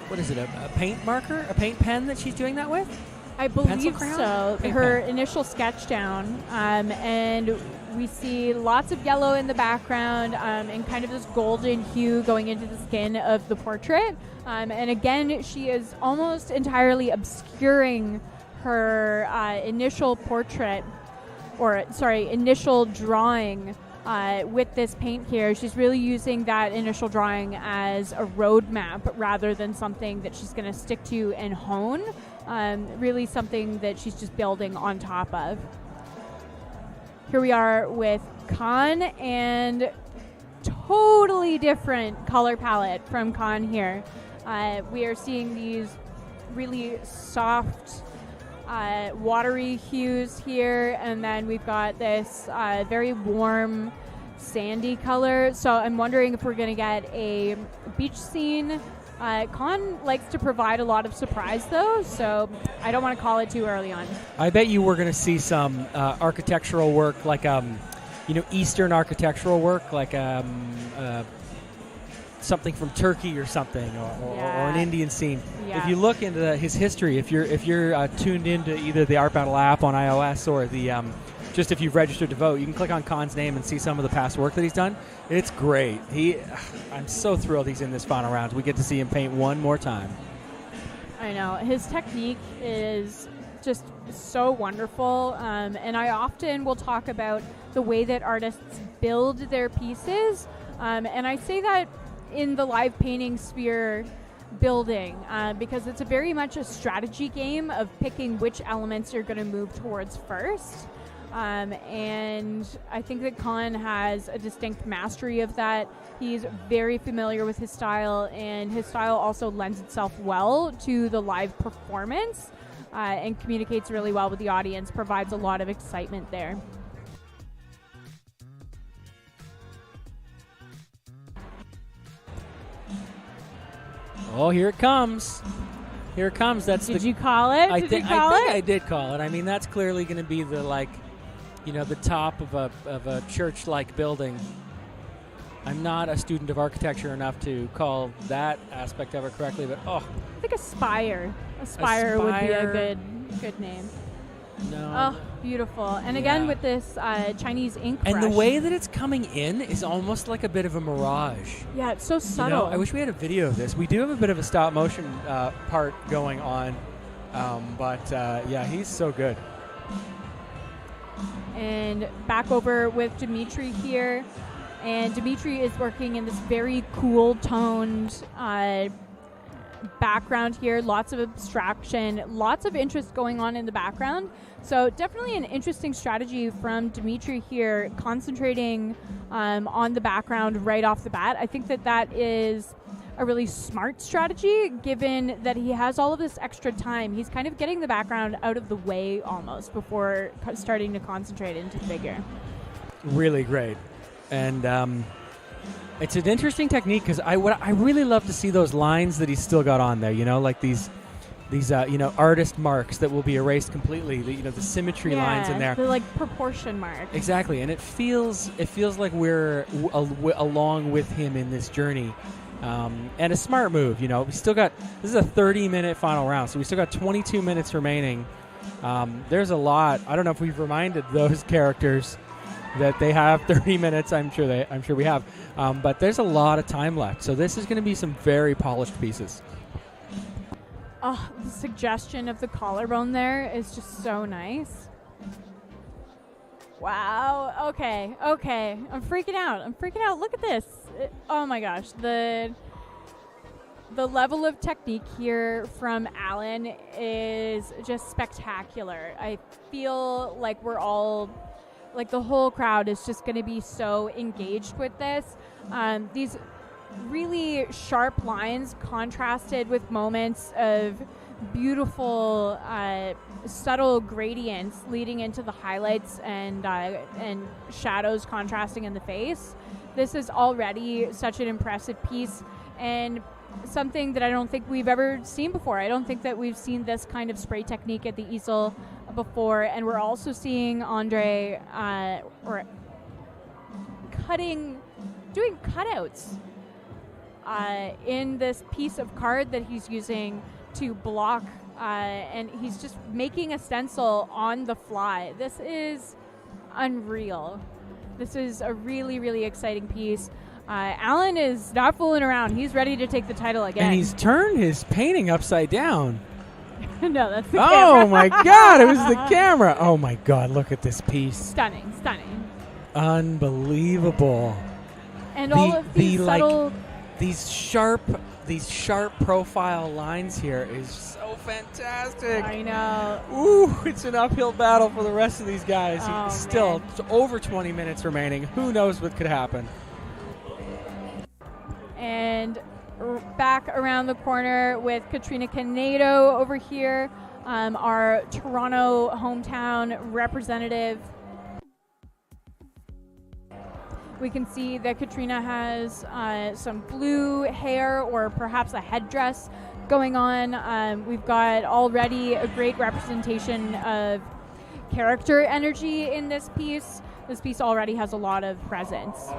S2: what is it, a paint marker, a paint pen that she's doing that with?
S3: I believe so. Her initial sketch down, and we see lots of yellow in the background and kind of this golden hue going into the skin of the portrait. And again, she is almost entirely obscuring her initial drawing with this paint here. She's really using that initial drawing as a roadmap rather than something that she's going to stick to and hone. Really something that she's just building on top of. Here we are with Khan, and totally different color palette from Khan here. We are seeing these really soft, watery hues here, and then we've got this very warm, sandy color. So I'm wondering if we're going to get a beach scene. Khan likes to provide a lot of surprise, though, so I don't want to call it too early on.
S2: I bet you we're going to see some architectural work, like Eastern architectural work, like something from Turkey or something, or an Indian scene. Yeah. If you look into his history, if you're tuned into either the Art Battle app on iOS or the just if you've registered to vote, you can click on Khan's name and see some of the past work that he's done. It's great. I'm so thrilled he's in this final round. We get to see him paint one more time.
S3: I know. His technique is just so wonderful, and I often will talk about the way that artists build their pieces, and I say that in the live painting sphere building, because it's very much a strategy game of picking which elements you're going to move towards first. And I think that Khan has a distinct mastery of that. He's very familiar with his style, and his style also lends itself well to the live performance and communicates really well with the audience, provides a lot of excitement there.
S2: Oh, here it comes. Here it comes.
S3: Did you call it?
S2: I think I did call it. I mean, that's clearly going to be the top of a church-like building. I'm not a student of architecture enough to call that aspect of it correctly, but
S3: I think a spire. A spire would be a good name.
S2: No.
S3: Oh, beautiful. And again with this Chinese ink brush.
S2: And the way that it's coming in is almost like a bit of a mirage.
S3: Yeah, it's so subtle.
S2: I wish we had a video of this. We do have a bit of a stop motion part going on, but he's so good.
S3: And back over with Dimitri here. And Dimitri is working in this very cool toned background here, lots of abstraction, lots of interest going on in the background. So definitely an interesting strategy from Dimitri here, concentrating on the background right off the bat. I think that is a really smart strategy, given that he has all of this extra time. He's kind of getting the background out of the way almost before starting to concentrate into the figure.
S2: Really great. And it's an interesting technique because I really love to see those lines that he's still got on there, like these artist marks that will be erased completely, the symmetry lines in there.
S3: The proportion marks.
S2: Exactly, and it feels like we're along with him in this journey. And a smart move, we still got, this is a 30-minute final round, so we still got 22 minutes remaining. There's a lot. I don't know if we've reminded those characters that they have 30 minutes. I'm sure we have. But there's a lot of time left. So this is going to be some very polished pieces.
S3: Oh, the suggestion of the collarbone there is just so nice. Wow. Okay. I'm freaking out. Look at this. Oh my gosh. The level of technique here from Allan is just spectacular. I feel like we're all, the whole crowd is just going to be so engaged with this. These really sharp lines contrasted with moments of beautiful, subtle gradients leading into the highlights and shadows contrasting in the face. This is already such an impressive piece and something that I don't think we've ever seen before. I don't think that we've seen this kind of spray technique at the easel before, and we're also seeing André doing cutouts in this piece of card that he's using to block, and he's just making a stencil on the fly. This is unreal. This is a really, really exciting piece. Allan is not fooling around. He's ready to take the title again.
S2: And he's turned his painting upside down.
S3: No, that's the camera.
S2: Oh, my God. It was the camera. Oh, my God. Look at this piece.
S3: Stunning.
S2: Unbelievable.
S3: And all of these subtle...
S2: These sharp profile lines here is so fantastic.
S3: I know.
S2: Ooh, it's an uphill battle for the rest of these guys.
S3: Oh,
S2: Still,
S3: man.
S2: It's over 20 minutes remaining. Who knows what could happen?
S3: And back around the corner with Katrina Canedo over here, our Toronto hometown representative. We can see that Katrina has some blue hair or perhaps a headdress going on. We've got already a great representation of character energy in this piece. This piece already has a lot of presence.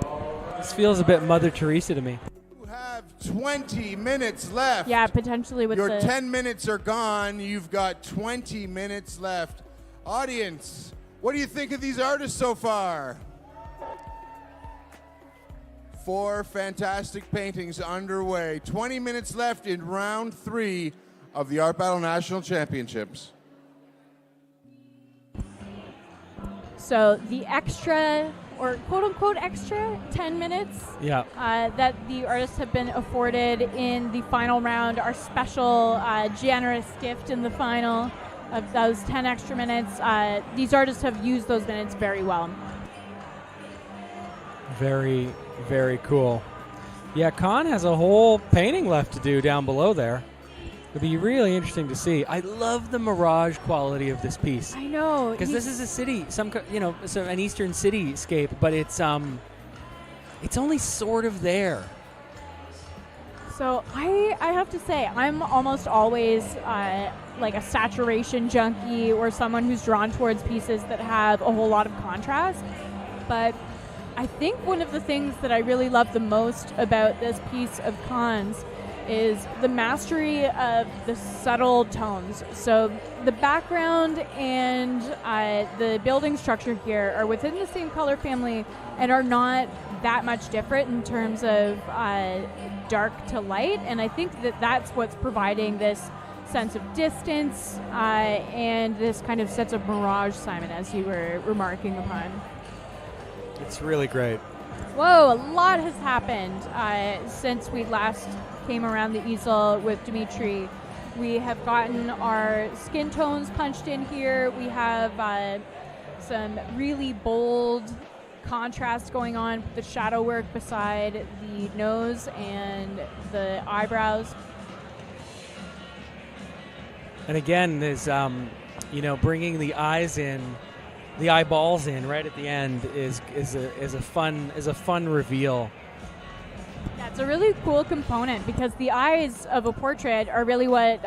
S2: This feels a bit Mother Teresa to me.
S6: You have 20 minutes left.
S3: Yeah, potentially with
S6: Your 10 minutes are gone. You've got 20 minutes left. Audience, what do you think of these artists so far? 4 fantastic paintings underway. 20 minutes left in round 3 of the Art Battle National Championships.
S3: So the extra, or quote-unquote extra, 10 minutes that the artists have been afforded in the final round, our special generous gift in the final of those 10 extra minutes. These artists have used those minutes very well.
S2: Very, very cool. Yeah, Khan has a whole painting left to do down below there. It'll be really interesting to see. I love the mirage quality of this piece.
S3: I know,
S2: because this is a city, an eastern cityscape, but it's only sort of there.
S3: So I have to say, I'm almost always like a saturation junkie or someone who's drawn towards pieces that have a whole lot of contrast, but I think one of the things that I really love the most about this piece of Khan's is the mastery of the subtle tones. So the background and the building structure here are within the same color family and are not that much different in terms of dark to light. And I think that that's what's providing this sense of distance and this kind of sense of mirage, Simon, as you were remarking upon.
S2: It's really great.
S3: Whoa, a lot has happened since we last came around the easel with Dimitri. We have gotten our skin tones punched in here. We have some really bold contrast going on with the shadow work beside the nose and the eyebrows.
S2: And again, there's bringing the eyes in, the eyeballs in right at the end is a fun reveal.
S3: Yeah, it's a really cool component because the eyes of a portrait are really what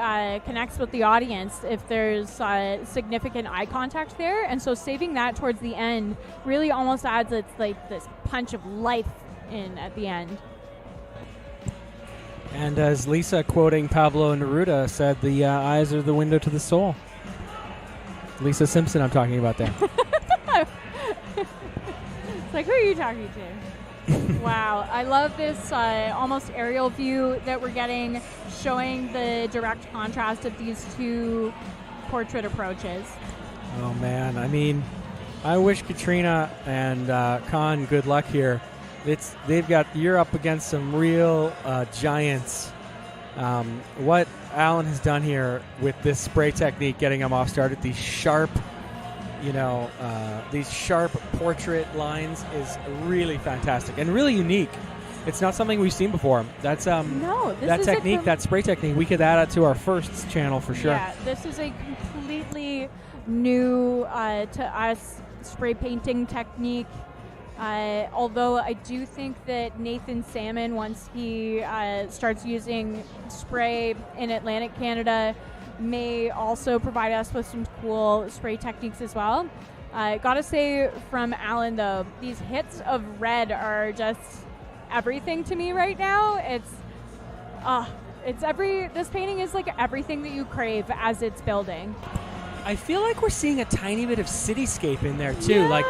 S3: connects with the audience if there's significant eye contact there. And so saving that towards the end really almost adds this punch of life in at the end.
S2: And as Lisa, quoting Pablo Neruda, said, the eyes are the window to the soul. Lisa Simpson I'm talking about there.
S3: It's like, who are you talking to? Wow, I love this almost aerial view that we're getting, showing the direct contrast of these two portrait approaches.
S2: Oh, man. I mean, I wish Katrina and Khan good luck here. You're up against some real giants. What Allan has done here with this spray technique, getting them off started, these sharp portrait lines is really fantastic and really unique. It's not something we've seen before. That's that technique, that spray technique, we could add it to our first channel for sure.
S3: Yeah, this is a completely new to us spray painting technique. Although I do think that Nathan Salmon, once he starts using spray in Atlantic Canada, may also provide us with some cool spray techniques as well. Gotta say from Allan though, these hits of red are just everything to me right now. This painting is like everything that you crave as it's building.
S2: I feel like we're seeing a tiny bit of cityscape in there too.
S3: Yes.
S2: Like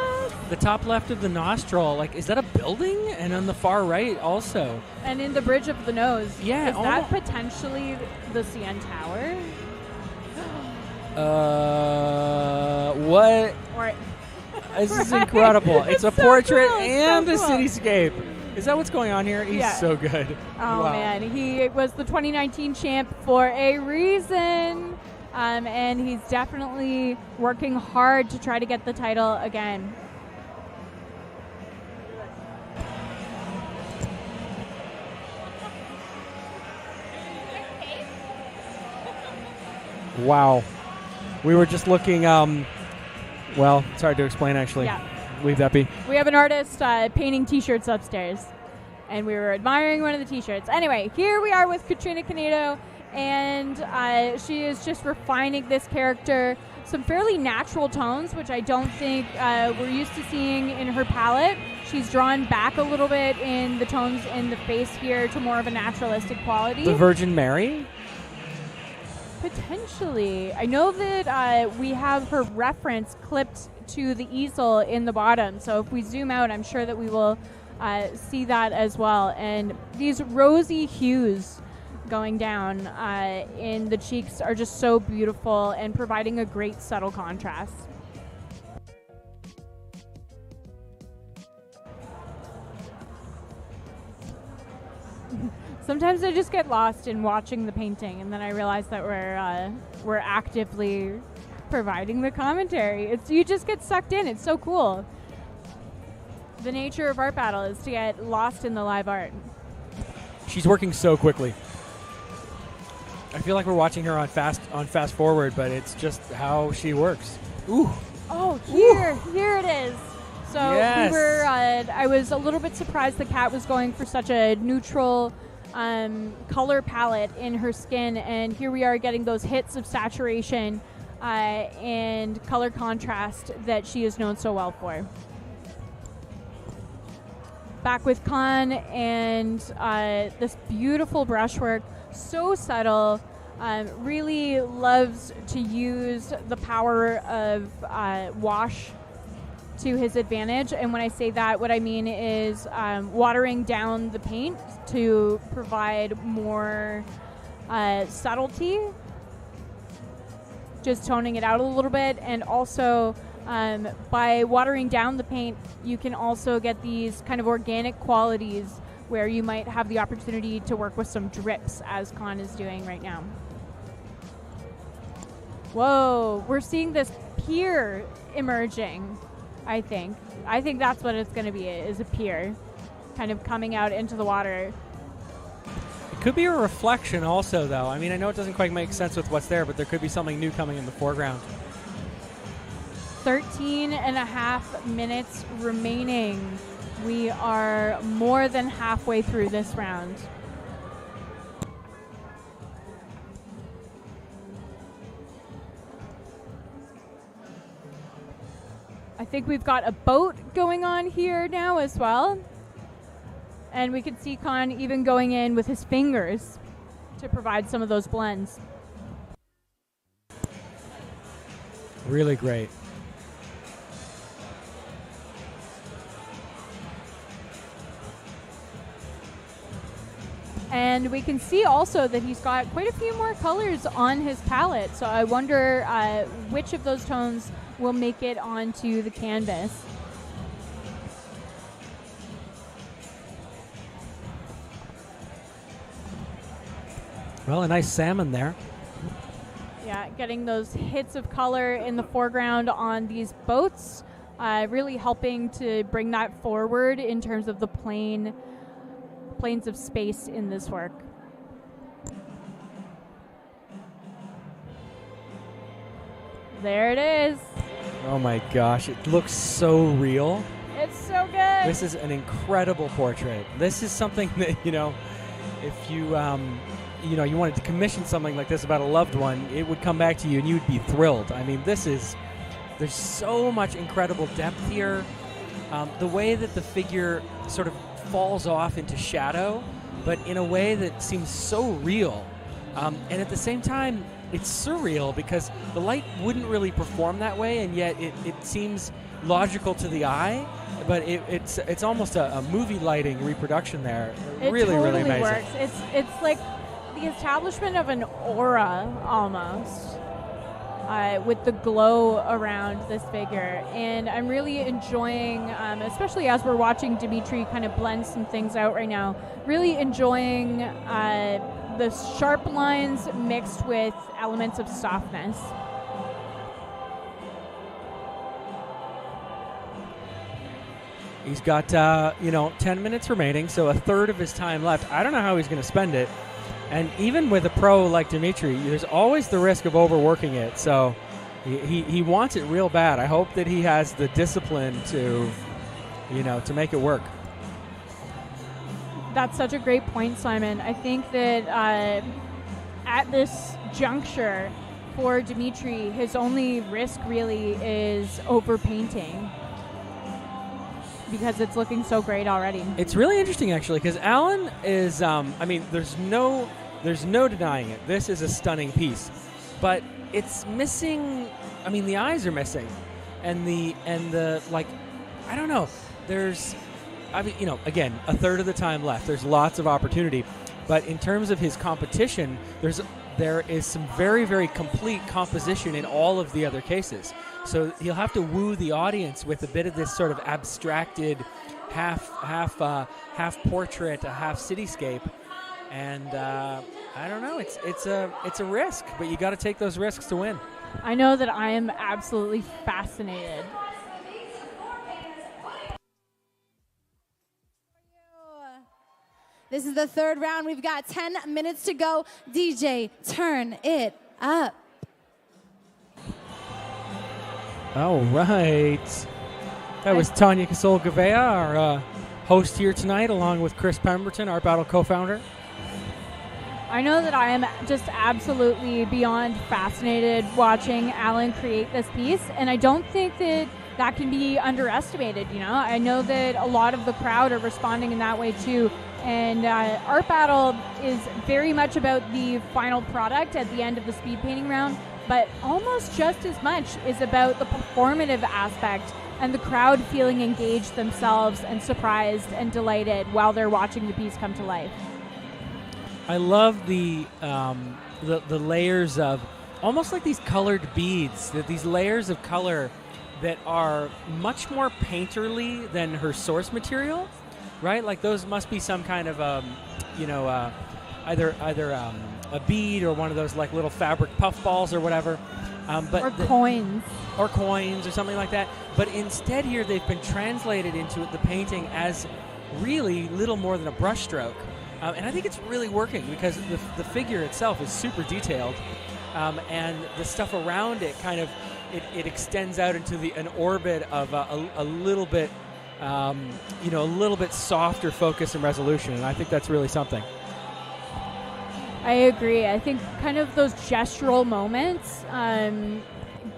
S2: the top left of the nostril, like, is that a building? And on the far right also.
S3: And in the bridge of the nose.
S2: Yeah.
S3: Is that potentially the CN Tower?
S2: What?
S3: Or
S2: This is incredible. It's a portrait
S3: cool.
S2: and
S3: so
S2: a
S3: cool.
S2: cityscape. Is that what's going on here? He's
S3: Yeah.
S2: so good.
S3: Oh,
S2: Wow.
S3: man. He was the 2019 champ for a reason. And he's definitely working hard to try to get the title again.
S2: Wow. We were just looking, well, it's hard to explain actually.
S3: Yeah.
S2: Leave that be.
S3: We have an artist painting T-shirts upstairs, and we were admiring one of the T-shirts. Anyway, here we are with Katrina Canedo, and she is just refining this character. Some fairly natural tones, which I don't think we're used to seeing in her palette. She's drawn back a little bit in the tones in the face here to more of a naturalistic quality.
S2: The Virgin Mary?
S3: Potentially. I know that we have her reference clipped to the easel in the bottom, so if we zoom out, I'm sure that we will see that as well. And these rosy hues going down in the cheeks are just so beautiful and providing a great subtle contrast. Sometimes I just get lost in watching the painting, and then I realize that we're actively providing the commentary. You just get sucked in. It's so cool. The nature of Art Battle is to get lost in the live art.
S2: She's working so quickly. I feel like we're watching her on fast forward, but it's just how she works. Ooh.
S3: Oh, here it is. So
S2: Yes.
S3: we were. I was a little bit surprised the cat was going for such a neutral color palette in her skin, and here we are getting those hits of saturation and color contrast that she is known so well for. Back with Khan and this beautiful brushwork, so subtle. Really loves to use the power of wash to his advantage. And when I say that, what I mean is watering down the paint to provide more subtlety, just toning it out a little bit. And also by watering down the paint, you can also get these kind of organic qualities where you might have the opportunity to work with some drips, as Con is doing right now. Whoa, we're seeing this pier emerging, I think. I think that's what it's going to be, is a pier kind of coming out into the water.
S2: It could be a reflection also, though. I mean, I know it doesn't quite make sense with what's there, but there could be something new coming in the foreground.
S3: 13 and a half minutes remaining. We are more than halfway through this round. I think we've got a boat going on here now as well. And we can see Con even going in with his fingers to provide some of those blends.
S2: Really great.
S3: And we can see also that he's got quite a few more colors on his palette. So I wonder which of those tones will make it onto the canvas.
S2: Well, a nice salmon there.
S3: Yeah, getting those hits of color in the foreground on these boats, really helping to bring that forward in terms of the planes of space in this work. There it is.
S2: Oh my gosh, it looks so real.
S3: It's so good.
S2: This is an incredible portrait. This is something that, if you, you wanted to commission something like this about a loved one, it would come back to you and you'd be thrilled. I mean, there's so much incredible depth here. The way that the figure sort of falls off into shadow, but in a way that seems so real. And at the same time, it's surreal because the light wouldn't really perform that way, and yet it seems logical to the eye, but it's almost a movie lighting reproduction there.
S3: It
S2: really,
S3: totally
S2: really amazing.
S3: works. It's like the establishment of an aura almost. With the glow around this figure. And I'm really enjoying, especially as we're watching Dimitri kind of blend some things out right now, really enjoying the sharp lines mixed with elements of softness.
S2: He's got, 10 minutes remaining, so a third of his time left. I don't know how he's going to spend it. And even with a pro like Dimitri, there's always the risk of overworking it. So he wants it real bad. I hope that he has the discipline to make it work.
S3: That's such a great point, Simon. I think that at this juncture for Dimitri, his only risk really is overpainting, because it's looking so great already.
S2: It's really interesting, actually, because Allan is, there's no denying it. This is a stunning piece. But it's missing, the eyes are missing. And the I don't know. There's, again, a third of the time left. There's lots of opportunity. But in terms of his competition, there is some very, very complete composition in all of the other cases. So he'll have to woo the audience with a bit of this sort of abstracted half portrait, a half cityscape, and I don't know. It's a risk, but you got to take those risks to win.
S3: I know that I am absolutely fascinated.
S1: This is the third round. We've got 10 minutes to go. DJ, turn it up.
S2: All right. That was Tanya Casol-Gavea, our host here tonight, along with Chris Pemberton, our Battle co-founder.
S3: I know that I am just absolutely beyond fascinated watching Allan create this piece, and I don't think that can be underestimated. I know that a lot of the crowd are responding in that way too. And Art Battle is very much about the final product at the end of the speed painting round, but almost just as much is about the performative aspect and the crowd feeling engaged themselves and surprised and delighted while they're watching the piece come to life.
S2: I love the layers of almost like these colored beads, these layers of color that are much more painterly than her source material. right? Like those must be some kind of, either a bead or one of those like little fabric puff balls or whatever.
S3: Or coins.
S2: Or coins or something like that. But instead here they've been translated into the painting as really little more than a brushstroke. And I think it's really working because the figure itself is super detailed. And the stuff around it kind of, it extends out into an orbit of a little bit, a little bit softer focus and resolution. And I think that's really something.
S3: I agree. I think kind of those gestural moments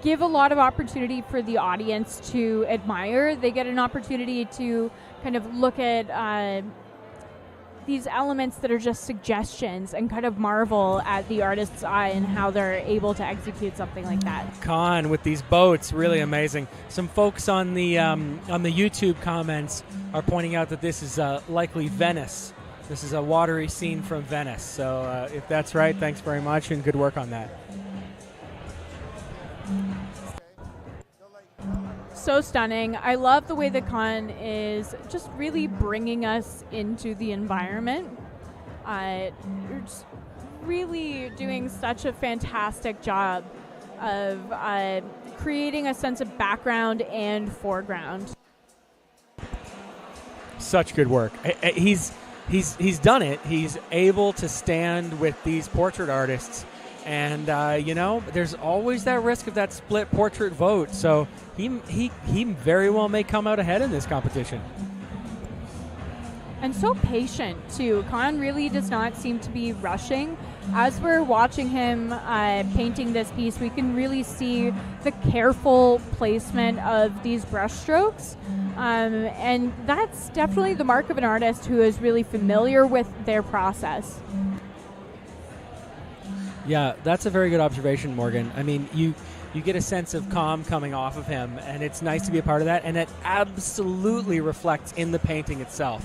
S3: give a lot of opportunity for the audience to admire. They get an opportunity to kind of look at these elements that are just suggestions and kind of marvel at the artist's eye and how they're able to execute something like that.
S2: Con with these boats, really amazing. Some folks on the YouTube comments are pointing out that this is likely Venice. This is a watery scene from Venice. So if that's right, thanks very much and good work on that.
S3: So stunning. I love the way the con is just really bringing us into the environment. You're just really doing such a fantastic job of creating a sense of background and foreground.
S2: Such good work. He's done it. He's able to stand with these portrait artists. And, there's always that risk of that split portrait vote. So he very well may come out ahead in this competition.
S3: And so patient, too. Con really does not seem to be rushing. As we're watching him painting this piece, we can really see the careful placement of these brushstrokes. And that's definitely the mark of an artist who is really familiar with their process.
S2: Yeah, that's a very good observation, Morgan. I mean, you get a sense of calm coming off of him, and it's nice to be a part of that, and it absolutely reflects in the painting itself.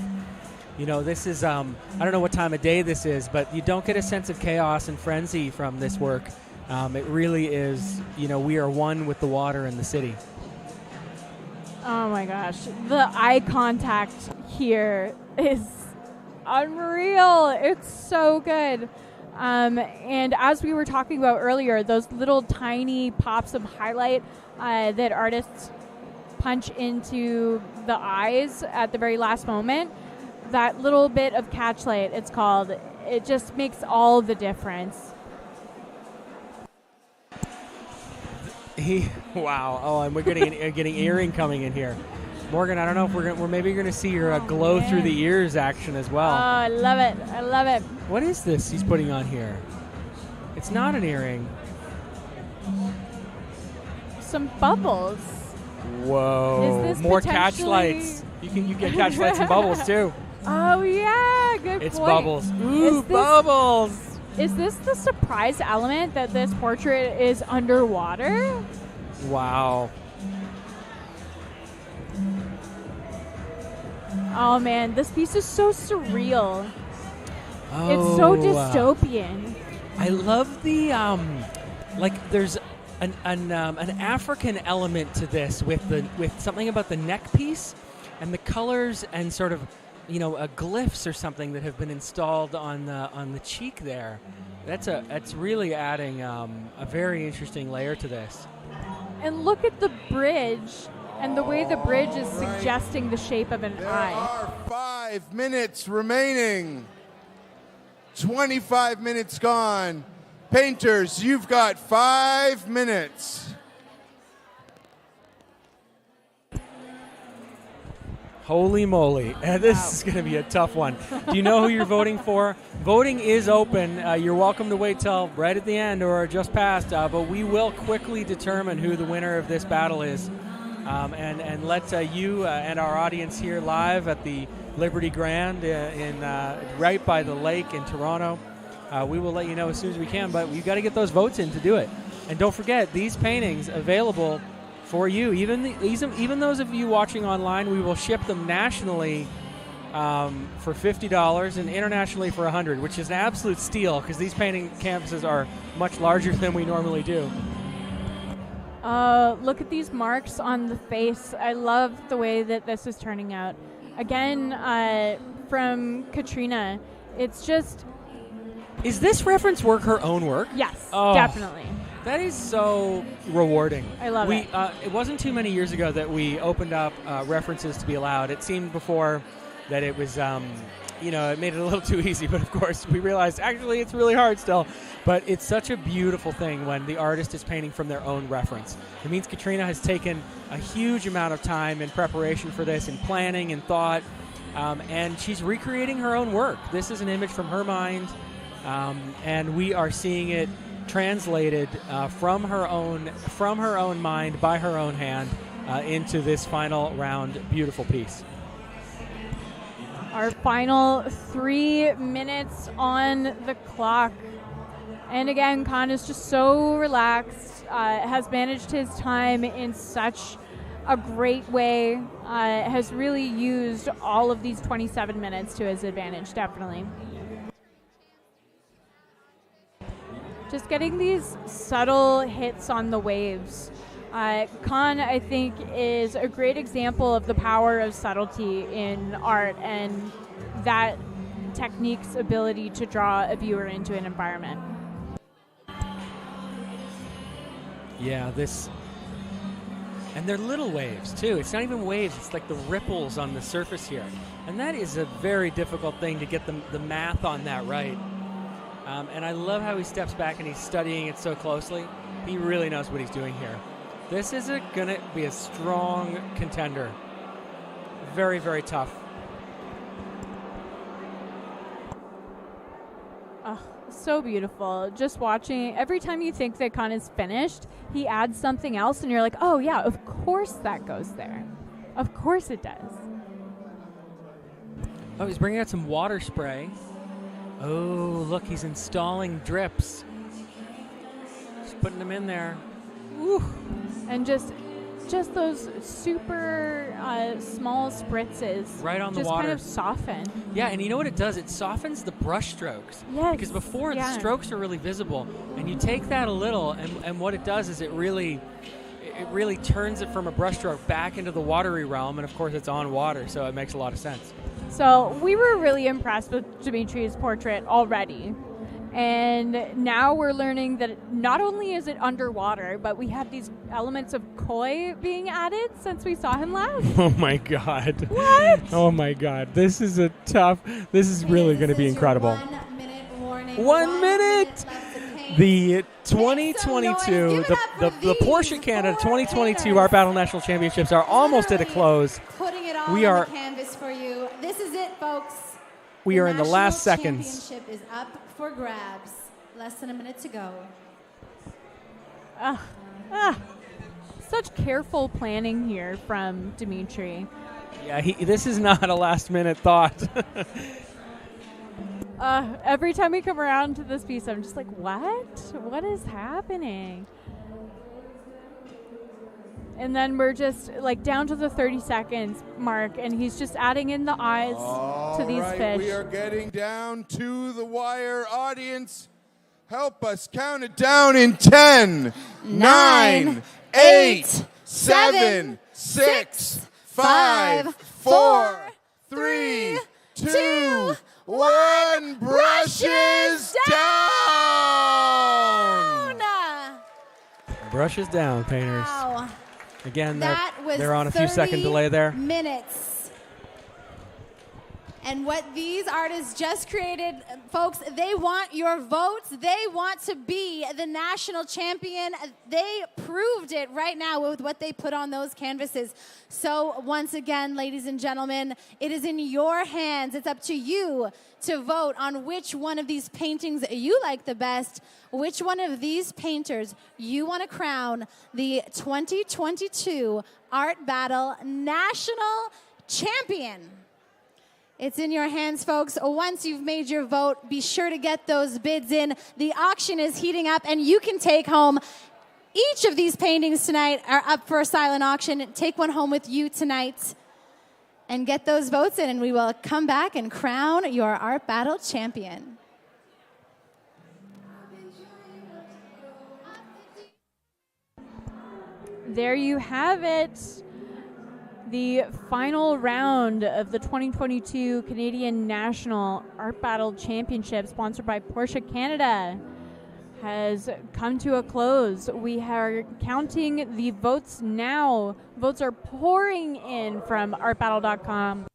S2: This is, I don't know what time of day this is, but you don't get a sense of chaos and frenzy from this work. It really is, we are one with the water and the city.
S3: Oh my gosh. The eye contact here is unreal. It's so good. And as we were talking about earlier, those little tiny pops of highlight that artists punch into the eyes at the very last moment, that little bit of catchlight, it's called, it just makes all the difference.
S2: Wow. Oh, and we're getting earring coming in here. Morgan, I don't know if we're maybe going to see your glow through the ears action as well.
S3: Oh, I love it. I love it.
S2: What is this he's putting on here? It's not an earring.
S3: Some bubbles.
S2: Whoa.
S3: Is this
S2: more
S3: potentially...
S2: catchlights. You get catchlights and bubbles too.
S3: Oh yeah, good
S2: it's
S3: point.
S2: Bubbles. Ooh, bubbles.
S3: Is this the surprise element that this portrait is underwater?
S2: Wow.
S3: Oh man, this piece is so surreal.
S2: Oh,
S3: it's so dystopian.
S2: I love the there's an African element to this with something about the neck piece and the colors and sort of glyphs or something that have been installed on the cheek there. That's really adding a very interesting layer to this.
S3: And look at the bridge. And the way the bridge is suggesting the shape of an eye.
S6: There are 5 minutes remaining. 25 minutes gone. Painters, you've got 5 minutes.
S2: Holy moly. This is going to be a tough one. Do you know who you're voting for? Voting is open. You're welcome to wait till right at the end or just past, but we will quickly determine who the winner of this battle is. And let you and our audience here live at the Liberty Grand in right by the lake in Toronto. We will let you know as soon as we can, but you've got to get those votes in to do it. And don't forget, these paintings available for you. Even those of you watching online, we will ship them nationally for $50 and internationally for $100, which is an absolute steal because these painting canvases are much larger than we normally do.
S3: Look at these marks on the face. I love the way that this is turning out. Again, from Katrina, it's just...
S2: Is this reference work her own work?
S3: Yes,
S2: Oh.
S3: definitely.
S2: That is so rewarding.
S3: I love it.
S2: It wasn't too many years ago that we opened up references to be allowed. It seemed before that it was, it made it a little too easy. But, of course, we realized, actually, it's really hard still. But it's such a beautiful thing when the artist is painting from their own reference. It means Katrina has taken a huge amount of time in preparation for this, in planning and thought, and she's recreating her own work. This is an image from her mind, and we are seeing it translated from her own mind by her own hand into this final round beautiful piece.
S3: Our final 3 minutes on the clock. And again, Khan is just so relaxed, has managed his time in such a great way, has really used all of these 27 minutes to his advantage, definitely. Just getting these subtle hits on the waves. Khan, I think, is a great example of the power of subtlety in art and that technique's ability to draw a viewer into an environment.
S2: Yeah, and they're little waves, too. It's not even waves. It's like the ripples on the surface here. And that is a very difficult thing to get the math on that right. And I love how he steps back and he's studying it so closely. He really knows what he's doing here. This is going to be a strong contender. Very, very tough.
S3: Oh, so beautiful. Just watching, every time you think that Khan is finished, he adds something else and you're like, oh yeah, of course that goes there. Of course it does.
S2: Oh, he's bringing out some water spray. Oh, look, he's installing drips. Just putting them in there. Woo.
S3: And just those super small spritzes.
S2: Right on the
S3: just
S2: water.
S3: kind of soften.
S2: Yeah, and you know what it does? It softens the brush strokes.
S3: Yes.
S2: Because before the strokes are really visible. And you take that a little, and what it does is it really turns it from a brush stroke back into the watery realm. And, of course, it's on water, so it makes a lot of sense.
S3: So we were really impressed with Dimitri's portrait already. And now we're learning that not only is it underwater, but we have these elements of koi being added since we saw him last.
S2: Oh, my God.
S3: What?
S2: Oh, my God. This is really going to be incredible.
S1: 1 minute warning.
S2: 1 minute! The 2022, the Porsche Canada 2022 Art Battle National Championships are almost at a close.
S1: Putting it all
S2: We
S1: on
S2: are
S1: the canvas for you. This is it, folks.
S2: We are in the last seconds.
S1: The championship is up for grabs. Less than a minute to go.
S3: Such careful planning here from Dimitri.
S2: Yeah, this is not a last-minute thought.
S3: Every time we come around to this piece, I'm just like, what? What is happening? And then we're just like down to the 30 seconds mark, and he's just adding in the eyes to these fish.
S6: We are getting down to the wire. Audience, help us count it down in 10, 9, 8, 7, 6, 5, 4, 3, 2, 1. Brushes down!
S2: Brushes down, painters.
S1: Wow.
S2: Again,
S1: That was
S2: they're on a few second delay there.
S1: Minutes. And what these artists just created, folks, they want your votes. They want to be the national champion. They proved it right now with what they put on those canvases. So once again, ladies and gentlemen, it is in your hands. It's up to you to vote on which one of these paintings you like the best, which one of these painters you want to crown the 2022 Art Battle National Champion. It's in your hands, folks. Once you've made your vote, be sure to get those bids in. The auction is heating up, and you can take home each of these paintings tonight are up for a silent auction. Take one home with you tonight and get those votes in, and we will come back and crown your Art Battle champion.
S3: There you have it. The final round of the 2022 Canadian National Art Battle Championship, sponsored by Porsche Canada, has come to a close. We are counting the votes now. Votes are pouring in from artbattle.com.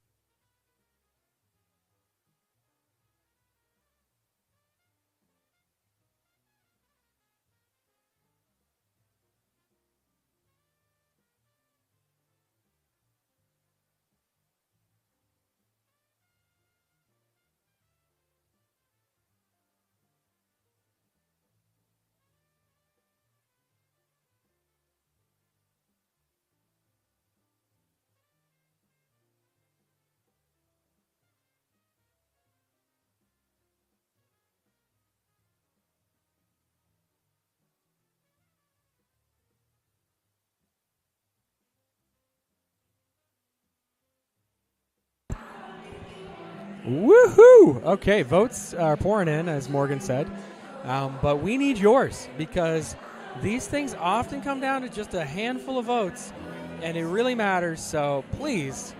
S2: Woohoo! Okay, votes are pouring in, as Morgan said. But we need yours, because these things often come down to just a handful of votes, and it really matters. So please,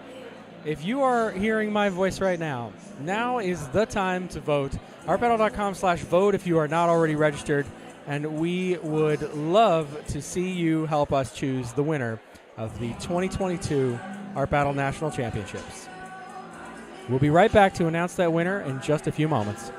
S2: if you are hearing my voice right now, now is the time to vote. artbattle.com/vote if you are not already registered, and we would love to see you help us choose the winner of the 2022 Art Battle National Championships. We'll be right back to announce that winner in just a few moments.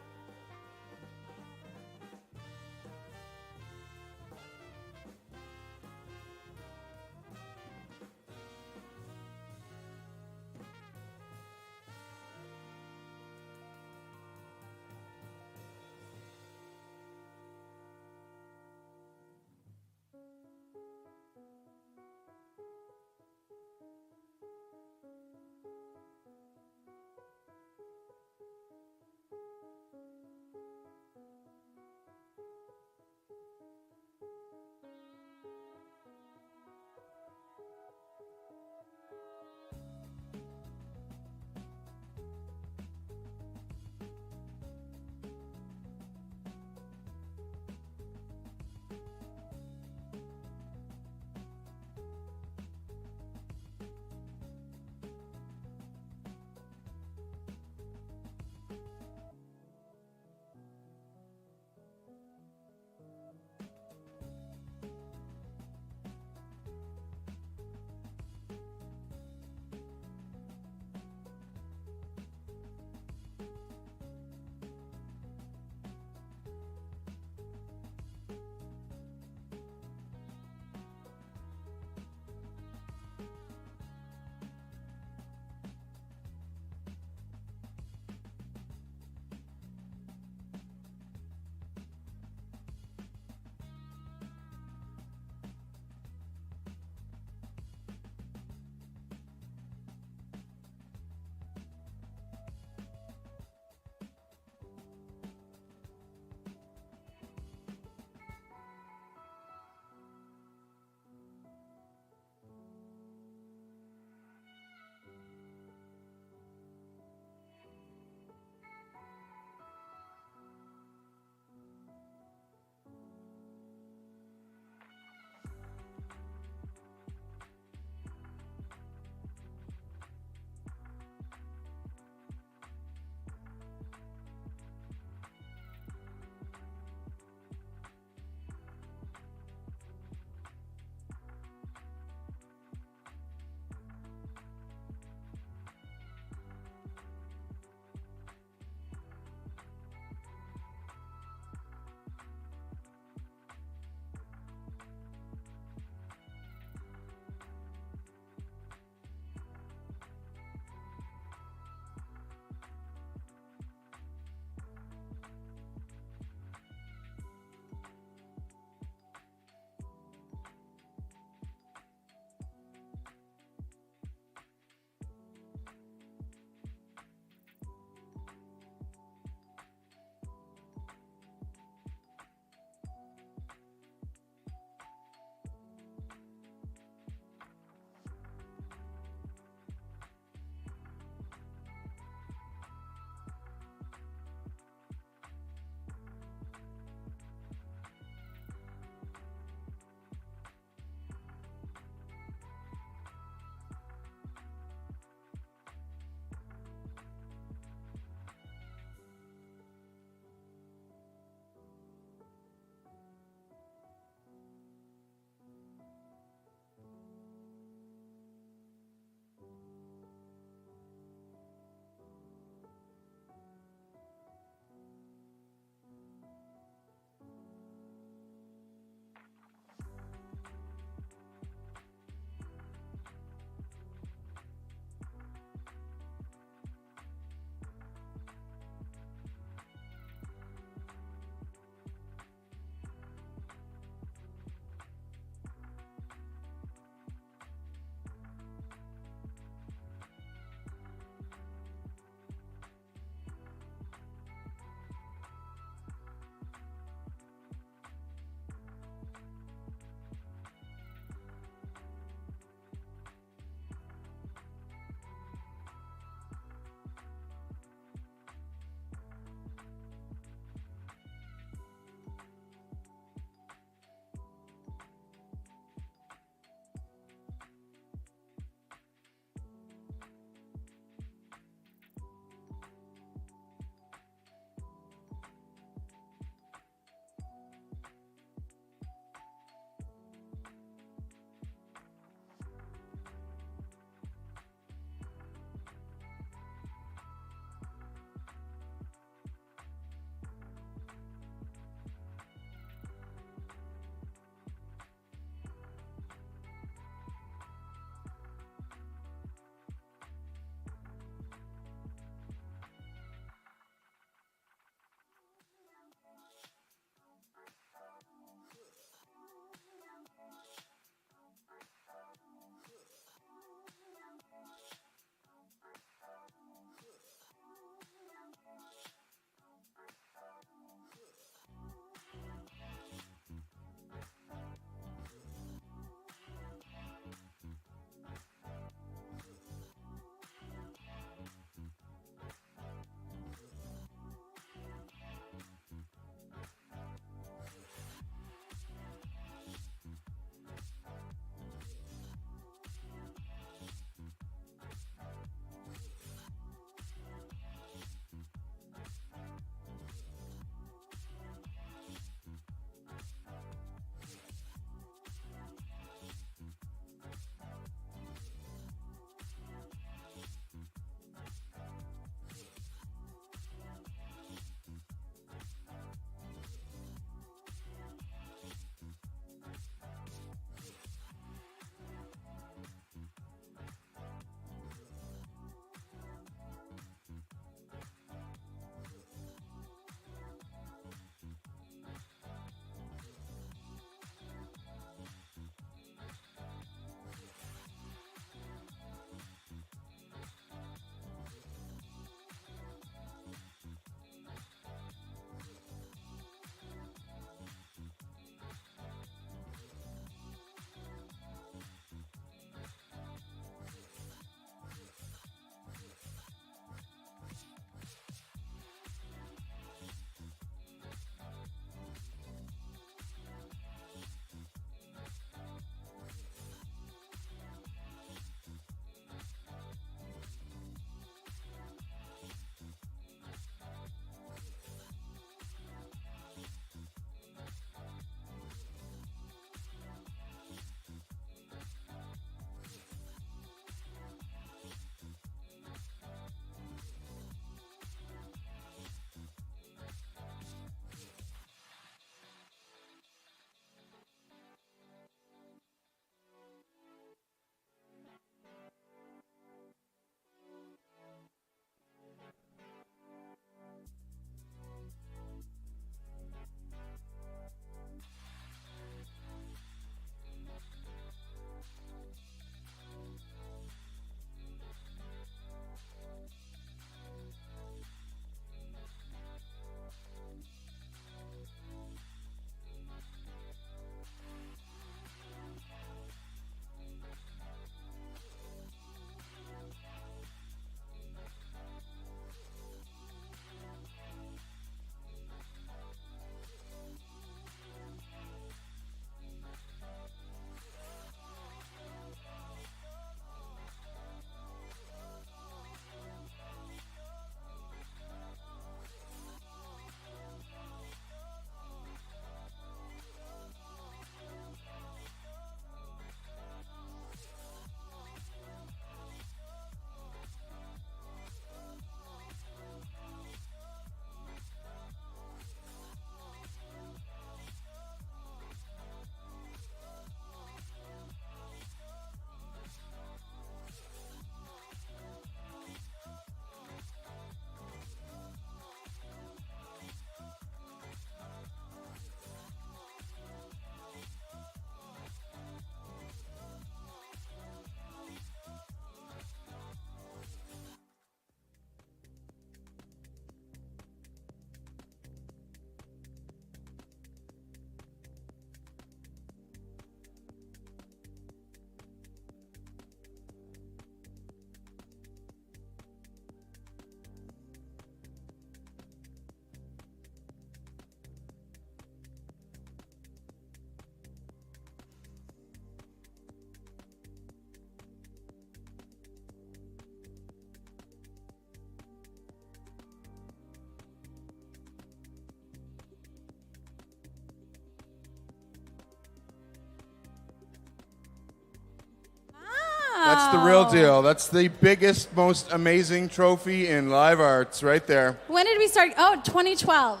S6: That's the real deal. That's the biggest, most amazing trophy in live arts right there.
S1: When did we start? Oh, 2012.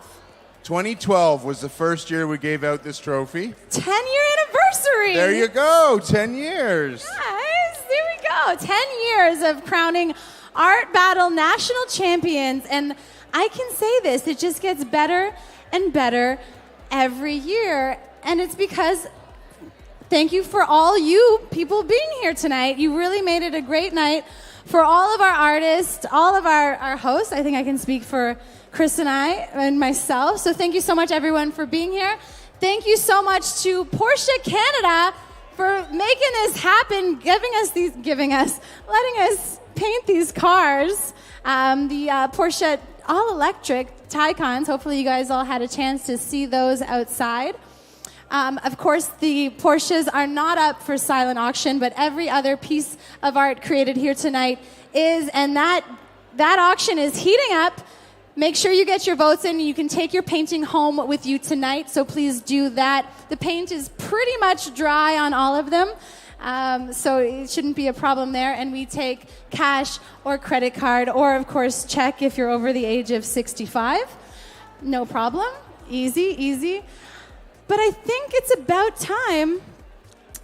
S6: 2012 was the first year we gave out this trophy.
S1: 10-year anniversary.
S6: There you go, 10 years.
S1: Yes, there we go. 10 years of crowning Art Battle national champions. And I can say this, it just gets better and better every year. And it's because thank you for all you people being here tonight. You really made it a great night for all of our artists, all of our hosts. I think I can speak for Chris and I and myself. So thank you so much, everyone, for being here. Thank you so much to Porsche Canada for making this happen, letting us paint these cars. The Porsche all-electric Taycans. Hopefully you guys all had a chance to see those outside. Of course, the Porsches are not up for silent auction, but every other piece of art created here tonight is, and that auction is heating up. Make sure you get your votes in. You can take your painting home with you tonight, so please do that. The paint is pretty much dry on all of them, so it shouldn't be a problem there. And we take cash or credit card or, of course, check if you're over the age of 65. No problem. Easy. But I think it's about time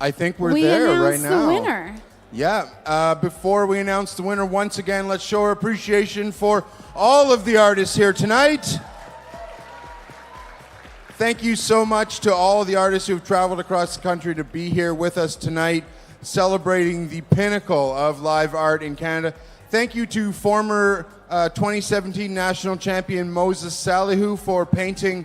S6: I think we're there right now.
S1: The winner.
S6: Yeah. Before we announce the winner, once again, let's show our appreciation for all of the artists here tonight. Thank you so much to all of the artists who have traveled across the country to be here with us tonight, celebrating the pinnacle of live art in Canada. Thank you to former 2017 national champion Moses Salihu for painting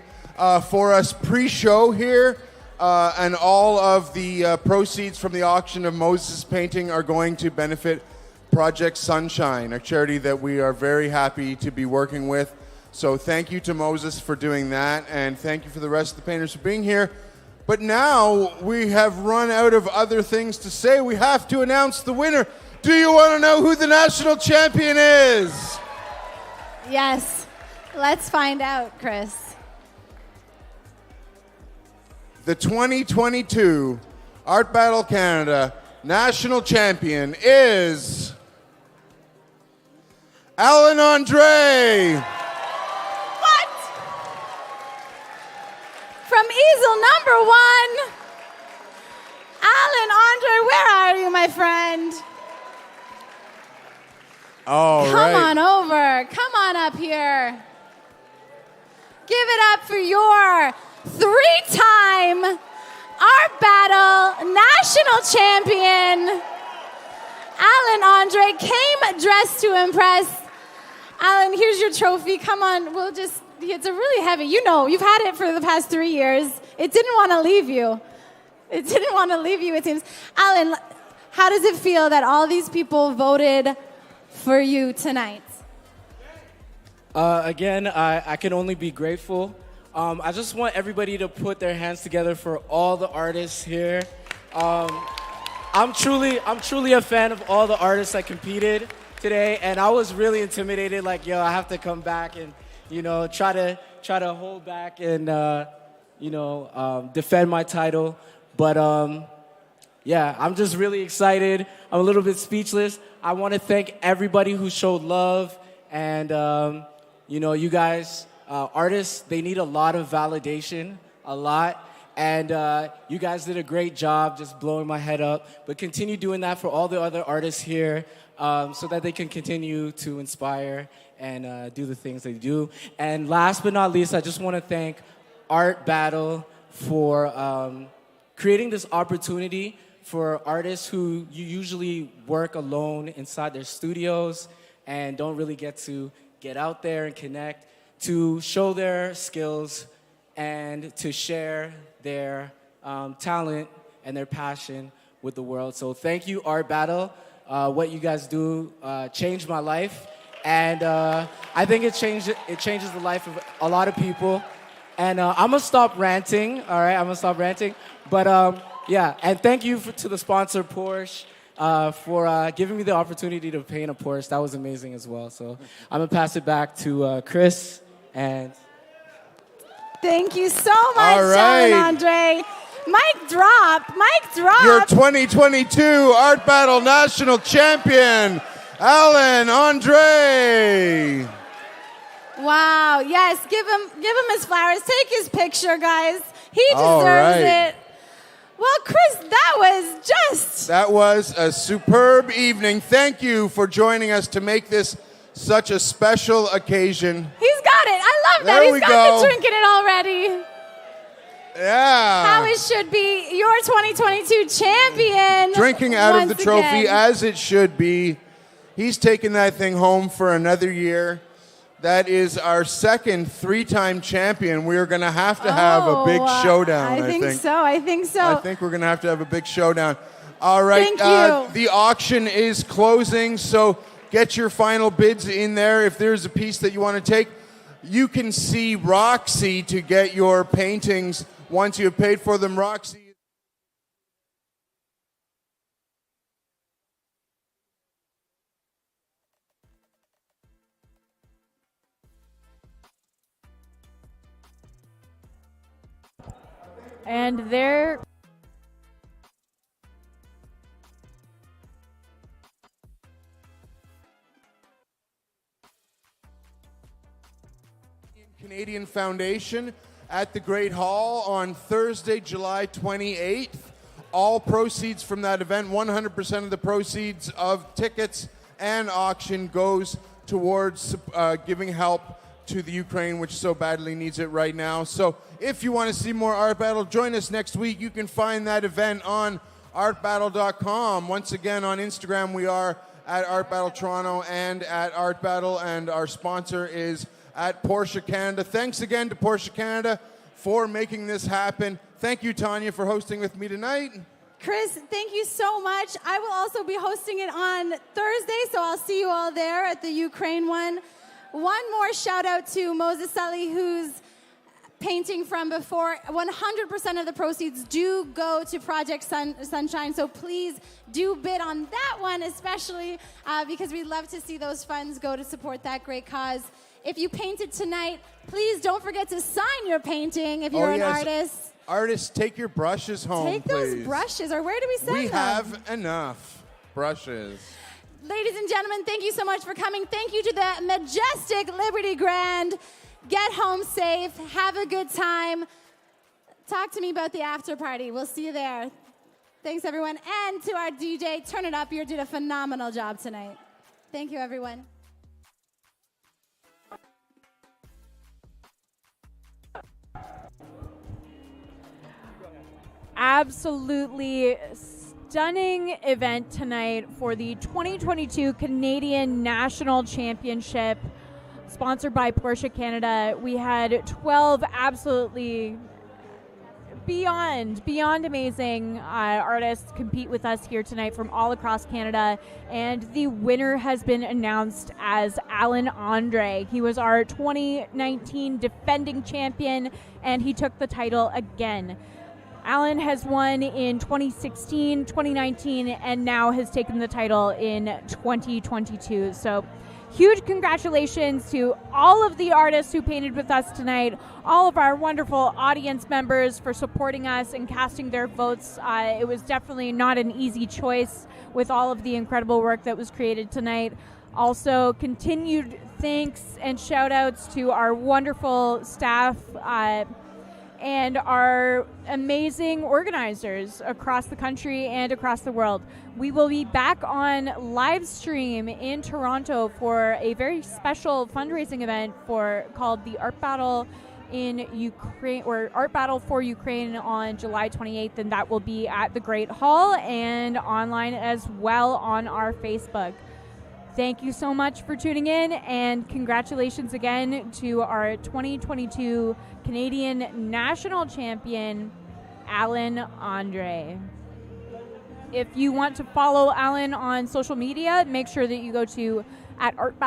S6: for us pre-show here. And all of the proceeds from the auction of Moses' painting are going to benefit Project Sunshine, a charity that we are very happy to be working with. So thank you to Moses for doing that, and thank you for the rest of the painters for being here. But now we have run out of other things to say. We have to announce the winner. Do you want to know who the national champion is?
S1: Yes. Let's find out, Chris.
S6: The 2022 Art Battle Canada national champion is Allan André.
S1: What? From easel number 1, Allan André, where are you, my friend? Come on over. Come on up here. Give it up for your 3-time Art Battle national champion. Allan André came dressed to impress. Allan, here's your trophy. Come on, it's a really heavy. You know, you've had it for the past 3 years. It didn't want to leave you. It seems. Allan, how does it feel that all these people voted for you tonight?
S7: Again, I can only be grateful. I just want everybody to put their hands together for all the artists here. I'm truly a fan of all the artists that competed today, and I was really intimidated. Like, I have to come back and try to hold back and defend my title. But I'm just really excited. I'm a little bit speechless. I want to thank everybody who showed love, and you guys. Artists, they need a lot of validation, a lot. And you guys did a great job just blowing my head up. But continue doing that for all the other artists here so that they can continue to inspire and do the things they do. And last but not least, I just want to thank Art Battle for creating this opportunity for artists who you usually work alone inside their studios and don't really get to get out there and connect, to show their skills and to share their talent and their passion with the world. So thank you, Art Battle. What you guys do changed my life, and I think it changes the life of a lot of people. And I'm gonna stop ranting. All right, I'm gonna stop ranting. But and thank you to the sponsor Porsche for giving me the opportunity to paint a Porsche. That was amazing as well. So I'm gonna pass it back to Chris. And
S1: thank you so much, Allan André. Mic drop. Mic drop.
S6: Your 2022 Art Battle National Champion, Allan André.
S1: Wow. Yes, give him his flowers. Take his picture, guys. He deserves
S6: All right.
S1: it. Well, Chris,
S6: that was a superb evening. Thank you for joining us to make this such a special occasion.
S1: He's got it. I love that.
S6: There we
S1: He's got
S6: go.
S1: the drinking it already.
S6: Yeah.
S1: How it should be. Your 2022 champion.
S6: Drinking out of
S1: once
S6: the trophy
S1: again.
S6: as it should be. He's taking that thing home for another year. That is our second 3-time champion. We're going to have a big showdown, I think.
S1: I think so.
S6: I think we're going to have a big showdown. All right.
S1: Thank you.
S6: The auction is closing, so get your final bids in there. If there's a piece that you want to take, you can see Roxy to get your paintings once you've paid for them. Roxy.
S3: And there.
S6: Canadian Foundation at the Great Hall on Thursday, July 28th. All proceeds from that event, 100% of the proceeds of tickets and auction goes towards giving help to the Ukraine, which so badly needs it right now. So if you want to see more Art Battle, join us next week. You can find that event on artbattle.com. Once again, on Instagram, we are at Art Battle Toronto and at Art Battle, and our sponsor is at Porsche Canada. Thanks again to Porsche Canada for making this happen. Thank you, Tanya, for hosting with me tonight.
S1: Chris, thank you so much. I will also be hosting it on Thursday, so I'll see you all there at the Ukraine one. One more shout out to Moses Ali, who's painting from before. 100% of the proceeds do go to Project Sunshine, so please do bid on that one, especially because we'd love to see those funds go to support that great cause. If you painted tonight, please don't forget to sign your painting if you're an artist.
S6: Artists, take your brushes home,
S1: Take
S6: please.
S1: those brushes, or where do we send them?
S6: We have enough brushes.
S1: Ladies and gentlemen, thank you so much for coming. Thank you to the majestic Liberty Grand. Get home safe. Have a good time. Talk to me about the after party. We'll see you there. Thanks, everyone. And to our DJ, Turn It Up. You did a phenomenal job tonight. Thank you, everyone.
S3: Absolutely stunning event tonight for the 2022 Canadian National Championship, sponsored by Porsche Canada. We had 12 absolutely beyond amazing artists compete with us here tonight from all across Canada, and the winner has been announced as Allan André. He was our 2019 defending champion, and he took the title again. Allan has won in 2016, 2019, and now has taken the title in 2022. So huge congratulations to all of the artists who painted with us tonight, all of our wonderful audience members for supporting us and casting their votes. It was definitely not an easy choice with all of the incredible work that was created tonight. Also, continued thanks and shout outs to our wonderful staff and our amazing organizers across the country and across the world. We will be back on live stream in Toronto for a very special fundraising event called the Art Battle in Ukraine, or Art Battle for Ukraine, on July 28th, and that will be at the Great Hall and online as well on our Facebook. Thank you so much for tuning in, and congratulations again to our 2022 Canadian National Champion, Allan André. If you want to follow Allan on social media, make sure that you go to @ArtBattle